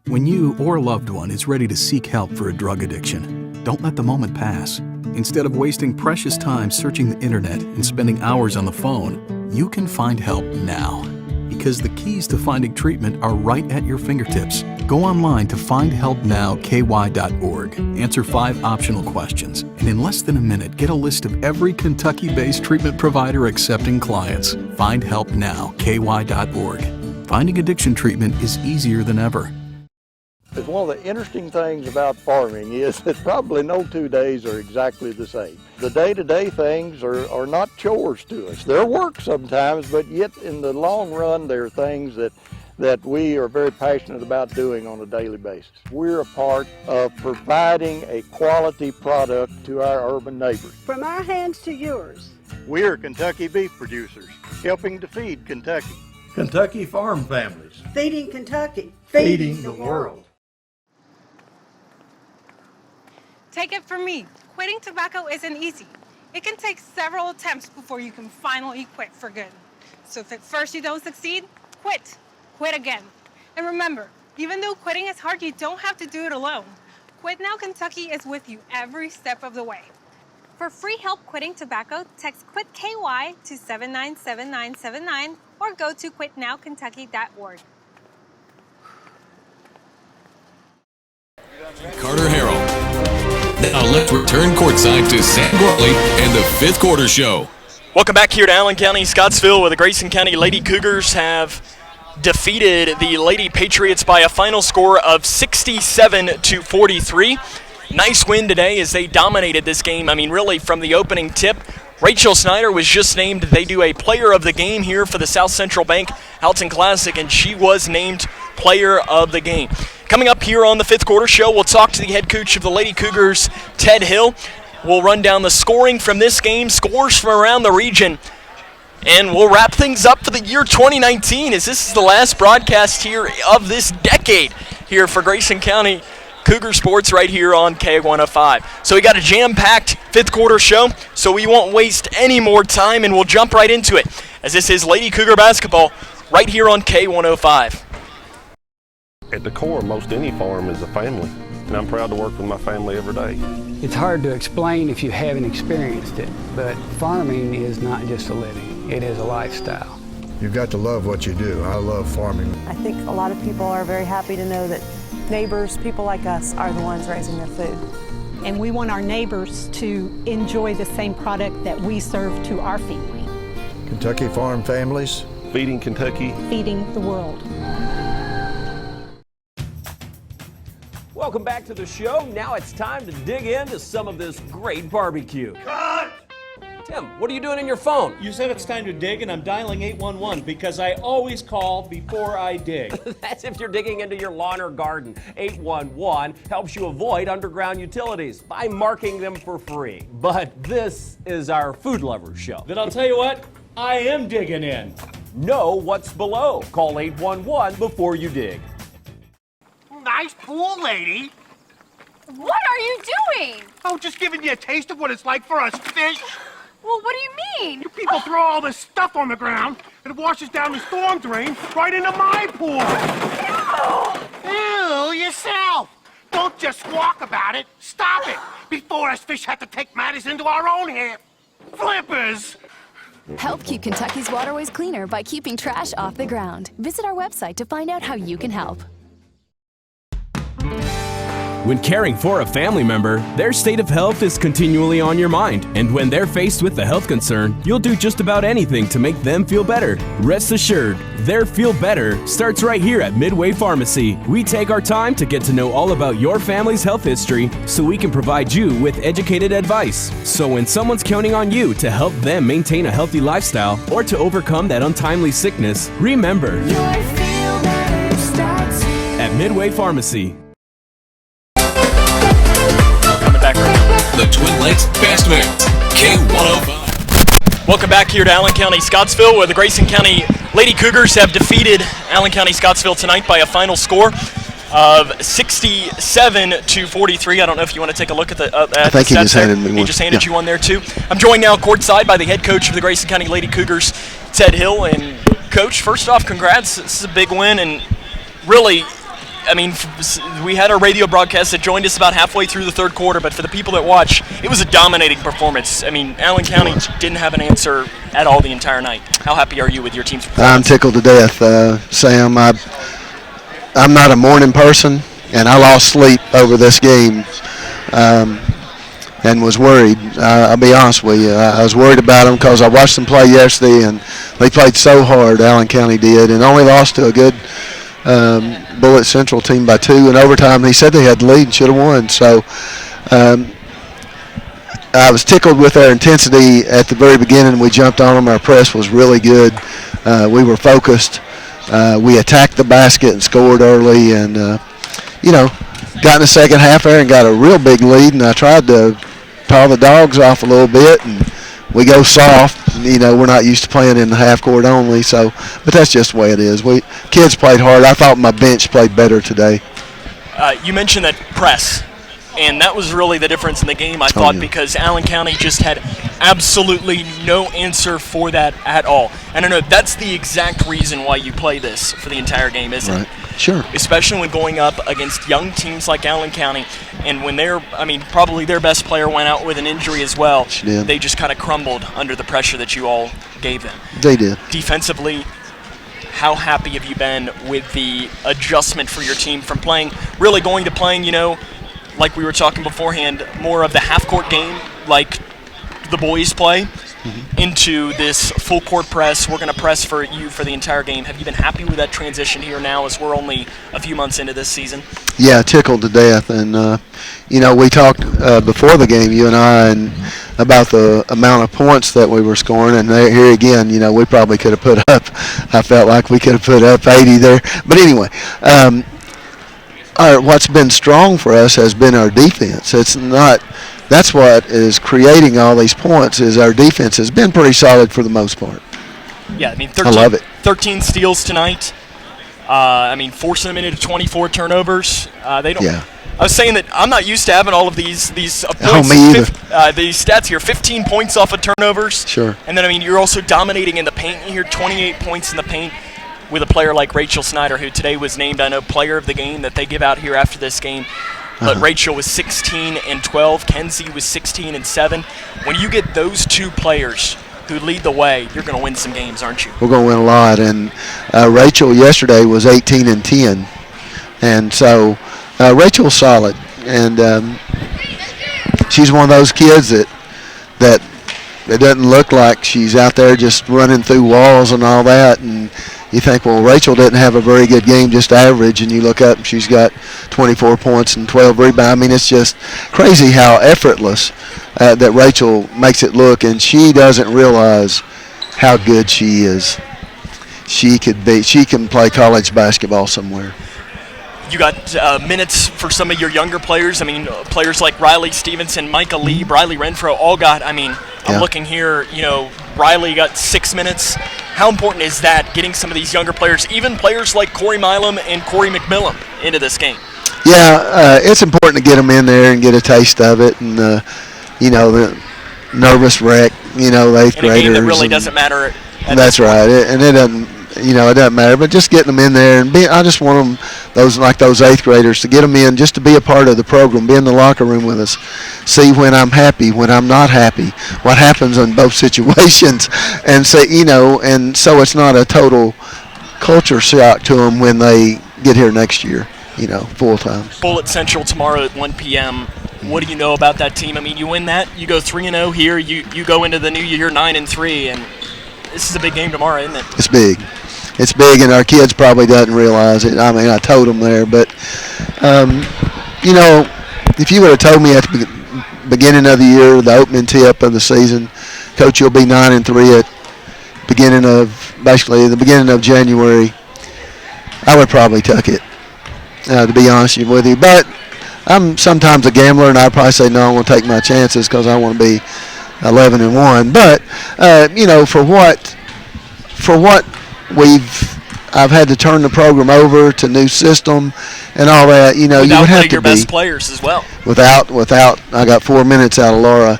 When you or a loved one is ready to seek help for a drug addiction, don't let the moment pass. Instead of wasting precious time searching the internet and spending hours on the phone, you can find help now. Because the keys to finding treatment are right at your fingertips. Go online to findhelpnowky.org. Answer 5 optional questions, and in less than a minute, get a list of every Kentucky-based treatment provider accepting clients. Findhelpnowky.org. Finding addiction treatment is easier than ever. One of the interesting things about farming is that probably no 2 days are exactly the same. The day-to-day things are not chores to us. They're work sometimes, but yet in the long run, they're things that we are very passionate about doing on a daily basis. We're a part of providing a quality product to our urban neighbors. From our hands to yours. We're Kentucky beef producers, helping to feed Kentucky. Kentucky farm families. Feeding Kentucky. Feeding the world. Take it from me, quitting tobacco isn't easy. It can take several attempts before you can finally quit for good. So if at first you don't succeed, quit. Quit again. And remember, even though quitting is hard, you don't have to do it alone. Quit Now Kentucky is with you every step of the way. For free help quitting tobacco, text QUIT KY to 797979 or go to quitnowkentucky.org. Carter Harrell. Now let's return courtside to Sam Gorley and the 5th quarter show. Welcome back here to Allen County, Scottsville, where the Grayson County Lady Cougars have defeated the Lady Patriots by a final score of 67-43. Nice win today as they dominated this game. I mean, really, from the opening tip, Rachel Snyder was just named, they do a player of the game here for the South Central Bank Alton Classic, and she was named player of the game. Coming up here on the 5th quarter show, we'll talk to the head coach of the Lady Cougars, Ted Hill. We'll run down the scoring from this game, scores from around the region, and we'll wrap things up for the year 2019 as this is the last broadcast here of this decade here for Grayson County Cougar Sports right here on K105. So we got a jam-packed 5th quarter show, so we won't waste any more time and we'll jump right into it as this is Lady Cougar basketball right here on K105. At the core, most any farm is a family, and I'm proud to work with my family every day. It's hard to explain if you haven't experienced it, but farming is not just a living, it is a lifestyle. You've got to love what you do. I love farming. I think a lot of people are very happy to know that neighbors, people like us, are the ones raising their food. and we want our neighbors to enjoy the same product that we serve to our family. Kentucky Farm Families. Feeding Kentucky. Feeding the world. Welcome back to the show. Now it's time to dig into some of this great barbecue. Cut! Tim, what are you doing in your phone? You said it's time to dig, and I'm dialing 811 because I always call before I dig. That's if you're digging into your lawn or garden. 811 helps you avoid underground utilities by marking them for free. But this is our food lovers show. Then I'll tell you what, I am digging in. Know what's below. Call 811 before you dig. Nice pool, lady. What are you doing? Oh, just giving you a taste of what it's like for us fish. Well, what do you mean? You people throw all this stuff on the ground, and it washes down the storm drain right into my pool. Ew, yourself. Don't just squawk about it. Stop it before us fish have to take matters into our own hands. Flippers. Help keep Kentucky's waterways cleaner by keeping trash off the ground. Visit our website to find out how you can help. When caring for a family member, their state of health is continually on your mind. And when they're faced with a health concern, you'll do just about anything to make them feel better. Rest assured, their feel better starts right here at Midway Pharmacy. We take our time to get to know all about your family's health history so we can provide you with educated advice. So when someone's counting on you to help them maintain a healthy lifestyle or to overcome that untimely sickness, remember, your feel better starts here. At Midway Pharmacy. The Twin Lakes Fast Minutes, K105. Welcome back here to Allen County, Scottsville, where the Grayson County Lady Cougars have defeated Allen County, Scottsville tonight by a final score of 67-43. I don't know if you want to take a look at the I think he just handed me one. He just handed you one there, too. I'm joined now courtside by the head coach of the Grayson County Lady Cougars, Ted Hill. And, Coach, first off, congrats. This is a big win, and really, I mean, we had our radio broadcast that joined us about halfway through the third quarter, but for the people that watch, it was a dominating performance. I mean, Allen County didn't have an answer at all the entire night. How happy are you with your team's performance? I'm tickled to death, Sam. I'm not a morning person, and I lost sleep over this game and was worried. I'll be honest with you. I was worried about them because I watched them play yesterday, and they played so hard, Allen County did, and only lost to a good Bullitt Central team by 2 in overtime. He said they had the lead and should have won. So I was tickled with their intensity at the very beginning. We jumped on them. Our press was really good. We were focused. We attacked the basket and scored early, and got in the second half there and got a real big lead. And I tried to paw the dogs off a little bit, and we go soft. We're not used to playing in the half court only, but that's just the way it is. Kids played hard. I thought my bench played better today. You mentioned that press, and that was really the difference in the game, I thought, because Allen County just had absolutely no answer for that at all. And I know that's the exact reason why you play this for the entire game, isn't it? Sure. Especially when going up against young teams like Allen County, and when probably their best player went out with an injury as well. She did. They just kind of crumbled under the pressure that you all gave them. They did. Defensively, how happy have you been with the adjustment for your team from going to playing, like we were talking beforehand, more of the half-court game like the boys play, into this full-court press? We're going to press for you for the entire game. Have you been happy with that transition here now as we're only a few months into this season? Yeah, tickled to death. And, we talked before the game, you and I, about the amount of points that we were scoring. And here again, we probably could have put up, I felt like we could have put up 80 there. But anyway, what's been strong for us has been our defense. That's what is creating all these points, is our defense has been pretty solid for the most part. Yeah, I 13, I love it. 13 steals tonight. Forcing them into 24 turnovers. They don't. Yeah. I was saying that I'm not used to having all of these points. Oh, me either. These stats here: 15 points off of turnovers. Sure. And then you're also dominating in the paint. You hear 28 points in the paint with a player like Rachel Snyder, who today was named, I know, player of the game that they give out here after this game. But Rachel was 16 and 12. Kenzie was 16 and 7. When you get those two players who lead the way, you're going to win some games, aren't you? We're going to win a lot. And Rachel yesterday was 18 and 10. And so Rachel's solid. And she's one of those kids that it doesn't look like she's out there just running through walls and all that. And you think, well, Rachel didn't have a very good game, just average, and you look up and she's got 24 points and 12 rebounds. I mean, it's just crazy how effortless that Rachel makes it look, and she doesn't realize how good she is. She can play college basketball somewhere. You got minutes for some of your younger players. I mean, players like Riley Stevenson, Micah Lee, Briley Renfro, all got, I'm looking here, Riley got 6 minutes. How important is that, getting some of these younger players, even players like Corey Milam and Corey McMillan, into this game? Yeah, it's important to get them in there and get a taste of it. And, the nervous wreck, the 8th graders. In a game that really doesn't matter. That's right. And it doesn't. It doesn't matter, but just getting them in there, and I just want them, those 8th graders, to get them in, just to be a part of the program, be in the locker room with us, see when I'm happy, when I'm not happy, what happens in both situations, and say, and so it's not a total culture shock to them when they get here next year, full time. Bullitt Central tomorrow at 1 p.m. What do you know about that team? You win that, you go 3-0 here, you go into the new year 9-3, and this is a big game tomorrow, isn't it? It's big. It's big, and our kids probably doesn't realize it. I told them there, but, if you would have told me at the beginning of the year, the opening tip of the season, Coach, you'll be 9-3 at the beginning of January, I would probably took it, to be honest with you. But I'm sometimes a gambler, and I'd probably say, no, I'm going to take my chances because I want to be 11-1. But, for what I've had to turn the program over to new system and all that. You would have to your best players as well. Without, I got 4 minutes out of Laura,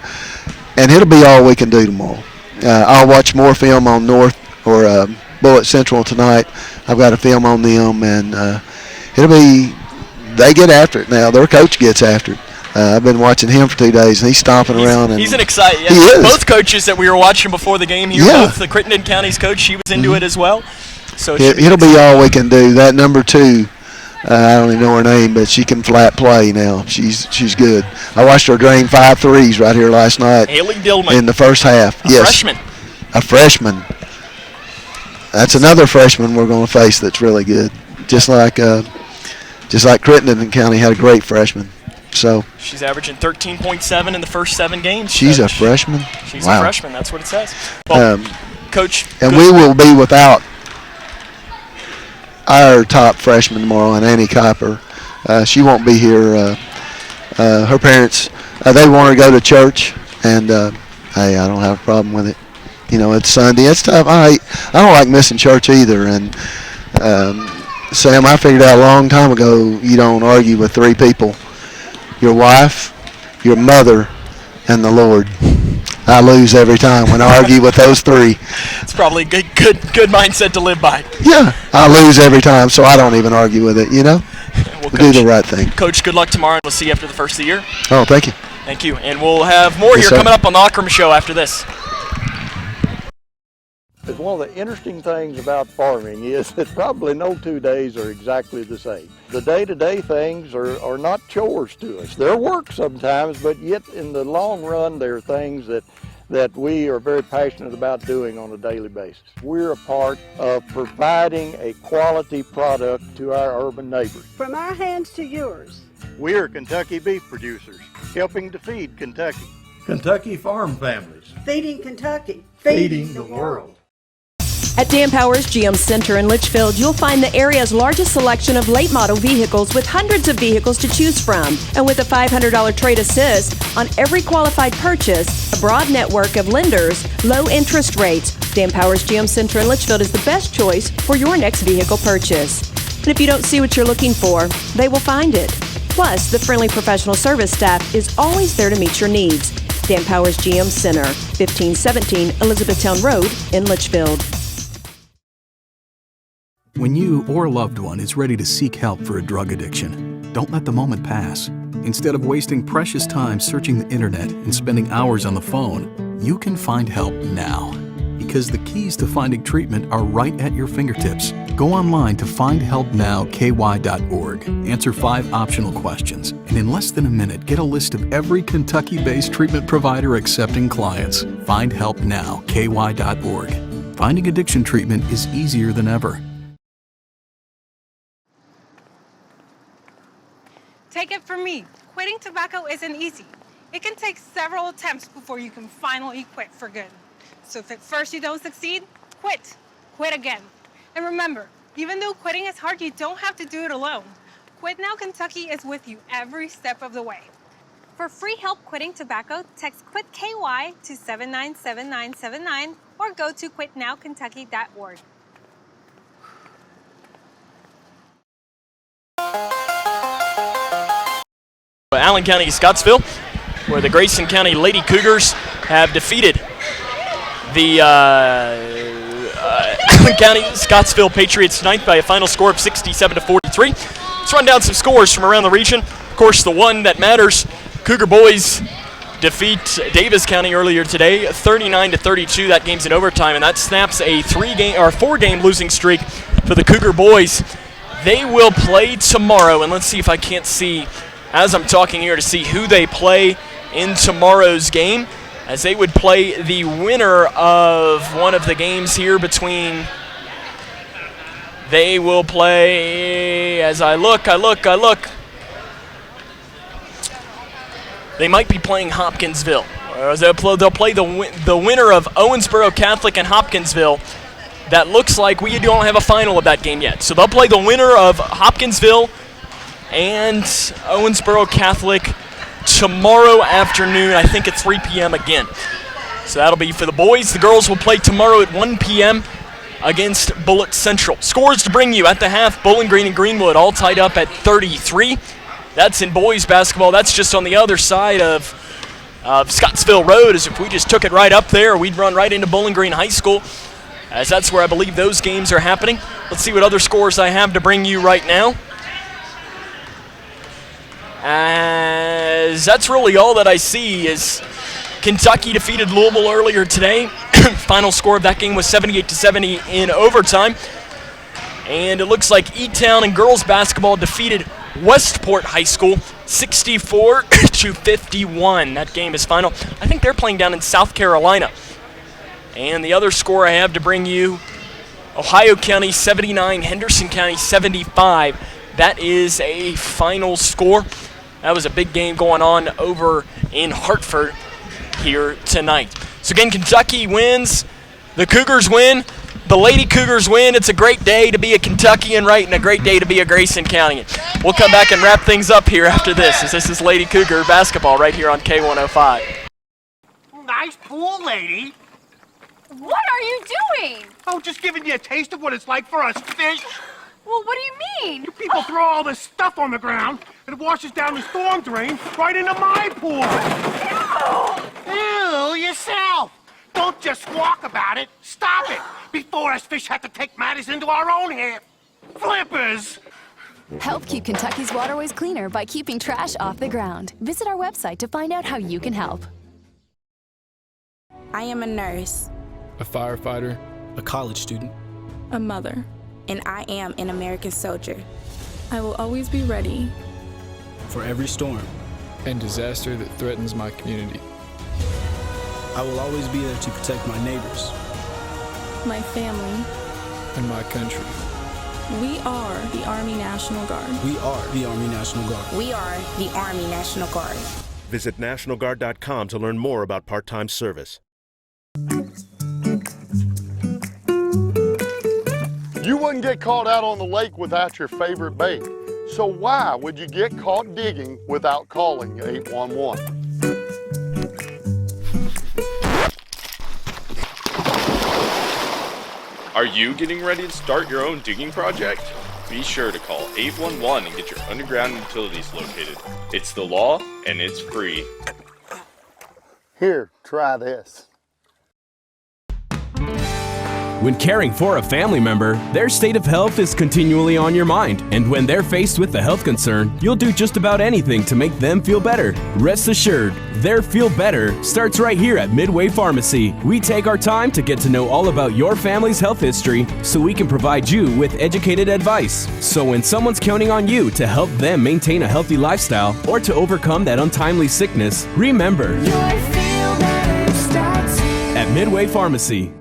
and it'll be all we can do tomorrow. I'll watch more film on North or Bullitt Central tonight. I've got a film on them, and they get after it now. Their coach gets after it. I've been watching him for 2 days, and he's stomping around. And he's an exciting. Yeah, he is. Both coaches that we were watching before the game here, both the Crittenden County's coach, she was into it as well. So it'll be all we can do. That number 2, I don't even know her name, but she can flat play now. She's good. I watched her drain 5 threes right here last night. Haley Dillman in the first half. Freshman. A freshman. That's another freshman we're going to face that's really good. Just like Crittenden County had a great freshman. So she's averaging 13.7 in the first 7 games. She's a freshman? She's wow. a freshman. That's what it says. Well, Coach. And we will be without our top freshman tomorrow, and Annie Copper. She won't be here. Her parents, they want her to go to church, and hey, I don't have a problem with it. It's Sunday. It's tough. I don't like missing church either. And Sam, I figured out a long time ago, you don't argue with 3 people. Your wife, your mother, and the Lord. I lose every time when I argue with those 3. It's probably a good mindset to live by. Yeah, I lose every time, so I don't even argue with it, Well, we do the right thing. Coach, good luck tomorrow, and we'll see you after the first of the year. Oh, thank you. Thank you, and we'll have more here coming up on the Ockram Show after this. It's one of the interesting things about farming is that probably no 2 days are exactly the same. The day-to-day things are not chores to us. They're work sometimes, but yet in the long run, they're things that we are very passionate about doing on a daily basis. We're a part of providing a quality product to our urban neighbors. From our hands to yours. We are Kentucky beef producers, helping to feed Kentucky. Kentucky farm families. Feeding Kentucky. Feeding the world. At Dan Powers GM Center in Litchfield, you'll find the area's largest selection of late model vehicles with hundreds of vehicles to choose from. And with a $500 trade assist on every qualified purchase, a broad network of lenders, low interest rates, Dan Powers GM Center in Litchfield is the best choice for your next vehicle purchase. And if you don't see what you're looking for, they will find it. Plus, the friendly professional service staff is always there to meet your needs. Dan Powers GM Center, 1517 Elizabethtown Road in Litchfield. When you or a loved one is ready to seek help for a drug addiction, don't let the moment pass. Instead of wasting precious time searching the internet and spending hours on the phone, you can find help now. because the keys to finding treatment are right at your fingertips. Go online to findhelpnowky.org. Answer 5 optional questions, and in less than a minute, get a list of every Kentucky-based treatment provider accepting clients. Findhelpnowky.org. Finding addiction treatment is easier than ever. Take it from me, quitting tobacco isn't easy. It can take several attempts before you can finally quit for good. So if at first you don't succeed, quit. Quit again. And remember, even though quitting is hard, you don't have to do it alone. Quit Now Kentucky is with you every step of the way. For free help quitting tobacco, text QUIT KY to 797979 or go to quitnowkentucky.org. Allen County-Scottsville, where the Grayson County Lady Cougars have defeated the Allen County-Scottsville Patriots tonight by a final score of 67-43. Let's run down some scores from around the region. Of course, the one that matters, Cougar boys defeat Davis County earlier today, 39-32. That game's in overtime, and that snaps a 4-game losing streak for the Cougar boys. They will play tomorrow, and let's see if I can't see as I'm talking here to see who they play in tomorrow's game, as they would play the winner of one of the games here between. They will play, as I look. They might be playing Hopkinsville. They'll play the winner of Owensboro Catholic and Hopkinsville. That looks like we don't have a final of that game yet. So they'll play the winner of Hopkinsville and Owensboro Catholic tomorrow afternoon, I think at 3 p.m. again. So that'll be for the boys. The girls will play tomorrow at 1 p.m. against Bullitt Central. Scores to bring you at the half, Bowling Green and Greenwood all tied up at 33. That's in boys basketball. That's just on the other side of Scottsville Road, as if we just took it right up there, we'd run right into Bowling Green High School, as that's where I believe those games are happening. Let's see what other scores I have to bring you right now. As that's really all that I see is Kentucky defeated Louisville earlier today. Final score of that game was 78-70 in overtime. And it looks like E-Town and girls basketball defeated Westport High School 64-51. That game is final. I think they're playing down in South Carolina. And the other score I have to bring you, Ohio County 79, Henderson County 75. That is a final score. That was a big game going on over in Hartford here tonight. So again, Kentucky wins. The Cougars win. The Lady Cougars win. It's a great day to be a Kentuckian, right, and a great day to be a Grayson County. We'll come back and wrap things up here after this, as this is Lady Cougar basketball right here on K105. Nice pool, lady. What are you doing? Oh, just giving you a taste of what it's like for us fish. Well, what do you mean? You people throw all this stuff on the ground, and it washes down the storm drain right into my pool. Ew, yourself. Don't just squawk about it. Stop it before us fish have to take matters into our own hands. Flippers! Help keep Kentucky's waterways cleaner by keeping trash off the ground. Visit our website to find out how you can help. I am a nurse, a firefighter, a college student, a mother, and I am an American soldier. I will always be ready for every storm and disaster that threatens my community. I will always be there to protect my neighbors, my family, and my country. We are the Army National Guard. We are the Army National Guard. We are the Army National Guard. Visit nationalguard.com to learn more about part-time service. You wouldn't get caught out on the lake without your favorite bait. So why would you get caught digging without calling 811? Are you getting ready to start your own digging project? Be sure to call 811 and get your underground utilities located. It's the law and it's free. Here, try this. When caring for a family member, their state of health is continually on your mind. And when they're faced with a health concern, you'll do just about anything to make them feel better. Rest assured, their feel better starts right here at Midway Pharmacy. We take our time to get to know all about your family's health history so we can provide you with educated advice. So when someone's counting on you to help them maintain a healthy lifestyle or to overcome that untimely sickness, remember, at Midway Pharmacy.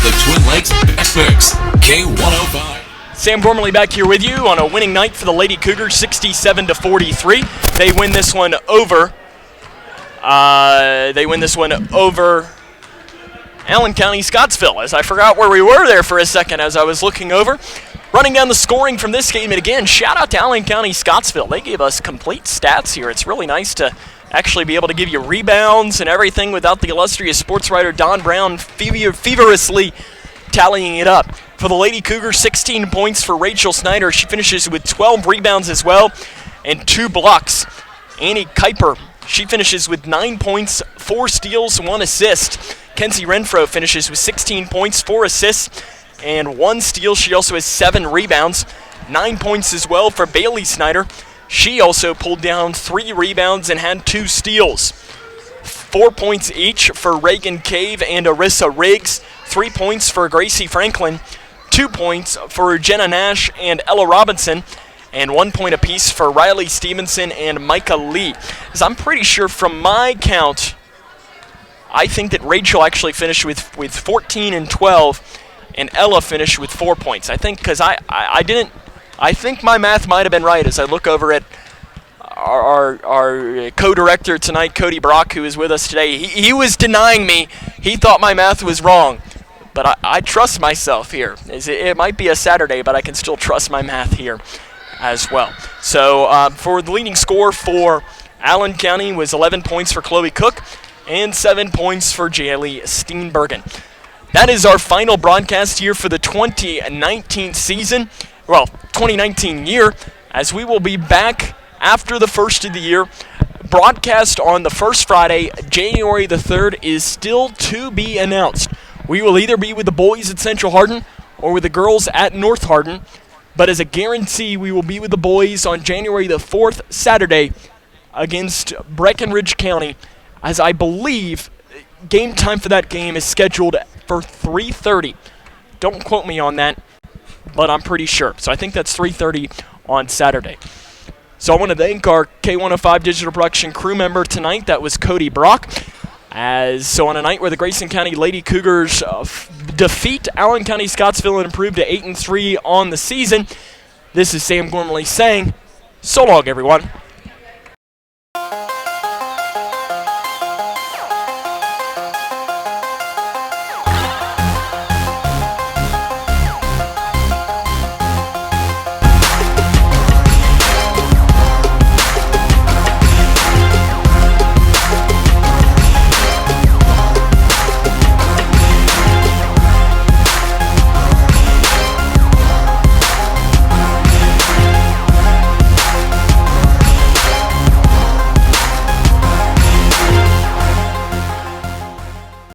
The Twin Lakes Experts, K105. Sam Gormley back here with you on a winning night for the Lady Cougars, 67-43. They win this one over. Allen County-Scottsville, as I forgot where we were there for a second as I was looking over. Running down the scoring from this game, and again, shout out to Allen County-Scottsville. They gave us complete stats here. It's really nice to actually be able to give you rebounds and everything without the illustrious sports writer Don Brown feverishly tallying it up. For the Lady Cougars, 16 points for Rachel Snyder. She finishes with 12 rebounds as well and 2 blocks. Annie Kuiper, she finishes with 9 points, 4 steals, 1 assist. Kenzie Renfro finishes with 16 points, 4 assists, and 1 steal. She also has 7 rebounds, 9 points as well for Bailey Snyder. She also pulled down 3 rebounds and had 2 steals. 4 points each for Reagan Cave and Arissa Riggs, 3 points for Gracie Franklin, 2 points for Jenna Nash and Ella Robinson, and 1 point apiece for Riley Stevenson and Micah Lee. As I'm pretty sure from my count, I think that Rachel actually finished with 14 and 12, and Ella finished with 4 points. I think because I think my math might have been right as I look over at our co-director tonight, Cody Brock, who is with us today. He was denying me. He thought my math was wrong. But I trust myself here. It might be a Saturday, but I can still trust my math here as well. So for the leading score for Allen County was 11 points for Chloe Cook and 7 points for Jaylee Steenbergen. That is our final broadcast here for the 2019 season. Well, 2019 year, as we will be back after the first of the year. Broadcast on the first Friday, January the 3rd, is still to be announced. We will either be with the boys at Central Hardin or with the girls at North Hardin. But as a guarantee, we will be with the boys on January the 4th, Saturday, against Breckenridge County, as I believe game time for that game is scheduled for 3:30. Don't quote me on that, but I'm pretty sure. So I think that's 3:30 on Saturday. So I want to thank our K105 digital production crew member tonight. That was Cody Brock. So on a night where the Grayson County Lady Cougars defeat Allen County-Scottsville and improve to 8-3 on the season, this is Sam Gormley saying, so long, everyone.